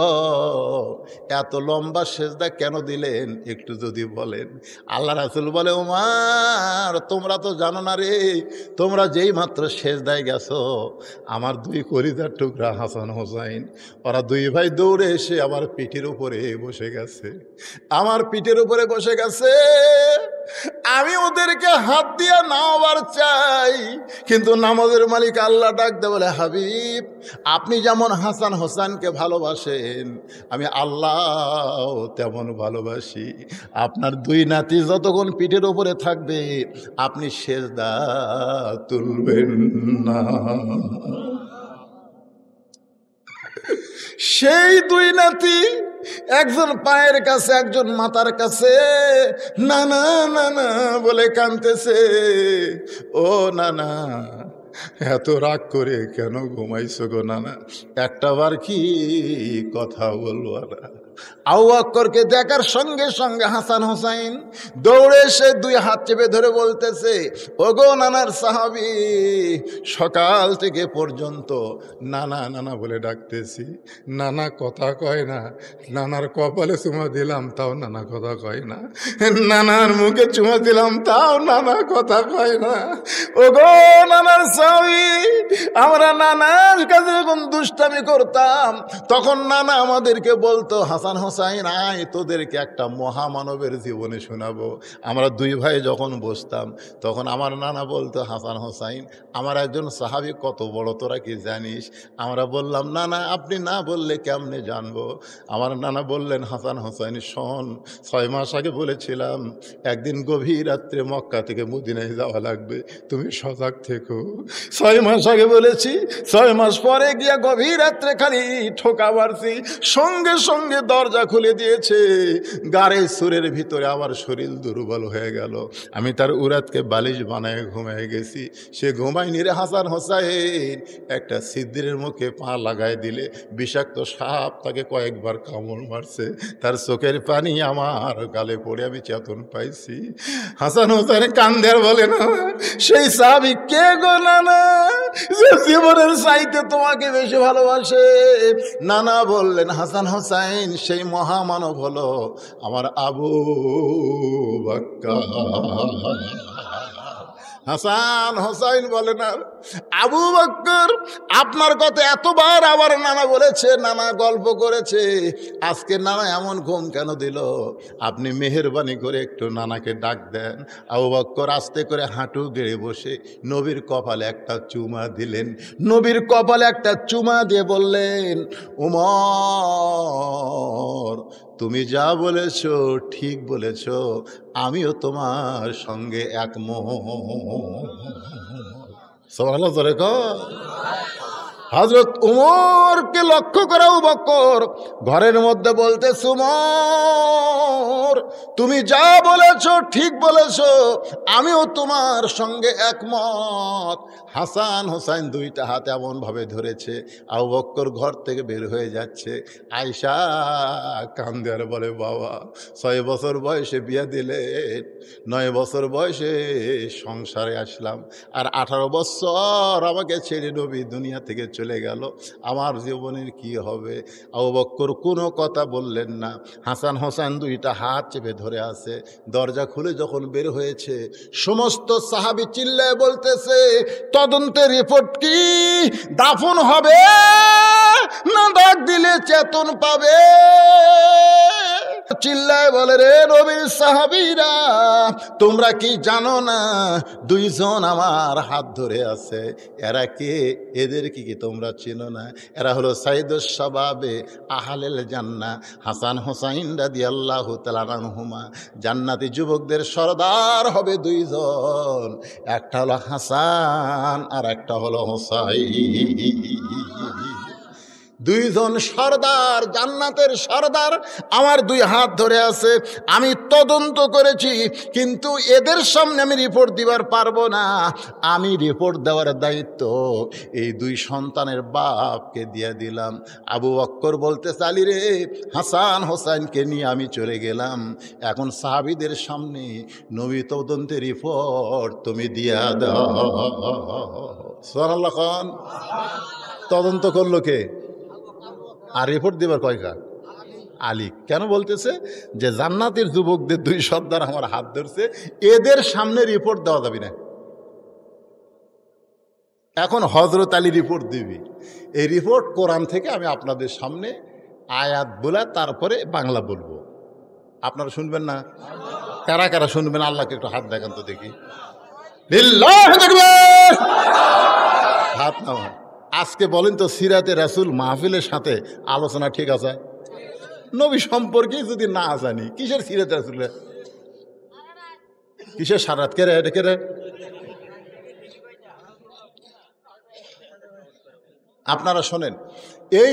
এত লম্বা সেজদা কেন দিলেন একটু যদি বলেন। আল্লাহ রাসূল বলে, ওমর তোমরা তো জানো না রে, তোমরা যেই মাত্র সেজদায় গেছো, আমার 2 কলিজার টুকরা হাসান হোসাইন, ওরা 2 ভাই দৌড়ে এসে আমার পিঠের উপরে বসে গেছে, আমার পিঠের উপরে বসে গেছে। আমি ওদেরকে হাত দিয়া নাওয়ার চাই, কিন্তু নামাজের মালিক আল্লাহ ডাক দে বলে, হাবিব আপনি যেমন হাসান হোসেনকে ভালোবাসেন, আমি আল্লাহ তেমন ভালোবাসি। আপনার 2 নাতি যতক্ষণ পিঠের উপরে থাকবে, আপনি সেজদা তুলবেন না। সেই 2 নাতি, একজন পায়ের কাছে, একজন মাথার কাছে, নানা নানা বলে কাঁদতেছে। ও নানা, এত রাগ করে কেন ঘুমাইছো গো নানা? একটা বার কি কথা বলবো না? আবু বকরকে দেখার সঙ্গে সঙ্গে হাসান হোসাইন দৌড়ে এসে 2 হাত চেপে ধরে বলতেছে, ওগো নানার সাহাবী, সকাল থেকে পর্যন্ত নানা নানা বলে ডাকতেছি, নানা কথা কয় না। নানার কপালে চুমা দিলাম, তাও নানা কথা কয় না। নানার মুখে চুমা দিলাম, তাও নানা কথা কয় না। ওগো নানার সাহাবী, আমরা নানার কাছে যখন দুষ্টামি করতাম, তখন নানা আমাদেরকে বলতো, হাসান হোসাইন আয়, তোদেরকে একটা মহামানবের জীবনে শোনাবো। আমরা 2 ভাই যখন বসতাম, তখন আমার নানা বলতো, হাসান হোসাইন আমার একজন সাহাবী কত বড়, তোরা কি জানিস? আমরা বললাম, নানা আপনি না বললে কেমনে জানবো? আমার নানা বললেন, হাসান হোসাইন শোন, 6 মাস আগে বলেছিলাম একদিন গভীর রাত্রে মক্কা থেকে মদিনায় যাওয়া লাগবে, তুমি সজাগ থেকো। 6 মাস আগে বলেছি, 6 মাস পরে গিয়া গভীর রাত্রে খালি ঠোকা মারছি, সঙ্গে সঙ্গে দরজা খুলে দিয়েছে। গাড়ে সুরের ভিতরে আমার শরীর দুর্বল হয়ে গেল, আমি তার উরাতকে বালিশ বানায় ঘুমিয়ে গেছি। সে ঘুমায়নি রে হাসান হোসাইন, একটা সিদ্দিরের মুখে পা লাগায় দিলে বিষাক্ত সাপ তাকে কয়েকবার কামড় মারছে, তার চোখের পানি আমার গালে পড়ে আমি চেতন পাইছি। হাসান হোসাইন কান্দের বলে, না সেই সাহাবী কে গো নানা, যে জীবনের চাইতে তোমাকে বেশি ভালোবাসে? নানা বললেন, হাসান হোসাইন সেই মহামানব হলো আমার আবু বকর। হাসান হোসাইন বলে, না আবু বকর আপনার কথা এতবার আবার নানা বলেছে, নানা গল্প করেছে, আজকে নানা এমন ঘুম কেন দিল? আপনি মেহেরবানি করে একটু নানাকে ডাক দেন। আবু বকর আস্তে করে হাঁটু গেড়ে বসে নবীর কপালে একটা চুমা দিলেন। নবীর কপালে একটা চুমা দিয়ে বললেন, উমর তুমি যা বলেছ ঠিক বলেছ, আমিও তোমার সঙ্গে একমত। সুবহানাল্লাহ জোরে কর। হযরত উমরকে লক্ষ্য করে আবু বকর ঘরের মধ্যে বলতেছে, উমর তুমি যা বলেছ ঠিক বলেছ, আমিও তোমার সঙ্গে একমত। হাসান হোসাইন 2টা হাত এমন ভাবে ধরেছে, আবু বকর ঘর থেকে বের হয়ে যাচ্ছে। আয়েশা কান্দে আর বলে, বাবা 6 বছর বয়সে বিয়ে দিলেন, 9 বছর বয়সে সংসারে আসলাম, আর 18 বছর আমাকে ছেড়ে নবী দুনিয়া থেকে চলে গেল, আমার জীবনের কি হবে? আবু বকর কোনো কথা বললেন না। হাসান হোসেন দুইটা হাত চেপে ধরে আছে। দরজা খুলে যখন বের হয়েছে, সমস্ত সাহাবী চিল্লায় বলতেছে, তদন্তের রিপোর্ট কি? দাফন হবে না ডাক দিলে চেতন পাবে? চিল্লায় বলে, রে নবীর সাহাবীরা, তোমরা কি জানো না দুইজন আমার হাত ধরে আছে? এরা কে? এদের কি তোমরা চিনো না? এরা হলো সাইদুস শাবাবে আহলেল জান্নাহ, হাসান হোসাইন রাদিয়াল্লাহু তাআলা আনহুমা। জান্নাতি যুবকদের সরদার হবে দুইজন, একটা হলো হাসান আর একটা হলো হোসাইন। দুইজন সর্দার, জান্নাতের সর্দার আমার দুই হাত ধরে আছে। আমি তদন্ত করেছি, কিন্তু এদের সামনে আমি রিপোর্ট দিবার পারবো না। আমি রিপোর্ট দেওয়ার দায়িত্ব এই দুই সন্তানের বাপকে দিয়ে দিলাম। আবু বকর বলতে চালি, রে হাসান হোসেনকে নিয়ে আমি চলে গেলাম, এখন সাহাবীদের সামনে নবী তদন্তের রিপোর্ট তুমি দিয়া দাও। সুবহানাল্লাহ খান। তদন্ত করলো কে? আর রিপোর্ট দিবার কয়টা? আলী। কেন বলতেছে যে জান্নাতের যুবকদের দুই সর্দার আমার হাত ধরছে, এদের সামনে রিপোর্ট দেওয়া যাবে না। এখন হযরত আলী রিপোর্ট দিবি। এই রিপোর্ট কোরআন থেকে আমি আপনাদের সামনে আয়াত বলে তারপরে বাংলা বলবো। আপনারা শুনবেন না? কারা কারা শুনবেন? আল্লাহকে একটু হাত দেখান তো দেখি। লিল্লাহু তাকবীর। হাত নামান। আজকে বলেন তো, সিরাতে রাসূল মাহফিলের সাথে আলোচনা ঠিক আছে? নবী সম্পর্কে যদি না জানি, কিসের সিরাতে রাসূল? কিসের সারাত? কে রে? এটা কে রে? আপনারা শোনেন, এই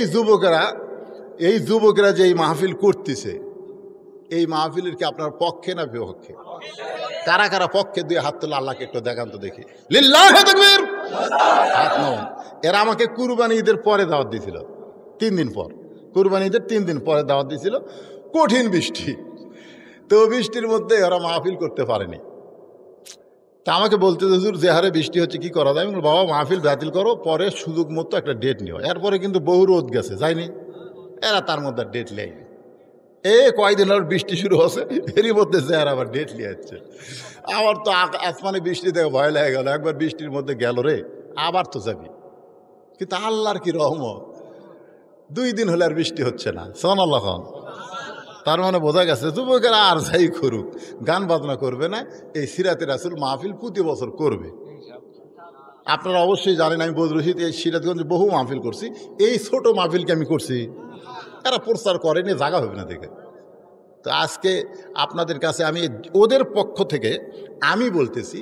যুবকেরা যে এই মাহফিল করতেছে, এই মাহফিলের কি আপনার পক্ষে না বিপক্ষে? কারা কারা পক্ষে? দুই হাত তোলা, আল্লাহকে একটু দেখান তো দেখি। লিল্লাহু তাকবীর। হাত নামান। এরা আমাকে কুরবানি ঈদের পরে দাওয়াত দিয়েছিল, 3 দিন পর। কুরবানি ঈদের 3 দিন পরে দাওয়াত দিয়েছিল। কঠিন বৃষ্টি, তো বৃষ্টির মধ্যে ওরা মাহফিল করতে পারেনি। তা আমাকে বলতে, হুজুর যে হারে বৃষ্টি হচ্ছে কি করা যায়? আমি বললাম, বাবা মাহফিল বাতিল করো, পরে সুযোগ মতো একটা ডেট নিও। এরপরে কিন্তু বহু রোদ গেছে, যায়নি। এরা তার মধ্যে ডেট নেয়নি। কয়দিন হল বৃষ্টি শুরু হচ্ছে, এরই মধ্যে যে আর আবার ডেট নিয়ে যাচ্ছে। আমার তো আসমানে বৃষ্টি থেকে ভয় লেগে গেল। একবার বৃষ্টির মধ্যে গেল রে, আবার তো যাবি। কিন্তু আল্লাহর কি রহমত, 2 দিন হলে আর বৃষ্টি হচ্ছে না। সুবহানাল্লাহ। তার মানে বোঝা গেছে যুবকেরা আর যাই করুক, গান বাজনা করবে না। এই সিরাতে রাসূল মাহফিল প্রতি বছর করবে। আপনারা অবশ্যই জানেন, আমি বদরুল রশিদ এই সিরাজগঞ্জে বহু মাহফিল করছি। এই ছোট মাহফিলকে আমি করছি, এরা প্রচার করেনি, জায়গা হবে না দেখে। তো আজকে আপনাদের কাছে আমি ওদের পক্ষ থেকে আমি বলতেছি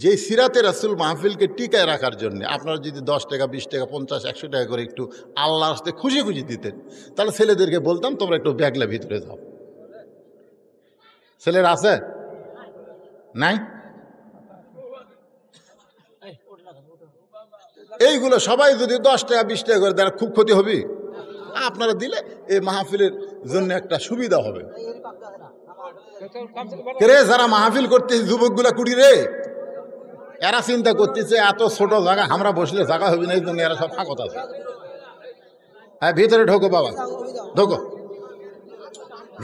যে সিরাতে রাসূল মাহফিলকে টিকায় রাখার জন্য আপনারা যদি 10 টাকা, 20 টাকা, 50, 100 টাকা করে একটু আল্লাহর রাস্তায় খুশি খুশি দিতেন, তাহলে ছেলেদেরকে বলতাম তোমরা একটু ব্যাগলা ভিতরে যাও। ছেলেরা আছে? নাই? এইগুলো সবাই যদি 10 টাকা, 20 টাকা করে দেয়, খুব ক্ষতি হবে। আপনারা দিলে এই মাহফিলের জন্য একটা সুবিধা হবে। রে যারা মাহফিল করতেছে যুবকগুলা কুড়ি রে, এরা চিন্তা করতেছে এত ছোট জায়গা আমরা বসলে জায়গা হবে না, এই জন্য এরা সব ফাঁকত আছে। হ্যাঁ, ভিতরে ঢোকো বাবা, ঢোকো।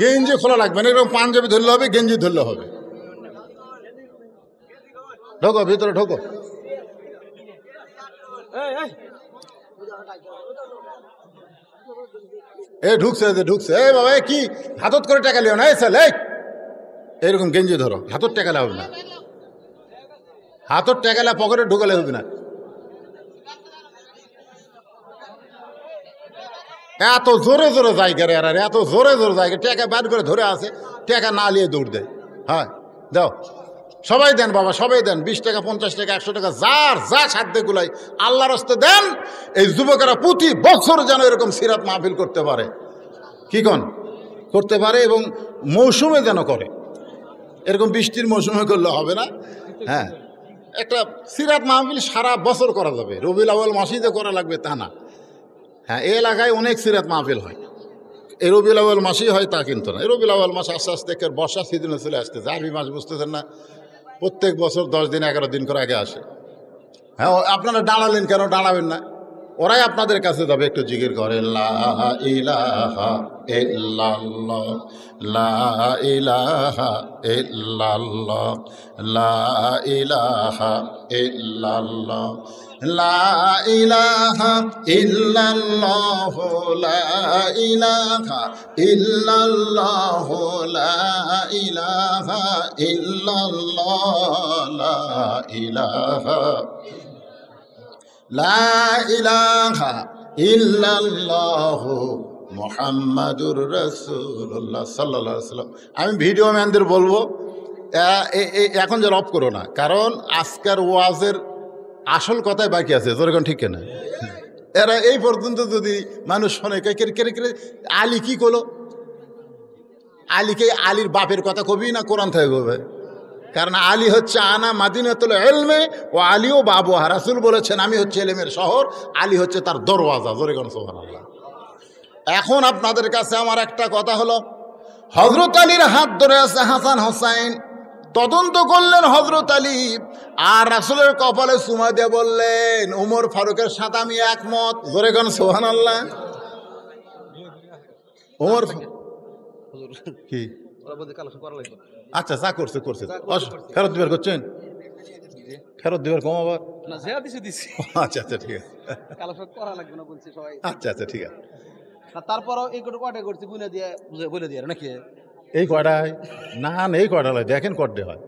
গেঞ্জি খোলা লাগবে না, এরকম পাঞ্জাবি ধরলে হবে, গেঞ্জি ধরলে হবে। ঢোকো, ভিতরে ঢোকো। ঢুকছে ঢুকছে। বাবা কি হাতত করে টাকা লিও না, এরকম গেঞ্জি ধরো, হাতত টাকালে হবে না। হাতত টাকালে পকেটে ঢুকালে হবে না। এত জোরে জোরে জায়গা রে, এত জোরে জোরে জায়গা, টাকা বার করে ধরে আছে, টাকা না নিয়ে দৌড় দেয়। হ্যাঁ দাও, সবাই দেন বাবা, সবাই দেন। 20 টাকা, 50 টাকা, 100 টাকা, যার যা সাধ্যে গুলাই আল্লাহর রাস্তায় দেন। এই যুবকেরা প্রতি বছর যেন এরকম সিরাত মাহফিল করতে পারে, কি কন করতে পারে, এবং মৌসুমে যেন করে। এরকম বৃষ্টির মৌসুমে করলে হবে না। হ্যাঁ, একটা সিরাত মাহফিল সারা বছর করা যাবে, রবিউল আউয়াল মাসেই যে করা লাগবে তা না। হ্যাঁ, এই এলাকায় অনেক সিরাত মাহফিল হয়, এই রবিউল আউয়াল মাসেই হয় তা কিন্তু না। এই রবিউল আউয়াল মাস আস্তে আস্তে বর্ষা সিজনে চলে আসতেছে, আরবি মাস বুঝতেছেন না, প্রত্যেক বছর 10 দিন 11 দিন করে আগে আসে। হ্যাঁ, আপনারা দাঁড়ালেন কেন? দাঁড়াবেন না, ওরাই আপনাদের কাছে যাবে, একটু জিকির করে লা ইলাহা ইল্লাল্লাহ, লা ইলাহা ইল্লাল্লাহ, লা ইলাহা ইল্লাল্লাহ, লা ইলাহা ইল্লাল্লাহ, লা ইলাহা ইল্লাল্লাহ, লা ইলাহা ইল্লাল্লাহ, লা ইলাহা, লা ইলাহা ইল্লাল্লাহ মুহাম্মাদুর রাসূলুল্লাহ সাল্লাল্লাহু আলাইহি ওয়াসাল্লাম। আমি ভিডিও ম্যানদের বলবো এখন যে অফ করো না, কারণ আজকের ওয়াজের আসল কথাই বাকি আছে, যেরকম ঠিক না। এরা এই পর্যন্ত যদি মানুষ শোনে আলী কি করলো, আলীকে আলীর বাপের কথা কবি না কোরআন থেকে কবে? কারণ আলী হচ্ছে আনা মাদিনাতুল ইলমে ও আলীও বাবু রাসূল বলেছেন আমি হচ্ছে ইলমের শহর, আলী হচ্ছে তার দরওয়াজা। জোরে কোন সুবহানাল্লাহ। এখন আপনাদের কাছে আমার একটা কথা হলো, হযরত আলীর হাত ধরে আছে হাসান হোসাইন, তদন্ত করলেন হযরত আলী, আর রাসূলের কপালে চুমা দিয়ে বললেন উমর ফারুকের সাথে আমি একমত। জোরে কোন সুবহানাল্লাহ। উমর কি আচ্ছা যা করছে করছে, ফেরত দিবার করছেন, ফেরত দিবার কম আবার আচ্ছা আচ্ছা ঠিক আছে, আচ্ছা আচ্ছা ঠিক আছে। তারপরও এই কয়টা করছি বলে দিয়ে নাকি এই কয়টায় না না এই কয়টা হয় দেখেন কড্ডে হয়।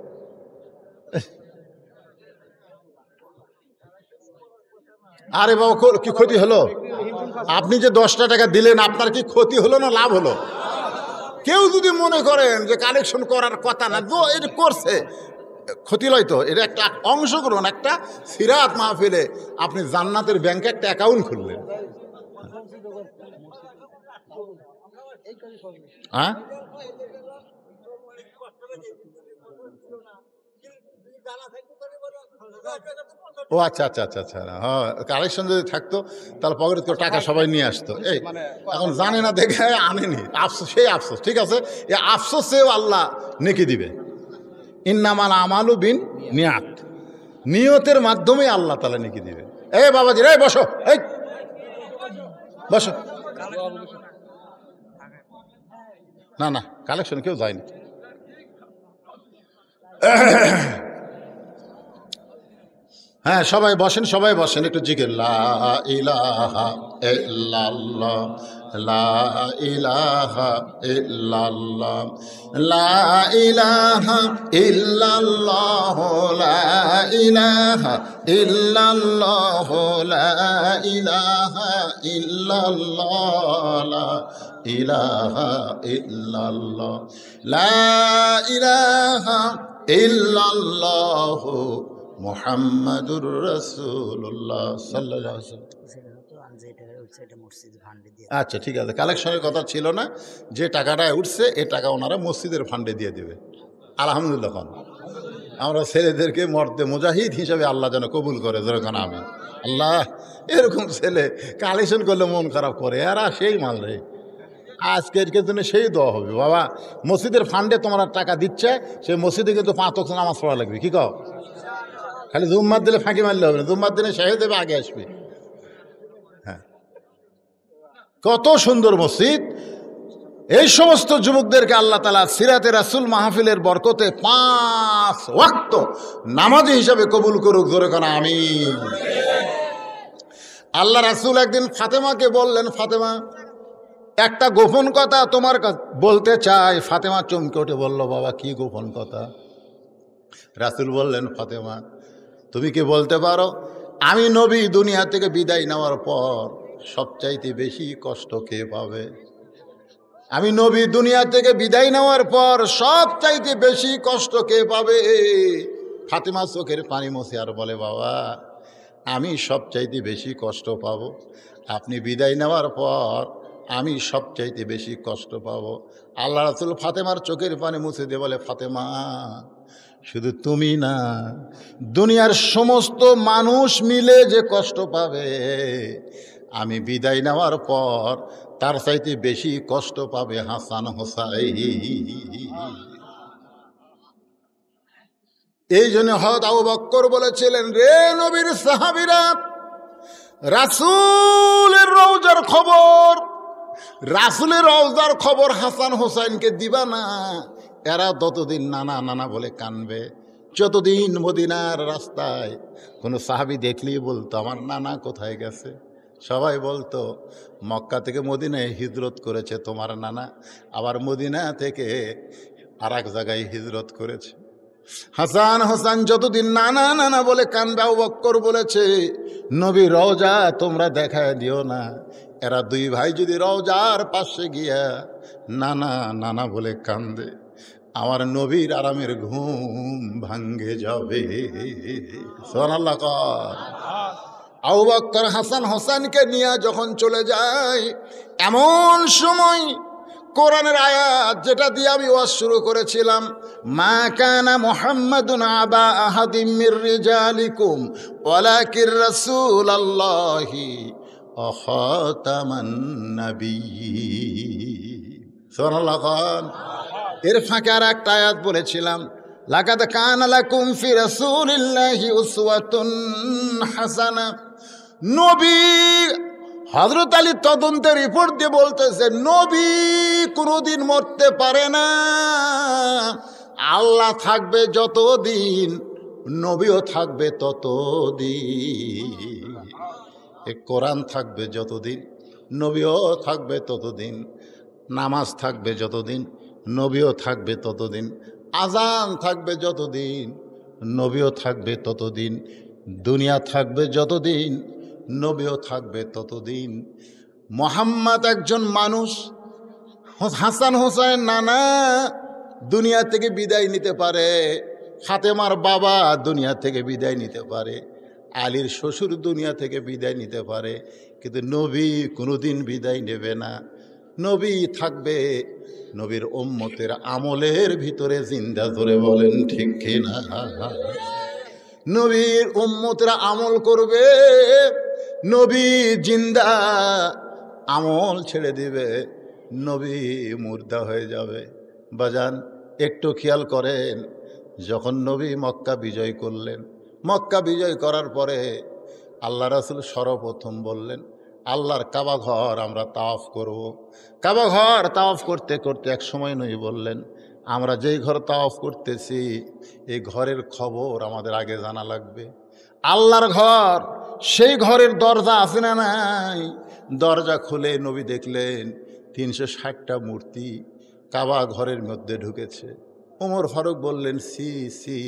আরে বাবা কি ক্ষতি হলো? আপনি যে 10টা টাকা দিলেন আপনার কি ক্ষতি হলো না লাভ হলো? কেউ যদি মনে করেন যে কালেকশন করার কথা না, এটা করছে, ক্ষতি লয় তো। এটা একটা অংশগ্রহণ, একটা সিরাত মাহফিলে আপনি জান্নাতের ব্যাংকে একটা অ্যাকাউন্ট খুললেন। হ্যাঁ ও আচ্ছা আচ্ছা আচ্ছা আচ্ছা, হ্যাঁ কালেকশন যদি থাকতো তাহলে পকেটে তো টাকা সবাই নিয়ে আসতো। এই এখন জানে না দেখে আনেনি, আফসোস, সেই আফসোস। ঠিক আছে, এই আফসোসেও আল্লাহ নেকি দিবে। ইন্নামাল আমালু বিন নিয়াত, নিয়তের মাধ্যমে আল্লাহ তাআলা নেকি দিবে। এই বাবাজি রে বসো, এই বসো। না না কালেকশন কেউ যায়নি। হ্যাঁ সবাই বসেন, সবাই বসেন, একটু জিকির লা ইলাহা ইল্লাল্লাহ, লা ইলাহা ইল্লাল্লাহ, লা ইলাহা ইল্লাল্লাহ, লা ইলাহা ইল্লাল্লাহ, লা ইলাহা ইল্লাল্লাহ, লা ইলাহা ইল্লাল্লাহ, লা ইলাহা ইল্লাল্লাহ মুহাম্মাদুর রাসূলুল্লাহ সাল্লাল্লাহু আলাইহি ওয়াসাল্লাম। আচ্ছা ঠিক আছে, কালেকশনের কথা ছিল না, যে টাকাটা উঠছে এই টাকা ওনারা মসজিদের ফান্ডে দিয়ে দেবে। আলহামদুলিল্লাহ। আমরা ছেলেদেরকে মর্দে মুজাহিদ হিসাবে আল্লাহ যেন কবুল করে, যেরকম আমি আল্লাহ এরকম ছেলে কালেকশন করলে মন খারাপ করে, এরা সেই মাল রে। আজকের জন্য সেই দোয়া হবে, বাবা মসজিদের ফান্ডে তোমরা টাকা দিচ্ছে, সেই মসজিদে কিন্তু 5 ওয়াক্ত নামাজ পড়া লাগবে। কি কও? খালি জুম্মার দিলে ফাঁকি মারলে হবে না, জুম্মার দিনে শাহেদ দেবে আগে আসবে। হ্যাঁ কত সুন্দর মসজিদ। এই সমস্ত যুবকদেরকে আল্লাহ তাআলা সিরাতে রাসূল মাহফিলের বরকতে 5 ওয়াক্ত নামাজি হিসাবে কবুল করুক। জোরে কোন আমিন। আল্লাহ রাসূল একদিন ফাতেমাকে বললেন, ফাতেমা একটা গোপন কথা তোমার বলতে চাই। ফাতেমা চমকে উঠে বলল, বাবা কি গোপন কথা? রাসূল বললেন, ফাতেমা তুমি কি বলতে পারো আমি নবী দুনিয়া থেকে বিদায় নেওয়ার পর সবচাইতে বেশি কষ্ট কে পাবে? আমি নবী দুনিয়া থেকে বিদায় নেওয়ার পর সবচাইতে বেশি কষ্ট কে পাবে? ফাতেমা চোখের পানি মুছে আর বলে, বাবা আমি সবচাইতে বেশি কষ্ট পাবো আপনি বিদায় নেওয়ার পর, আমি সবচাইতে বেশি কষ্ট পাবো। আল্লাহ রাসূল ফাতেমার চোখের পানি মুছে দিয়ে বলে, ফাতেমা শুধু তুমি না, দুনিয়ার সমস্ত মানুষ মিলে যে কষ্ট পাবে আমি বিদায় নেওয়ার পর তার চাইতে বেশি কষ্ট পাবে হাসান হোসাইন। এই জন্য হযরত আবু বকর বলেছিলেন, রে নবীর সাহাবীরা রাসূলের রওজার খবর, রাসূলের রওজার খবর হাসান হোসেনকে দিবা না। এরা ততদিন নানা নানা বলে কানবে। যতদিন মদিনার রাস্তায় কোনো সাহাবী দেখলেই বলতো আমার নানা কোথায় গেছে। সবাই বলতো মক্কা থেকে মদিনায় হিজরত করেছে তোমার নানা, আবার মদিনা থেকে আর এক জায়গায় হিজরত করেছে। হাসান হোসেন যতদিন নানা নানা বলে কানবে, আবু বকর বলেছে নবী রওজা তোমরা দেখায় দিও না। এরা দুই ভাই যদি রওজার পাশে গিয়া নানা নানা বলে কান্দে, আমার নবীর আরামের ঘুম ভাঙ্গে যাবে। সুবহানাল্লাহ। আবু বকর হাসান হোসেনকে নিয়ে যখন চলে যায়, এমন সময় কোরআনের আয়াত যেটা দিয়ে আমি ওয়াজ শুরু করেছিলাম, মা কানা মুহাম্মাদুন আবা আহাদিম মির রিজালিকুম ওয়ালাকির রাসূলুল্লাহি ওয়া খাতামান নাবিয়্যিন। সুবহানাল্লাহ। এর ফাঁকে আর একটা আয়াত বলেছিলাম, লাকাদ কানা লাকুম ফি রাসূলিল্লাহি উসওয়াতুন হাসানা। নবী হযরত আলী তদন্তের রিপোর্ট দিয়ে বলতেছে নবী কোনোদিন মরতে পারে না। আল্লাহ থাকবে যতদিন, নবীও থাকবে ততদিন। এ কোরআন থাকবে যতদিন, নবীও থাকবে ততদিন। নামাজ থাকবে যতদিন, নবীও থাকবে ততদিন। আজান থাকবে যতদিন, নবীও থাকবে ততদিন। দুনিয়া থাকবে যতদিন, নবীও থাকবে ততদিন। মুহাম্মদ একজন মানুষ, হাসান হোসেন নানা দুনিয়া থেকে বিদায় নিতে পারে, ফাতেমার বাবা দুনিয়া থেকে বিদায় নিতে পারে, আলীর শ্বশুর দুনিয়া থেকে বিদায় নিতে পারে, কিন্তু নবী কোনোদিন বিদায় নেবে না। নবী থাকবে, নবীর উম্মতের আমলের ভিতরে জিন্দা। ধরে বলেন ঠিক কিনা? নবীর উম্মতেরা আমল করবে, নবী জিন্দা, আমল ছেড়ে দিবে, নবী মুর্দা হয়ে যাবে। বাজান একটু খেয়াল করেন, যখন নবী মক্কা বিজয় করলেন, মক্কা বিজয় করার পরে আল্লাহ রাসূল সর্বপ্রথম বললেন আল্লাহর কাবা ঘর আমরা তাওয়াফ করব। কাবা ঘর তাওয়াফ করতে করতে এক সময় নবী বললেন আমরা যেই ঘর তাওয়াফ করতেছি এই ঘরের খবর আমাদের আগে জানা লাগবে। আল্লাহর ঘর, সেই ঘরের দরজা আছে না নাই? দরজা খুলে নবী দেখলেন 360টা মূর্তি কাবা ঘরের মধ্যে ঢুকেছে। ওমর ফারুক বললেন সি সি,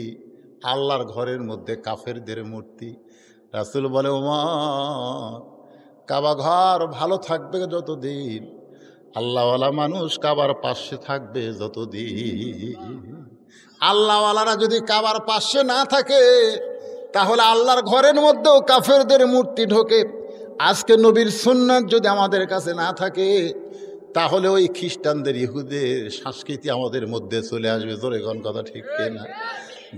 আল্লাহর ঘরের মধ্যে কাফেরদের মূর্তি। রাসূল বলে ওমর, কাবা ঘর ভালো থাকবে যতদিন, আল্লাহওয়ালা মানুষ কাবার পাশে থাকবে যতদিন। আল্লাহওয়ালারা যদি কাবার পাশে না থাকে তাহলে আল্লাহর ঘরের মধ্যেও কাফেরদের মূর্তি ঢোকে। আজকে নবীর সুন্নাত যদি আমাদের কাছে না থাকে তাহলে ওই খ্রিস্টানদের ইহুদের সংস্কৃতি আমাদের মধ্যে চলে আসবে। জোরে কোন কথা ঠিক কিনা?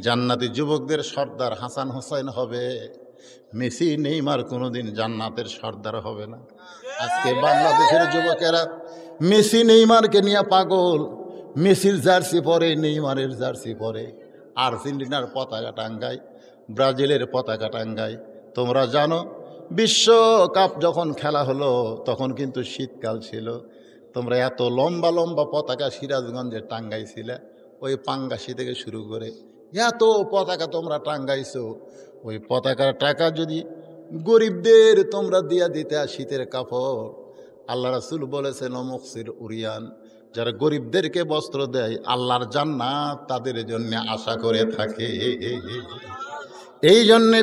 জান্নাতি যুবকদের সর্দার হাসান হোসেন হবে, মেসি নেইমার কোনোদিন জান্নাতের সর্দার হবে না। আজকে বাংলাদেশের যুবকেরা মেসি নেইমারকে নিয়ে পাগল, মেসির জার্সি পরে, নেইমারের জার্সি পরে, আর্জেন্টিনার পতাকা টাঙ্গায়, ব্রাজিলের পতাকা টাঙ্গায়। তোমরা জানো বিশ্বকাপ যখন খেলা হলো তখন কিন্তু শীতকাল ছিল, তোমরা এত লম্বা লম্বা পতাকা সিরাজগঞ্জে টাঙ্গাইছিলে, ওই পাঙ্গাসি থেকে শুরু করে এত পতাকা তোমরা টাঙ্গাইছো। ওই পতাকার টাকা যদি গরিবদের তোমরা দিয়া দিতে শীতের কাপড়, আল্লাহ রাসূল বলেছেন মুকসির উরিয়ান, যারা গরিবদেরকে বস্ত্র দেয় আল্লাহর জান্নাত তাদের জন্য আশা করে থাকে। এই জন্যে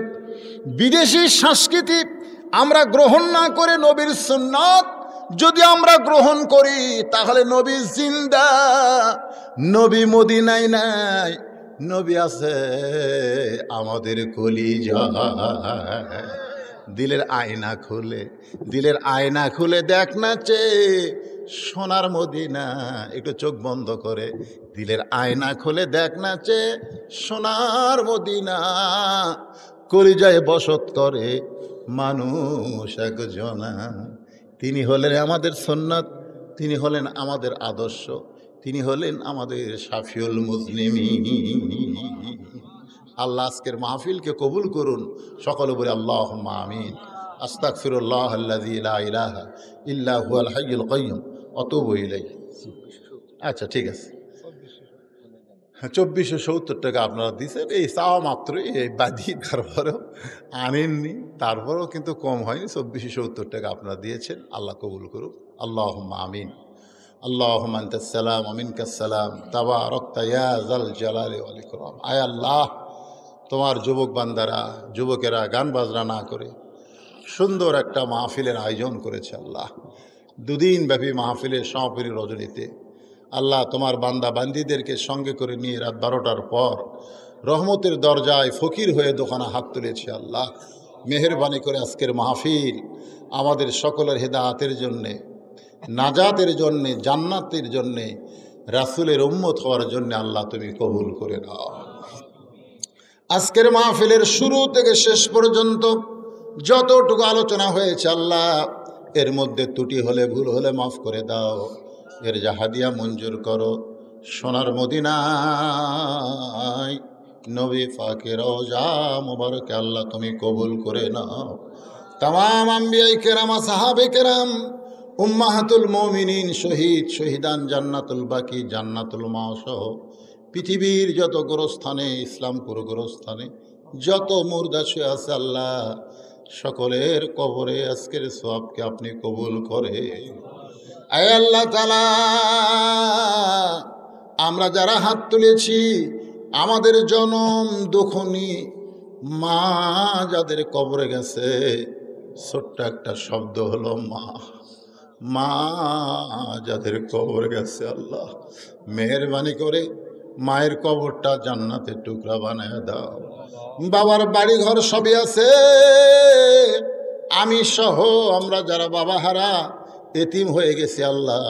বিদেশি সংস্কৃতি আমরা গ্রহণ না করে নবীর সুন্নাত যদি আমরা গ্রহণ করি তাহলে নবী জিন্দা, নবী মদিনায় নাই, নবী আছে আমাদের কলিজায়। দিলের আয়না খুলে, দিলের আয়না খুলে দেখ না চে সোনার মদিনা। একটু চোখ বন্ধ করে দিলের আয়না খুলে দেখ না চে সোনার মদিনা। কলিজায় বসত করে মানুষ একজনা, তিনি হলেন আমাদের সুন্নাত, তিনি হলেন আমাদের আদর্শ, তিনি হলেন আমাদের শাফিউল মুজলিমিন। আল্লাহ আজকের মাহফিলকে কবুল করুন, সকলে বলে আল্লাহুম্মা আমিন। আস্তাগফিরুল্লাহ আল্লাযী লা ইলাহা ইল্লা হুয়াল হাইয়ুল কাইয়্যুম ওয়া আতুবু ইলাইহি। আচ্ছা ঠিক আছে, 2470 টাকা আপনারা দিচ্ছেন, এই চাওয়া মাত্রই এই বাদি, তারপরেও আনেননি, তারপরেও কিন্তু কম হয়নি, 2470 টাকা আপনারা দিয়েছেন। আল্লাহ কবুল করুক, আল্লাহুম্মা আমিন। আল্লাহুম্মা আনতাস সালাম ওয়া মিনকাস সালাম তাবারাকতা ইয়া যাল জালালি ওয়াল ইকরাম। আয় আল্লাহ, তোমার যুবক বান্দারা, যুবকেরা গান বাজনা না করে সুন্দর একটা মাহফিলের আয়োজন করেছে আল্লাহ। দুদিন ব্যাপী মাহফিলের সমাপনী রজনীতে আল্লাহ তোমার বান্দা বান্দিদেরকে সঙ্গে করে নিয়ে রাত 12টার পর রহমতের দরজায় ফকির হয়ে দোকানে হাত তুলেছে আল্লাহ। মেহেরবানি করে আজকের মাহফিল আমাদের সকলের হেদায়েতের জন্যে, নাজাতের জন্যে, জান্নাতের জন্যে, রাসূলের উম্মত হওয়ার জন্যে আল্লাহ তুমি কবুল করে নাও। আজকের মাহফিলের শুরু থেকে শেষ পর্যন্ত যতটুকু আলোচনা হয়েছে আল্লাহ, এর মধ্যে ত্রুটি হলে, ভুল হলে মাফ করে দাও, এর হাদিয়া মঞ্জুর করো। সোনার মদিনায় নবী পাকের রওজা মুবারকে আল্লাহ তুমি কবুল করে নাও। তামাম আম্বিয়ায়ে কেরাম, সাহাবে কেরাম, উম্মাহাতুল মুমিনিন, শহীদ শহীদান, জান্নাতুল বাকি, জান্নাতুল মাওসহ পৃথিবীর যত গোরস্থানে, ইসলামপুর গোরস্থানে যত মুর্দা শুয়ে আছে আল্লাহ, সকলের কবরে আজকের সওয়াবকে আপনি কবুল করে। আয় আল্লাহ তাআলা, আমরা যারা হাত তুলেছি, আমাদের জনম দুঃখনী মা যাদের কবরে গেছে, ছোট্ট একটা শব্দ হলো মা। মা যাদের কবর গেছে আল্লাহ, মেহেরবানি করে মায়ের কবরটা জান্নাতের টুকরা বানায় দাও। বাবার বাড়ি ঘর সবই আছে, আমি সহ আমরা যারা বাবা হারা এতিম হয়ে গেছি আল্লাহ,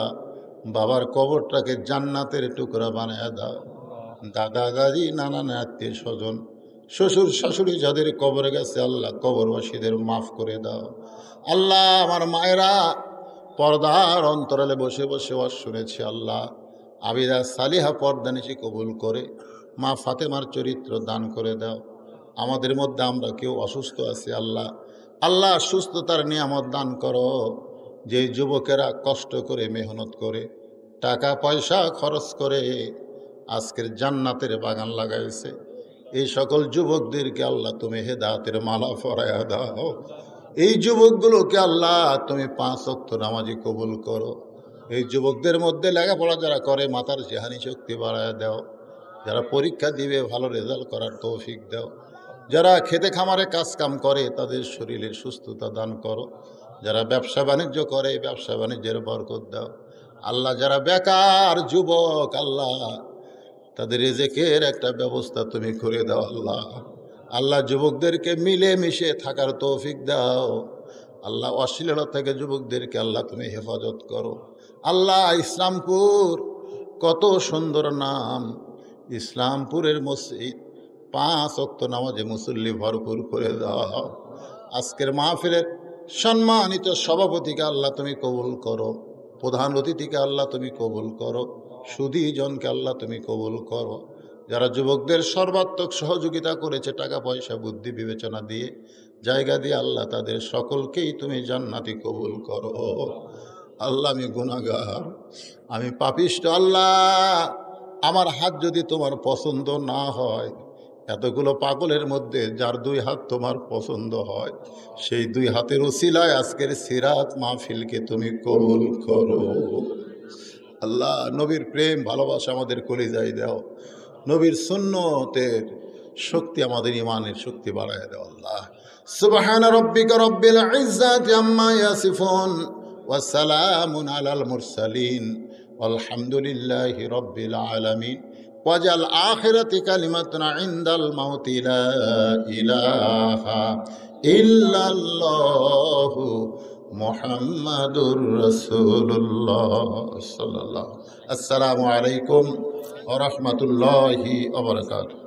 বাবার কবরটাকে জান্নাতের টুকরা বানায় দাও। দাদা দাদি, নানা আত্মীয় স্বজন, শ্বশুর শাশুড়ি যাদের কবরে গেছে আল্লাহ, কবরবাসীদের মাফ করে দাও। আল্লাহ, আমার মায়েরা পর্দার অন্তরালে বসে বসে ওয়াজ শুনেছে আল্লাহ, আবিদা সালিহা পর্দা নিশি কবুল করে মা ফাতেমার চরিত্র দান করে দাও। আমাদের মধ্যে আমরা কেউ অসুস্থ আছি আল্লাহ, আল্লাহ সুস্থতার নিয়ামত দান করো। যে যুবকেরা কষ্ট করে, মেহনত করে, টাকা পয়সা খরচ করে আজকের জান্নাতের বাগান লাগাইছে, এই সকল যুবকদেরকে আল্লাহ তুমি হেদায়েতের মালা পরায়া দাও। এই যুবকগুলোকে আল্লাহ তুমি 5 ওয়াক্ত নামাজি কবুল করো। এই যুবকদের মধ্যে লেখাপড়া যারা করে মাথার জেহানি শক্তি বাড়ায় দাও। যারা পরীক্ষা দিবে ভালো রেজাল্ট করার তৌফিক দাও। যারা খেতে খামারে কাজ কাম করে তাদের শরীরের সুস্থতা দান করো। যারা ব্যবসা বাণিজ্য করে ব্যবসা বাণিজ্যের বরকত দাও। আল্লাহ, যারা বেকার যুবক আল্লাহ, তাদের রিজিকের একটা ব্যবস্থা তুমি করে দাও আল্লাহ। আল্লাহ, যুবকদেরকে মিলে মিশে থাকার তৌফিক দাও আল্লাহ। অশ্লীলতা থেকে যুবকদেরকে আল্লাহ তুমি হেফাজত করো আল্লাহ। ইসলামপুর কত সুন্দর নাম, ইসলামপুরের মসজিদ 5 ওয়াক্ত নামাজে মুসল্লি ভরপুর করে দাও। আজকের মাহফিলের সম্মানিত সভাপতিকে আল্লাহ তুমি কবুল করো, প্রধান অতিথিকে আল্লাহ তুমি কবুল করো, সুধীজনকে আল্লাহ তুমি কবুল করো। যারা যুবকদের সর্বাত্মক সহযোগিতা করেছে টাকা পয়সা বুদ্ধি বিবেচনা দিয়ে, জায়গা দিয়ে আল্লাহ, তাদের সকলকেই তুমি জান্নাতি কবুল করো আল্লাহ। আমি গুনাহগার, আমি পাপিষ্ঠ আল্লাহ। আমার হাত যদি তোমার পছন্দ না হয়, এতগুলো পাগলের মধ্যে যার 2 হাত তোমার পছন্দ হয়, সেই 2 হাতের উসিলায় আজকের সিরাত মাহফিলকে তুমি কবুল করো আল্লাহ। নবীর প্রেম ভালোবাসা আমাদের কলিজায় দাও, নবীর সুন্নতের শক্তি আমাদের ইমানের শক্তি বাড়ায় দাও আল্লাহ। সুবহান রাব্বিকা রাব্বিল ইজ্জাতি আম্মা ইয়াসিফুন ওয়া সালামুন আলাল মুরসালিন আলহামদুলিল্লাহি রাব্বিল আলামিন। ওয়াজাল আখিরাতি কালিমাতুনা ইনদাল মাউতি লা ইলাহা ইল্লাল্লাহু মুহাম্মাদুর রাসূলুল্লাহ সাল্লাল্লাহু। আসসালামু আলাইকুম ওয়া রাহমাতুল্লাহি ওয়া বারাকাতুহু।